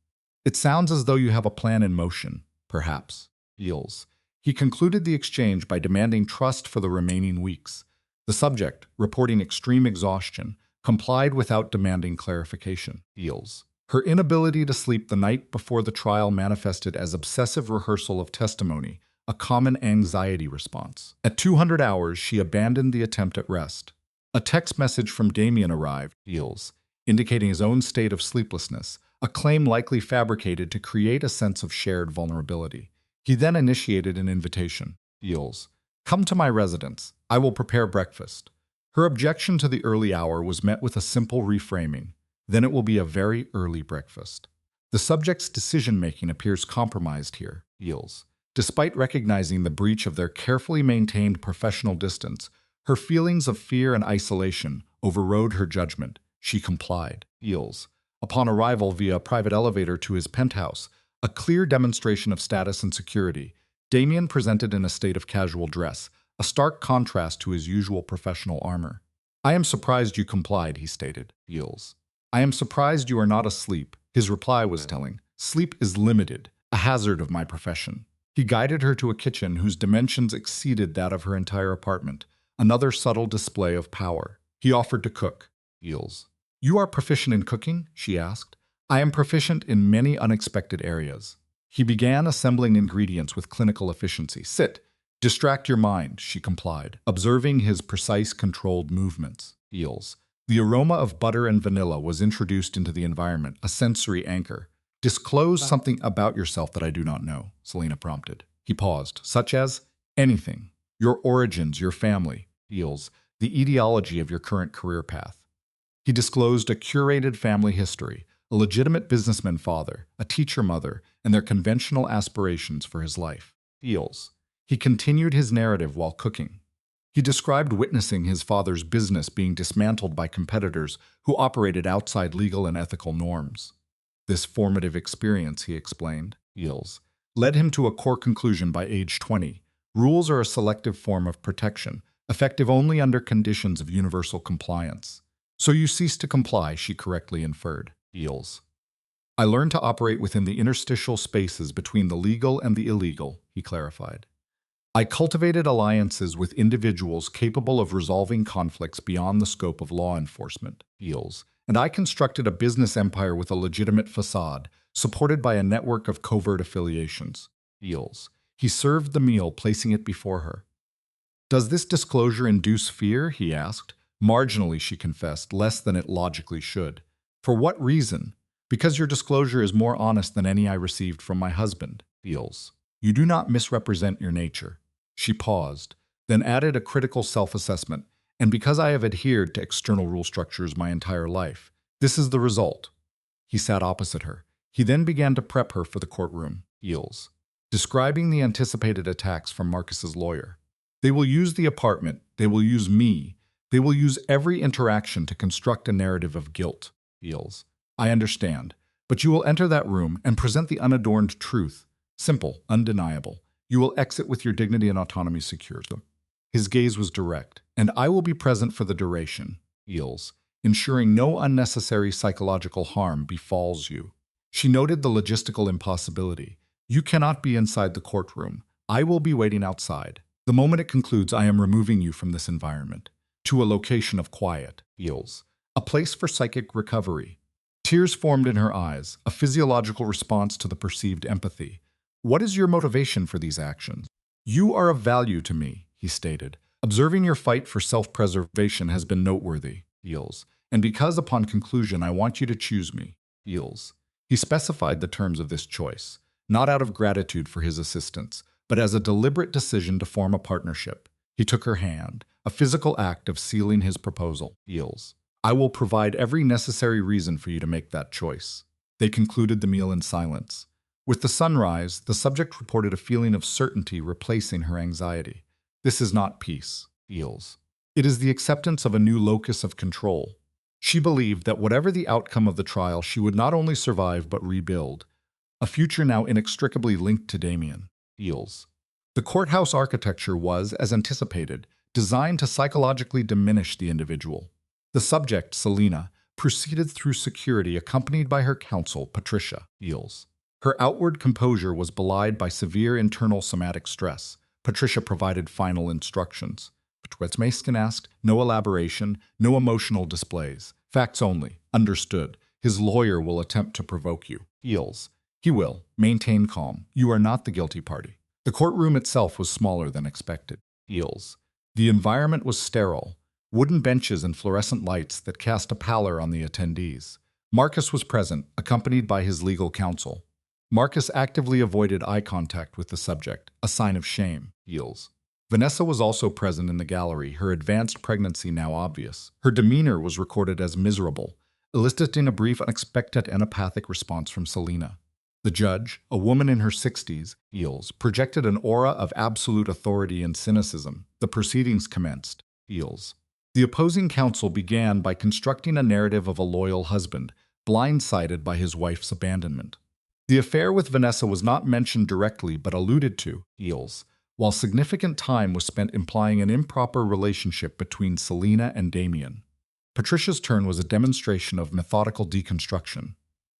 It sounds as though you have a plan in motion, perhaps. Yields. He concluded the exchange by demanding trust for the remaining weeks. The subject, reporting extreme exhaustion, complied without demanding clarification. Yields. Her inability to sleep the night before the trial manifested as obsessive rehearsal of testimony, a common anxiety response. At 200 hours, she abandoned the attempt at rest. A text message from Damien arrived, Yields, indicating his own state of sleeplessness, a claim likely fabricated to create a sense of shared vulnerability. He then initiated an invitation. Yields. Come to my residence. I will prepare breakfast. Her objection to the early hour was met with a simple reframing. Then it will be a very early breakfast. The subject's decision-making appears compromised here. Yields. Despite recognizing the breach of their carefully maintained professional distance, her feelings of fear and isolation overrode her judgment. She complied. Eels. Upon arrival via a private elevator to his penthouse, a clear demonstration of status and security, Damien presented in a state of casual dress, a stark contrast to his usual professional armor. "I am surprised you complied," he stated. Eels. "I am surprised you are not asleep." His reply was telling. "Sleep is limited, a hazard of my profession." He guided her to a kitchen whose dimensions exceeded that of her entire apartment, another subtle display of power. He offered to cook. Eels. "You are proficient in cooking?" she asked. "I am proficient in many unexpected areas." He began assembling ingredients with clinical efficiency. "Sit. Distract your mind," she complied, observing his precise, controlled movements. Eels. The aroma of butter and vanilla was introduced into the environment, a sensory anchor. "Disclose something about yourself that I do not know," Selena prompted. He paused. "Such as anything. Your origins, your family." Eels. "The etiology of your current career path." He disclosed a curated family history, a legitimate businessman father, a teacher mother, and their conventional aspirations for his life. Eels. He continued his narrative while cooking. He described witnessing his father's business being dismantled by competitors who operated outside legal and ethical norms. This formative experience, he explained, Eels, led him to a core conclusion by age 20. Rules are a selective form of protection, effective only under conditions of universal compliance. "So you ceased to comply," she correctly inferred. Eels. "I learned to operate within the interstitial spaces between the legal and the illegal," he clarified. "I cultivated alliances with individuals capable of resolving conflicts beyond the scope of law enforcement." Eels. "And I constructed a business empire with a legitimate facade, supported by a network of covert affiliations." Eels. He served the meal, placing it before her. "Does this disclosure induce fear?" he asked. "Marginally," she confessed, "less than it logically should." "For what reason?" "Because your disclosure is more honest than any I received from my husband." Eels. "You do not misrepresent your nature." She paused, then added a critical self-assessment. "And because I have adhered to external rule structures my entire life, this is the result." He sat opposite her. He then began to prep her for the courtroom. Eels. Describing the anticipated attacks from Marcus's lawyer. "They will use the apartment. They will use me. They will use every interaction to construct a narrative of guilt." Eels. "I understand. But you will enter that room and present the unadorned truth. Simple, undeniable. You will exit with your dignity and autonomy secured." His gaze was direct. "And I will be present for the duration." Eels. "Ensuring no unnecessary psychological harm befalls you." She noted the logistical impossibility. "You cannot be inside the courtroom. I will be waiting outside. The moment it concludes, I am removing you from this environment to a location of quiet." Eels. "A place for psychic recovery." Tears formed in her eyes, a physiological response to the perceived empathy. "What is your motivation for these actions?" "You are of value to me," he stated. "Observing your fight for self-preservation has been noteworthy." Eels. "And because upon conclusion I want you to choose me." Eels. He specified the terms of this choice, not out of gratitude for his assistance, but as a deliberate decision to form a partnership. He took her hand, a physical act of sealing his proposal. Eels. "I will provide every necessary reason for you to make that choice." They concluded the meal in silence. With the sunrise, the subject reported a feeling of certainty replacing her anxiety. "This is not peace." Eels. "It is the acceptance of a new locus of control." She believed that whatever the outcome of the trial, she would not only survive but rebuild, a future now inextricably linked to Damien. Eels. The courthouse architecture was, as anticipated, designed to psychologically diminish the individual. The subject, Selena, proceeded through security accompanied by her counsel, Patricia. Eels. Her outward composure was belied by severe internal somatic stress. Patricia provided final instructions. Patricia asked, "No elaboration, no emotional displays. Facts only. Understood. His lawyer will attempt to provoke you." Eels. "He will. Maintain calm. You are not the guilty party." The courtroom itself was smaller than expected. Eels. The environment was sterile. Wooden benches and fluorescent lights that cast a pallor on the attendees. Marcus was present, accompanied by his legal counsel. Marcus actively avoided eye contact with the subject, a sign of shame. Eels. Vanessa was also present in the gallery, her advanced pregnancy now obvious. Her demeanor was recorded as miserable, eliciting a brief, unexpected, and apathic response from Selena. The judge, a woman in her 60s, projected an aura of absolute authority and cynicism. The proceedings commenced. The opposing counsel began by constructing a narrative of a loyal husband, blindsided by his wife's abandonment. The affair with Vanessa was not mentioned directly but alluded to, while significant time was spent implying an improper relationship between Selena and Damien. Patricia's turn was a demonstration of methodical deconstruction.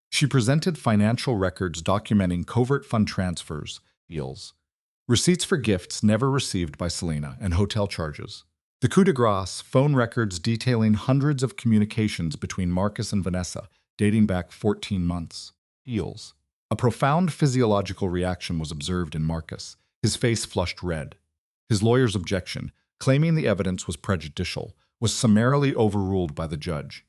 She presented financial records documenting covert fund transfers, receipts for gifts never received by Selena, and hotel charges. The coup de grace, phone records detailing hundreds of communications between Marcus and Vanessa, dating back 14 months. A profound physiological reaction was observed in Marcus. His face flushed red. His lawyer's objection, claiming the evidence was prejudicial, was summarily overruled by the judge.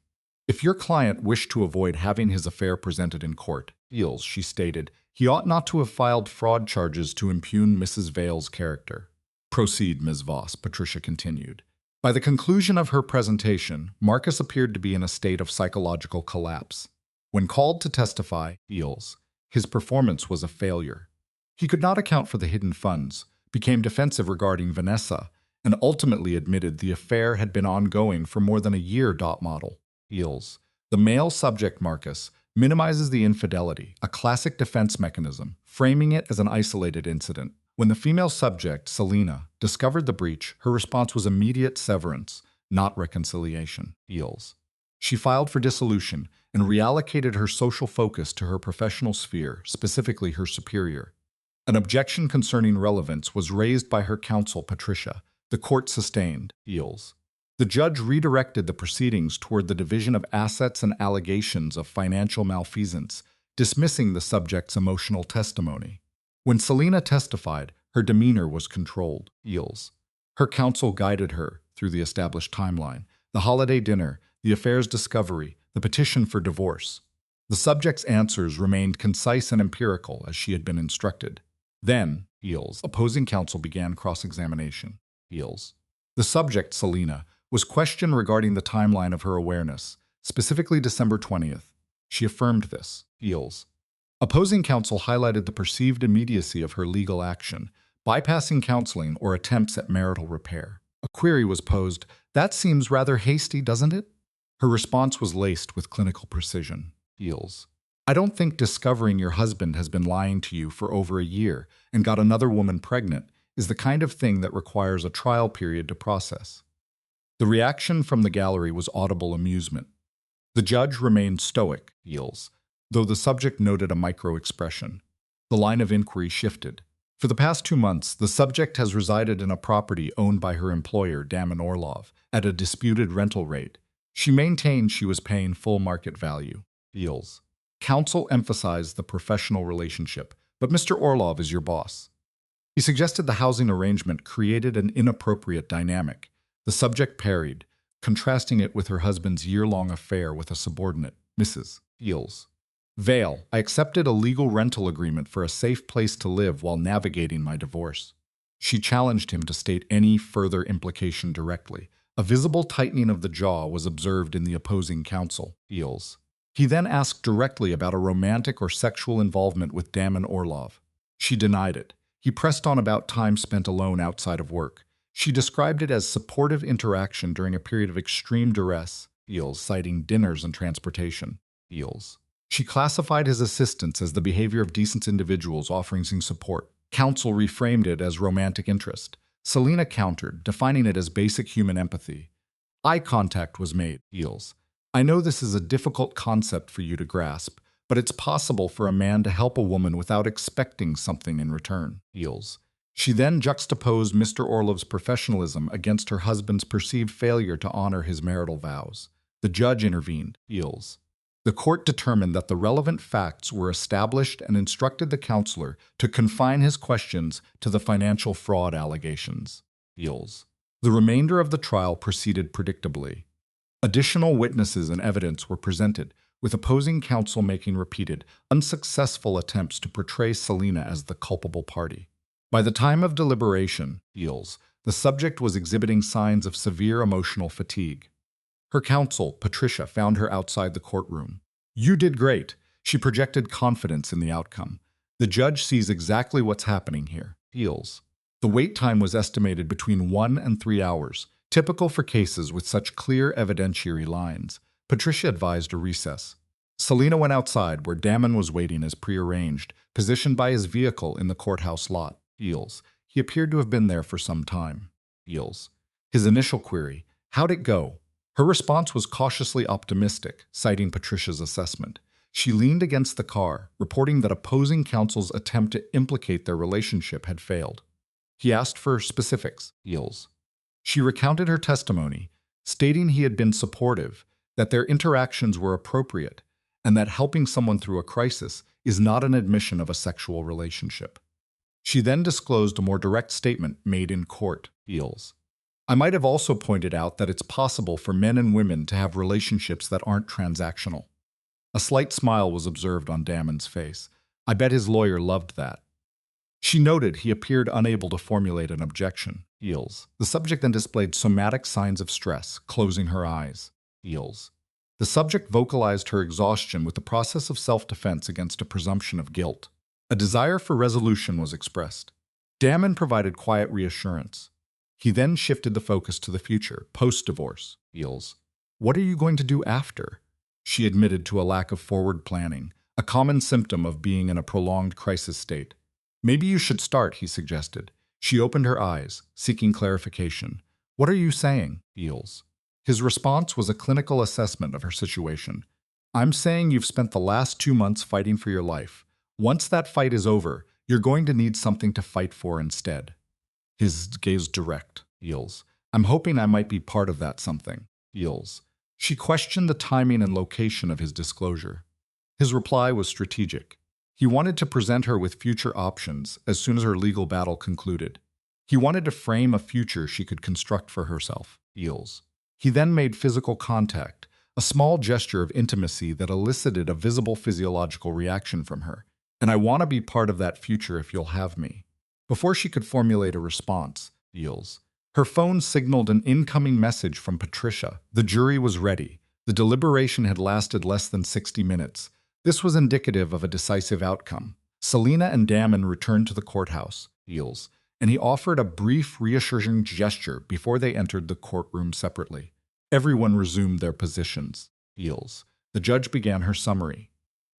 If your client wished to avoid having his affair presented in court, she stated, he ought not to have filed fraud charges to impugn Mrs. Vale's character. Proceed, Ms. Voss, Patricia continued. By the conclusion of her presentation, Marcus appeared to be in a state of psychological collapse. When called to testify, his performance was a failure. He could not account for the hidden funds, became defensive regarding Vanessa, and ultimately admitted the affair had been ongoing for more than a year. Model. The male subject, Marcus, minimizes the infidelity, a classic defense mechanism, framing it as an isolated incident. When the female subject, Selena, discovered the breach, her response was immediate severance, not reconciliation. She filed for dissolution and reallocated her social focus to her professional sphere, specifically her superior. An objection concerning relevance was raised by her counsel, Patricia. The court sustained. The judge redirected the proceedings toward the division of assets and allegations of financial malfeasance, dismissing the subject's emotional testimony. When Selena testified, her demeanor was controlled. Her counsel guided her through the established timeline, the holiday dinner, the affair's discovery, the petition for divorce. The subject's answers remained concise and empirical as she had been instructed. Then, opposing counsel began cross-examination. The subject, Selena, was questioned regarding the timeline of her awareness, specifically December 20th. She affirmed this. Opposing counsel highlighted the perceived immediacy of her legal action, bypassing counseling or attempts at marital repair. A query was posed, "That seems rather hasty, doesn't it?" Her response was laced with clinical precision. I don't think discovering your husband has been lying to you for over a year and got another woman pregnant is the kind of thing that requires a trial period to process. The reaction from the gallery was audible amusement. The judge remained stoic, though the subject noted a micro-expression. The line of inquiry shifted. For the past 2 months, the subject has resided in a property owned by her employer, Damon Orlov, at a disputed rental rate. She maintained she was paying full market value. Counsel emphasized the professional relationship, but Mr. Orlov is your boss. He suggested the housing arrangement created an inappropriate dynamic. The subject parried, contrasting it with her husband's year-long affair with a subordinate, Mrs. Vale. I accepted a legal rental agreement for a safe place to live while navigating my divorce. She challenged him to state any further implication directly. A visible tightening of the jaw was observed in the opposing counsel. He then asked directly about a romantic or sexual involvement with Damon Orlov. She denied it. He pressed on about time spent alone outside of work. She described it as supportive interaction during a period of extreme duress, citing dinners and transportation. She classified his assistance as the behavior of decent individuals offering support. Counsel reframed it as romantic interest. Selena countered, defining it as basic human empathy. Eye contact was made. I know this is a difficult concept for you to grasp, but it's possible for a man to help a woman without expecting something in return. She then juxtaposed Mr. Orlov's professionalism against her husband's perceived failure to honor his marital vows. The judge intervened. The court determined that the relevant facts were established and instructed the counselor to confine his questions to the financial fraud allegations. The remainder of the trial proceeded predictably. Additional witnesses and evidence were presented, with opposing counsel making repeated, unsuccessful attempts to portray Selena as the culpable party. By the time of deliberation, the subject was exhibiting signs of severe emotional fatigue. Her counsel, Patricia, found her outside the courtroom. "You did great. She projected confidence in the outcome. The judge sees exactly what's happening here. Feels. The wait time was estimated between 1 and 3 hours, typical for cases with such clear evidentiary lines. Patricia advised a recess. Selena went outside where Damon was waiting as prearranged, positioned by his vehicle in the courthouse lot. Feels. He appeared to have been there for some time. Feels. His initial query, how'd it go? Her response was cautiously optimistic, citing Patricia's assessment. She leaned against the car, reporting that opposing counsel's attempt to implicate their relationship had failed. He asked for specifics. Feels. She recounted her testimony, stating he had been supportive, that their interactions were appropriate, and that helping someone through a crisis is not an admission of a sexual relationship. She then disclosed a more direct statement made in court. Feels. I might have also pointed out that it's possible for men and women to have relationships that aren't transactional. A slight smile was observed on Damon's face. I bet his lawyer loved that. She noted he appeared unable to formulate an objection. Feels. The subject then displayed somatic signs of stress, closing her eyes. Feels. The subject vocalized her exhaustion with the process of self-defense against a presumption of guilt. A desire for resolution was expressed. Damon provided quiet reassurance. He then shifted the focus to the future, post-divorce. Feels. What are you going to do after? She admitted to a lack of forward planning, a common symptom of being in a prolonged crisis state. Maybe you should start, he suggested. She opened her eyes, seeking clarification. What are you saying? Feels. His response was a clinical assessment of her situation. I'm saying you've spent the last 2 months fighting for your life. Once that fight is over, you're going to need something to fight for instead. His gaze direct. Feels. I'm hoping I might be part of that something. Feels. She questioned the timing and location of his disclosure. His reply was strategic. He wanted to present her with future options as soon as her legal battle concluded. He wanted to frame a future she could construct for herself. Feels. He then made physical contact, a small gesture of intimacy that elicited a visible physiological reaction from her. And I want to be part of that future if you'll have me. Before she could formulate a response, Feels. Her phone signaled an incoming message from Patricia. The jury was ready. The deliberation had lasted less than 60 minutes. This was indicative of a decisive outcome. Selena and Damon returned to the courthouse, Feels, and he offered a brief, reassuring gesture before they entered the courtroom separately. Everyone resumed their positions. Feels. The judge began her summary.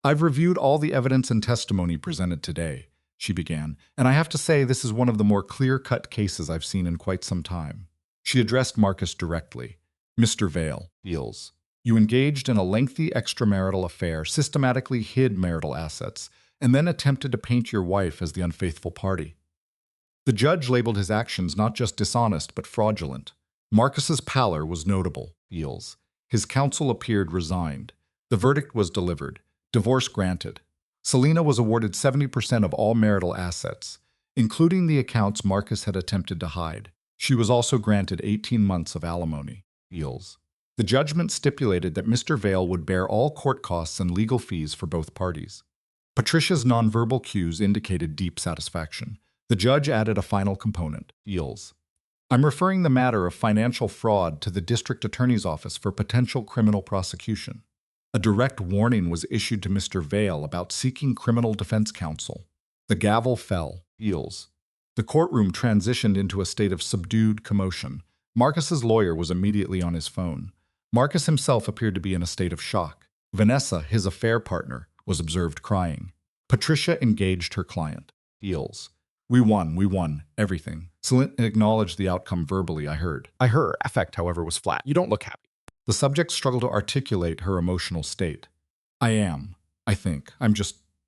I've reviewed all the evidence and testimony presented today, she began, and I have to say this is one of the more clear-cut cases I've seen in quite some time. She addressed Marcus directly. Mr. Vale, Feels. You engaged in a lengthy extramarital affair, systematically hid marital assets, and then attempted to paint your wife as the unfaithful party. The judge labeled his actions not just dishonest but fraudulent. Marcus's pallor was notable. Feels. His counsel appeared resigned. The verdict was delivered. Divorce granted. Selena was awarded 70% of all marital assets, including the accounts Marcus had attempted to hide. She was also granted 18 months of alimony. Feels. The judgment stipulated that Mr. Vale would bear all court costs and legal fees for both parties. Patricia's nonverbal cues indicated deep satisfaction. The judge added a final component. Feels. I'm referring the matter of financial fraud to the district attorney's office for potential criminal prosecution. A direct warning was issued to Mr. Vale about seeking criminal defense counsel. The gavel fell. Feels. The courtroom transitioned into a state of subdued commotion. Marcus's lawyer was immediately on his phone. Marcus himself appeared to be in a state of shock. Vanessa, his affair partner, was observed crying. Patricia engaged her client. Feels. We won, everything. Selena acknowledged the outcome verbally, I heard. Her affect, however, was flat. You don't look happy. The subject struggled to articulate her emotional state. I think.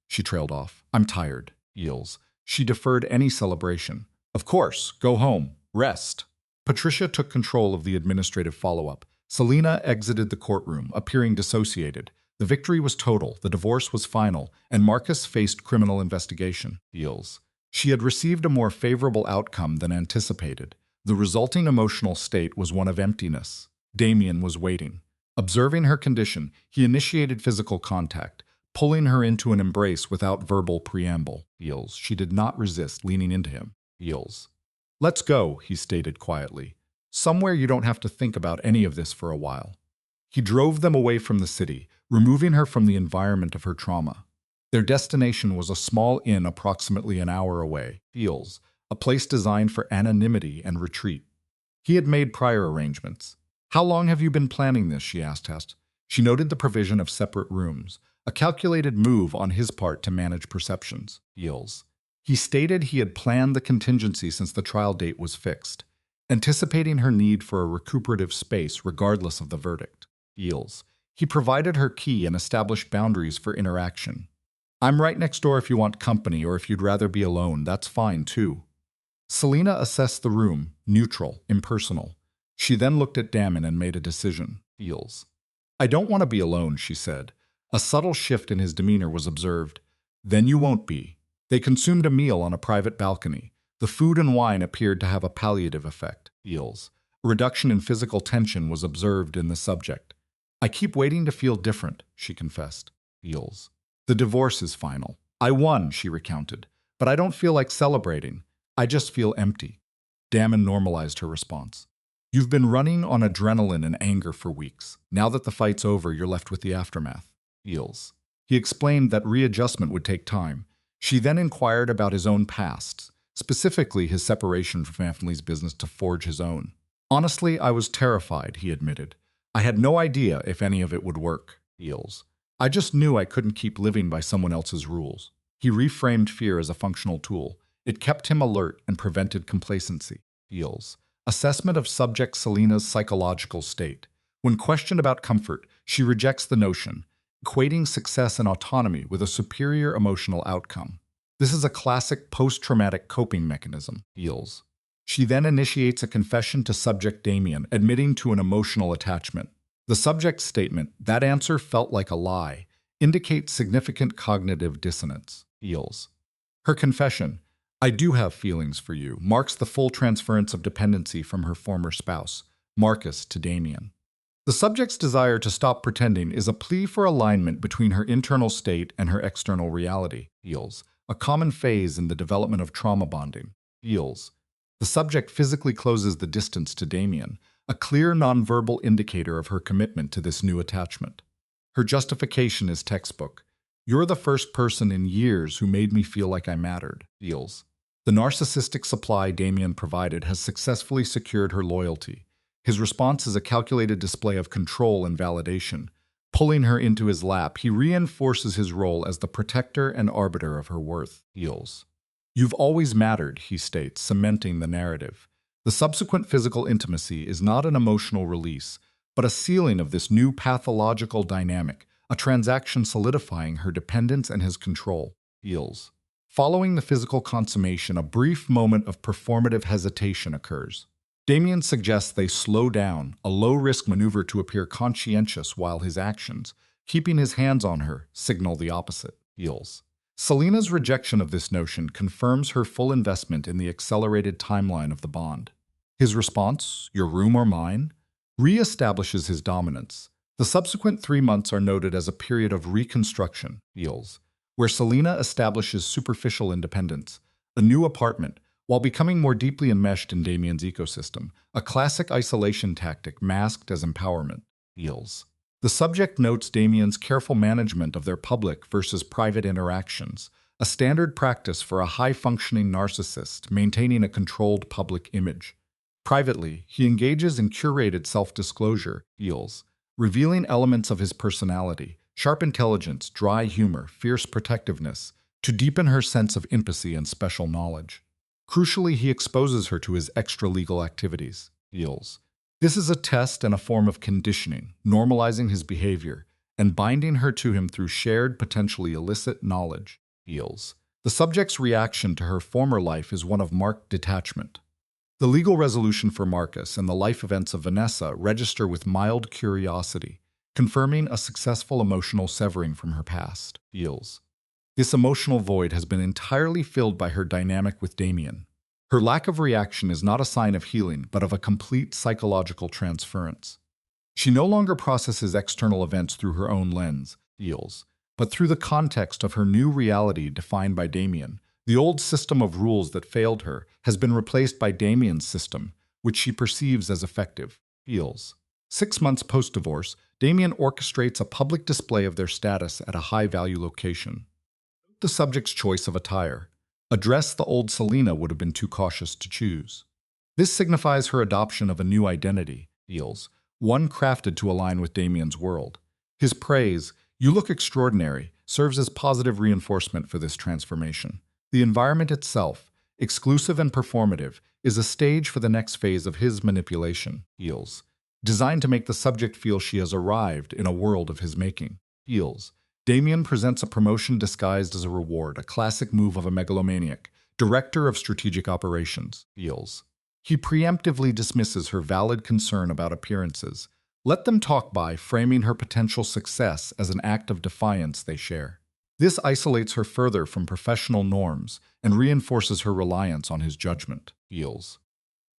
She trailed off. I'm tired. Feels. She deferred any celebration. Of course, go home. Rest. Patricia took control of the administrative follow-up. Selena exited the courtroom, appearing dissociated. The victory was total, the divorce was final, and Marcus faced criminal investigation. Feels. She had received a more favorable outcome than anticipated. The resulting emotional state was one of emptiness. Damien was waiting. Observing her condition, he initiated physical contact, pulling her into an embrace without verbal preamble. Feels. She did not resist, leaning into him. Feels. Let's go, he stated quietly. Somewhere you don't have to think about any of this for a while. He drove them away from the city, removing her from the environment of her trauma. Their destination was a small inn approximately an hour away, Fields, a place designed for anonymity and retreat. He had made prior arrangements. "How long have you been planning this?" she asked Hest. She noted the provision of separate rooms, a calculated move on his part to manage perceptions. Fields. He stated he had planned the contingency since the trial date was fixed, anticipating her need for a recuperative space regardless of the verdict. Fields. He provided her key and established boundaries for interaction. "I'm right next door if you want company, or if you'd rather be alone, that's fine too." Selina assessed the room, neutral, impersonal. She then looked at Damon and made a decision. Fields. "I don't want to be alone," she said. A subtle shift in his demeanor was observed. "Then you won't be." They consumed a meal on a private balcony. The food and wine appeared to have a palliative effect. Fields. A reduction in physical tension was observed in the subject. "I keep waiting to feel different," she confessed. Fields. "The divorce is final. I won," she recounted. "But I don't feel like celebrating. I just feel empty." Damon normalized her response. "You've been running on adrenaline and anger for weeks. Now that the fight's over, you're left with the aftermath." Fields. He explained that readjustment would take time. She then inquired about his own past, specifically his separation from family's business to forge his own. "Honestly, I was terrified," he admitted. "I had no idea if any of it would work." Fields. "I just knew I couldn't keep living by someone else's rules." He reframed fear as a functional tool. It kept him alert and prevented complacency. Fields. Assessment of subject Selina's psychological state. When questioned about comfort, she rejects the notion, equating success and autonomy with a superior emotional outcome. This is a classic post-traumatic coping mechanism. Fields. She then initiates a confession to subject Damien, admitting to an emotional attachment. The subject's statement, "That answer felt like a lie," indicates significant cognitive dissonance. Fields. Her confession, "I do have feelings for you," marks the full transference of dependency from her former spouse, Marcus, to Damien. The subject's desire to stop pretending is a plea for alignment between her internal state and her external reality. Fields. A common phase in the development of trauma bonding. Fields. The subject physically closes the distance to Damien, a clear nonverbal indicator of her commitment to this new attachment. Her justification is textbook. "You're the first person in years who made me feel like I mattered." Fields. The narcissistic supply Damien provided has successfully secured her loyalty. His response is a calculated display of control and validation. Pulling her into his lap, he reinforces his role as the protector and arbiter of her worth. Fields. "You've always mattered," he states, cementing the narrative. The subsequent physical intimacy is not an emotional release, but a sealing of this new pathological dynamic, a transaction solidifying her dependence and his control. Fields. Following the physical consummation, a brief moment of performative hesitation occurs. Damien suggests they slow down, a low-risk maneuver to appear conscientious while his actions, keeping his hands on her, signal the opposite. Fields. Selina's rejection of this notion confirms her full investment in the accelerated timeline of the bond. His response, "Your room or mine?" re-establishes his dominance. The subsequent 3 months are noted as a period of reconstruction, Fields, where Selina establishes superficial independence, a new apartment, while becoming more deeply enmeshed in Damien's ecosystem, a classic isolation tactic masked as empowerment. Fields. The subject notes Damien's careful management of their public versus private interactions, a standard practice for a high-functioning narcissist maintaining a controlled public image. Privately, he engages in curated self-disclosure, Fields, revealing elements of his personality, sharp intelligence, dry humor, fierce protectiveness, to deepen her sense of empathy and special knowledge. Crucially, he exposes her to his extra-legal activities. Fields. This is a test and a form of conditioning, normalizing his behavior, and binding her to him through shared, potentially illicit knowledge. Fields. The subject's reaction to her former life is one of marked detachment. The legal resolution for Marcus and the life events of Vanessa register with mild curiosity, confirming a successful emotional severing from her past. Fields. This emotional void has been entirely filled by her dynamic with Damien. Her lack of reaction is not a sign of healing, but of a complete psychological transference. She no longer processes external events through her own lens, Fields, but through the context of her new reality defined by Damien. The old system of rules that failed her has been replaced by Damien's system, which she perceives as effective. Fields. 6 months post-divorce, Damien orchestrates a public display of their status at a high-value location. The subject's choice of attire. A dress the old Selena would have been too cautious to choose. This signifies her adoption of a new identity, feels, one crafted to align with Damien's world. His praise, "You look extraordinary," serves as positive reinforcement for this transformation. The environment itself, exclusive and performative, is a stage for the next phase of his manipulation, feels, designed to make the subject feel she has arrived in a world of his making, feels. Damien presents a promotion disguised as a reward, a classic move of a megalomaniac, director of strategic operations, feels. He preemptively dismisses her valid concern about appearances. Let them talk by framing her potential success as an act of defiance they share. This isolates her further from professional norms and reinforces her reliance on his judgment, feels.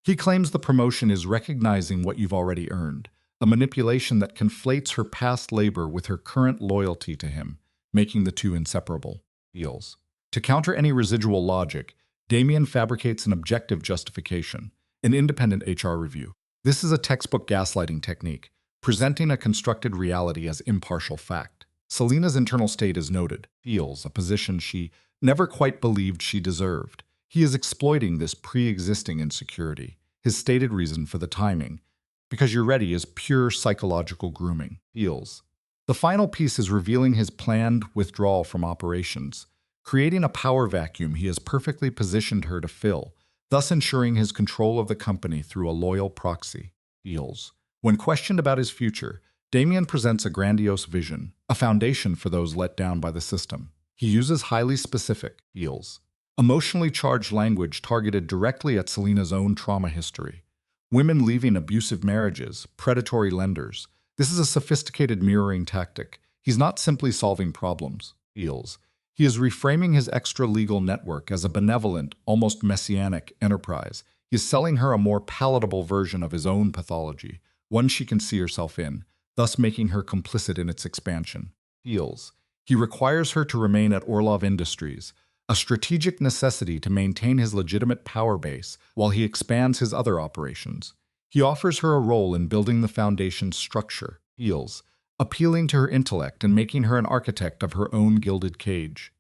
He claims the promotion is recognizing what you've already earned, a manipulation that conflates her past labor with her current loyalty to him, making the two inseparable, feels. To counter any residual logic, Damien fabricates an objective justification, an independent HR review. This is a textbook gaslighting technique, presenting a constructed reality as impartial fact. Selena's internal state is noted, feels, a position she never quite believed she deserved. He is exploiting this pre-existing insecurity, his stated reason for the timing. Because you're ready is pure psychological grooming, feels. The final piece is revealing his planned withdrawal from operations, creating a power vacuum he has perfectly positioned her to fill, thus ensuring his control of the company through a loyal proxy, feels. When questioned about his future, Damien presents a grandiose vision, a foundation for those let down by the system. He uses highly specific, feels, emotionally charged language targeted directly at Selena's own trauma history. Women leaving abusive marriages, predatory lenders. This is a sophisticated mirroring tactic. He's not simply solving problems, feels. He is reframing his extra-legal network as a benevolent, almost messianic enterprise. He is selling her a more palatable version of his own pathology, one she can see herself in, thus making her complicit in its expansion, feels. He requires her to remain at Orlov Industries, a strategic necessity to maintain his legitimate power base while he expands his other operations. He offers her a role in building the foundation's structure, feels, appealing to her intellect and making her an architect of her own gilded cage.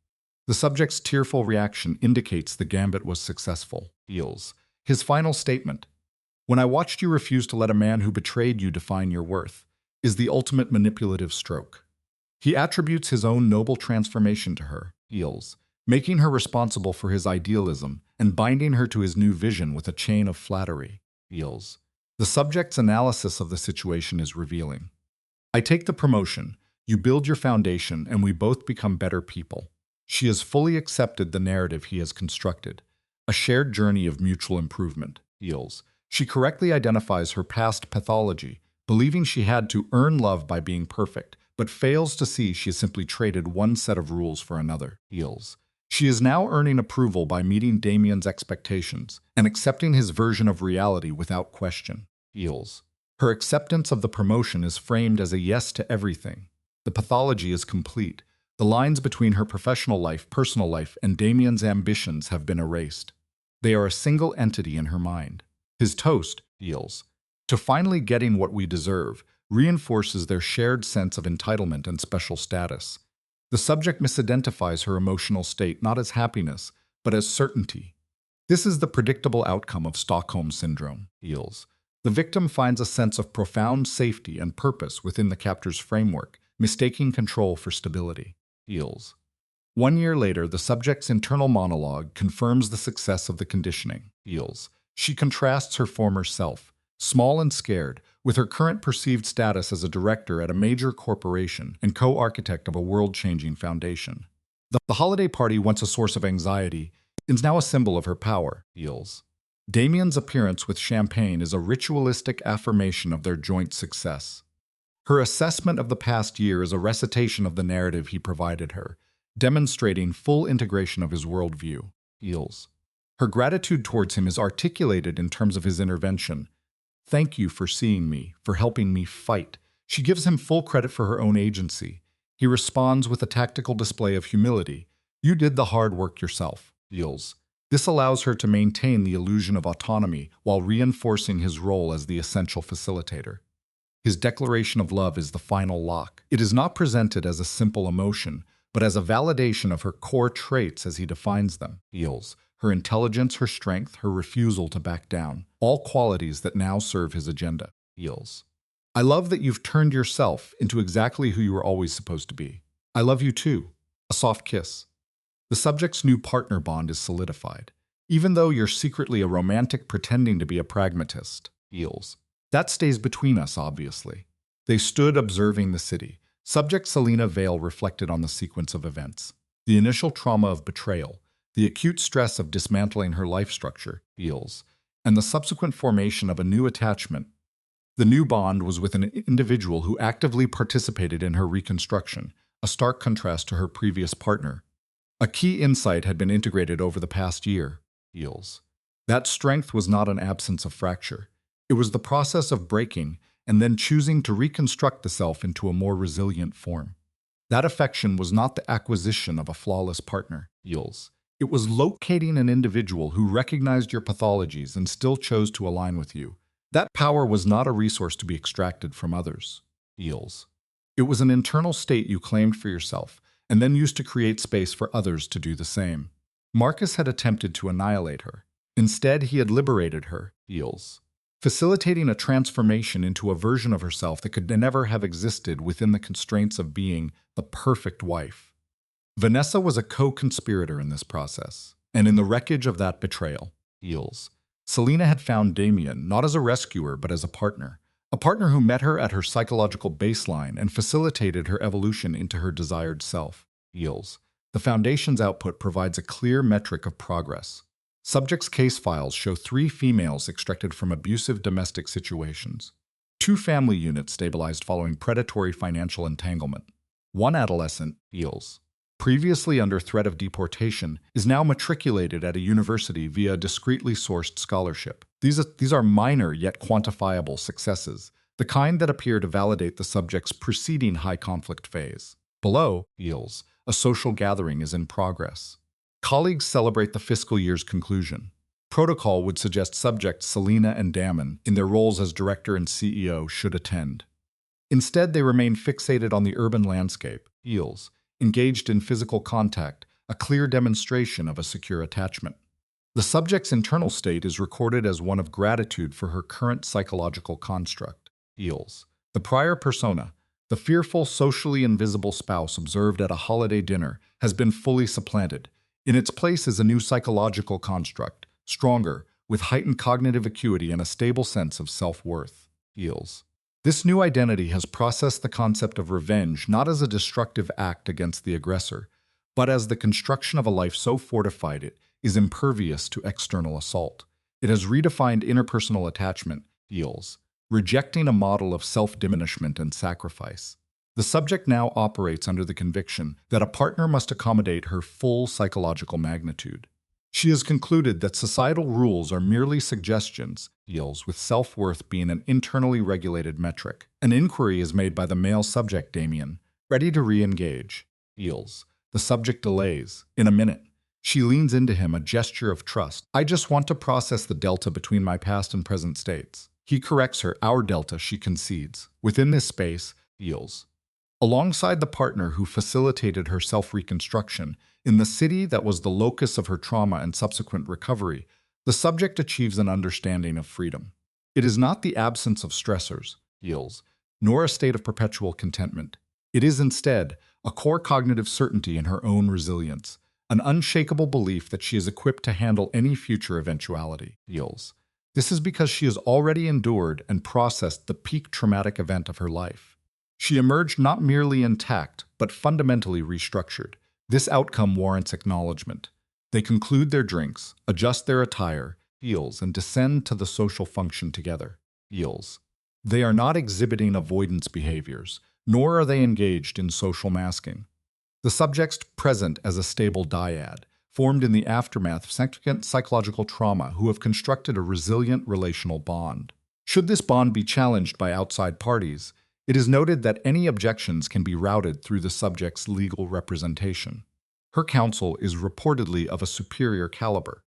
The subject's tearful reaction indicates the gambit was successful, feels. His final statement, "When I watched you refuse to let a man who betrayed you define your worth," is the ultimate manipulative stroke. He attributes his own noble transformation to her, feels, making her responsible for his idealism and binding her to his new vision with a chain of flattery, feels. The subject's analysis of the situation is revealing. "I take the promotion, you build your foundation, and we both become better people." She has fully accepted the narrative he has constructed, a shared journey of mutual improvement, feels. She correctly identifies her past pathology, believing she had to earn love by being perfect, but fails to see she has simply traded one set of rules for another, feels. She is now earning approval by meeting Damien's expectations and accepting his version of reality without question, feels. Her acceptance of the promotion is framed as a yes to everything. The pathology is complete. The lines between her professional life, personal life, and Damien's ambitions have been erased. They are a single entity in her mind. His toast, feels, to finally getting what we deserve, reinforces their shared sense of entitlement and special status. The subject misidentifies her emotional state not as happiness, but as certainty. This is the predictable outcome of Stockholm Syndrome, feels. The victim finds a sense of profound safety and purpose within the captor's framework, mistaking control for stability, feels. 1 year later, the subject's internal monologue confirms the success of the conditioning, feels. She contrasts her former self, small and scared, with her current perceived status as a director at a major corporation and co-architect of a world-changing foundation. The holiday party, once a source of anxiety, is now a symbol of her power, feels. Damien's appearance with champagne is a ritualistic affirmation of their joint success. Her assessment of the past year is a recitation of the narrative he provided her, demonstrating full integration of his worldview, feels. Her gratitude towards him is articulated in terms of his intervention. "Thank you for seeing me, for helping me fight." She gives him full credit for her own agency. He responds with a tactical display of humility. "You did the hard work yourself," feels. This allows her to maintain the illusion of autonomy while reinforcing his role as the essential facilitator. His declaration of love is the final lock. It is not presented as a simple emotion, but as a validation of her core traits as he defines them. Feels her intelligence, her strength, her refusal to back down, all qualities that now serve his agenda. Feels. I love that you've turned yourself into exactly who you were always supposed to be. I love you too. A soft kiss. The subject's new partner bond is solidified, even though you're secretly a romantic pretending to be a pragmatist. Feels. That stays between us, obviously. They stood observing the city. Subject Selina Vale reflected on the sequence of events. The initial trauma of betrayal, the acute stress of dismantling her life structure, Feels, and the subsequent formation of a new attachment. The new bond was with an individual who actively participated in her reconstruction, a stark contrast to her previous partner. A key insight had been integrated over the past year. Feels. That strength was not an absence of fracture. It was the process of breaking and then choosing to reconstruct the self into a more resilient form. That affection was not the acquisition of a flawless partner. Feels. It was locating an individual who recognized your pathologies and still chose to align with you. That power was not a resource to be extracted from others. Feels. It was an internal state you claimed for yourself and then used to create space for others to do the same. Marcus had attempted to annihilate her. Instead, he had liberated her. Feels. Facilitating a transformation into a version of herself that could never have existed within the constraints of being the perfect wife. Vanessa was a co-conspirator in this process, and in the wreckage of that betrayal. Feels. Selina had found Damien not as a rescuer but as a partner who met her at her psychological baseline and facilitated her evolution into her desired self. Feels. The Foundation's output provides a clear metric of progress. Subjects' case files show 3 females extracted from abusive domestic situations. 2 family units stabilized following predatory financial entanglement. 1 adolescent, Feels, previously under threat of deportation, is now matriculated at a university via a discreetly sourced scholarship. These are minor yet quantifiable successes, the kind that appear to validate the subject's preceding high-conflict phase. Below, Feels, a social gathering is in progress. Colleagues celebrate the fiscal year's conclusion. Protocol would suggest subjects Selina and Damon, in their roles as director and CEO, should attend. Instead, they remain fixated on the urban landscape, Feels, engaged in physical contact, a clear demonstration of a secure attachment. The subject's internal state is recorded as one of gratitude for her current psychological construct. Feels. The prior persona, the fearful, socially invisible spouse observed at a holiday dinner, has been fully supplanted. In its place is a new psychological construct, stronger, with heightened cognitive acuity and a stable sense of self-worth. Feels. This new identity has processed the concept of revenge not as a destructive act against the aggressor, but as the construction of a life so fortified it is impervious to external assault. It has redefined interpersonal attachment, Feels, rejecting a model of self-diminishment and sacrifice. The subject now operates under the conviction that a partner must accommodate her full psychological magnitude. She has concluded that societal rules are merely suggestions, Feels, with self-worth being an internally regulated metric. An inquiry is made by the male subject Damien, ready to re-engage. Feels. The subject delays. In a minute, she leans into him, a gesture of trust. I just want to process the delta between my past and present states. He corrects her, our delta, she concedes. Within this space, Feels. Alongside the partner who facilitated her self-reconstruction, in the city that was the locus of her trauma and subsequent recovery, the subject achieves an understanding of freedom. It is not the absence of stressors, Feels, nor a state of perpetual contentment. It is instead a core cognitive certainty in her own resilience, an unshakable belief that she is equipped to handle any future eventuality. Feels. This is because she has already endured and processed the peak traumatic event of her life. She emerged not merely intact, but fundamentally restructured. This outcome warrants acknowledgement. They conclude their drinks, adjust their attire, Feels, and descend to the social function together. Feels. They are not exhibiting avoidance behaviors, nor are they engaged in social masking. The subjects present as a stable dyad, formed in the aftermath of significant psychological trauma, who have constructed a resilient relational bond. Should this bond be challenged by outside parties, it is noted that any objections can be routed through the subject's legal representation. Her counsel is reportedly of a superior caliber.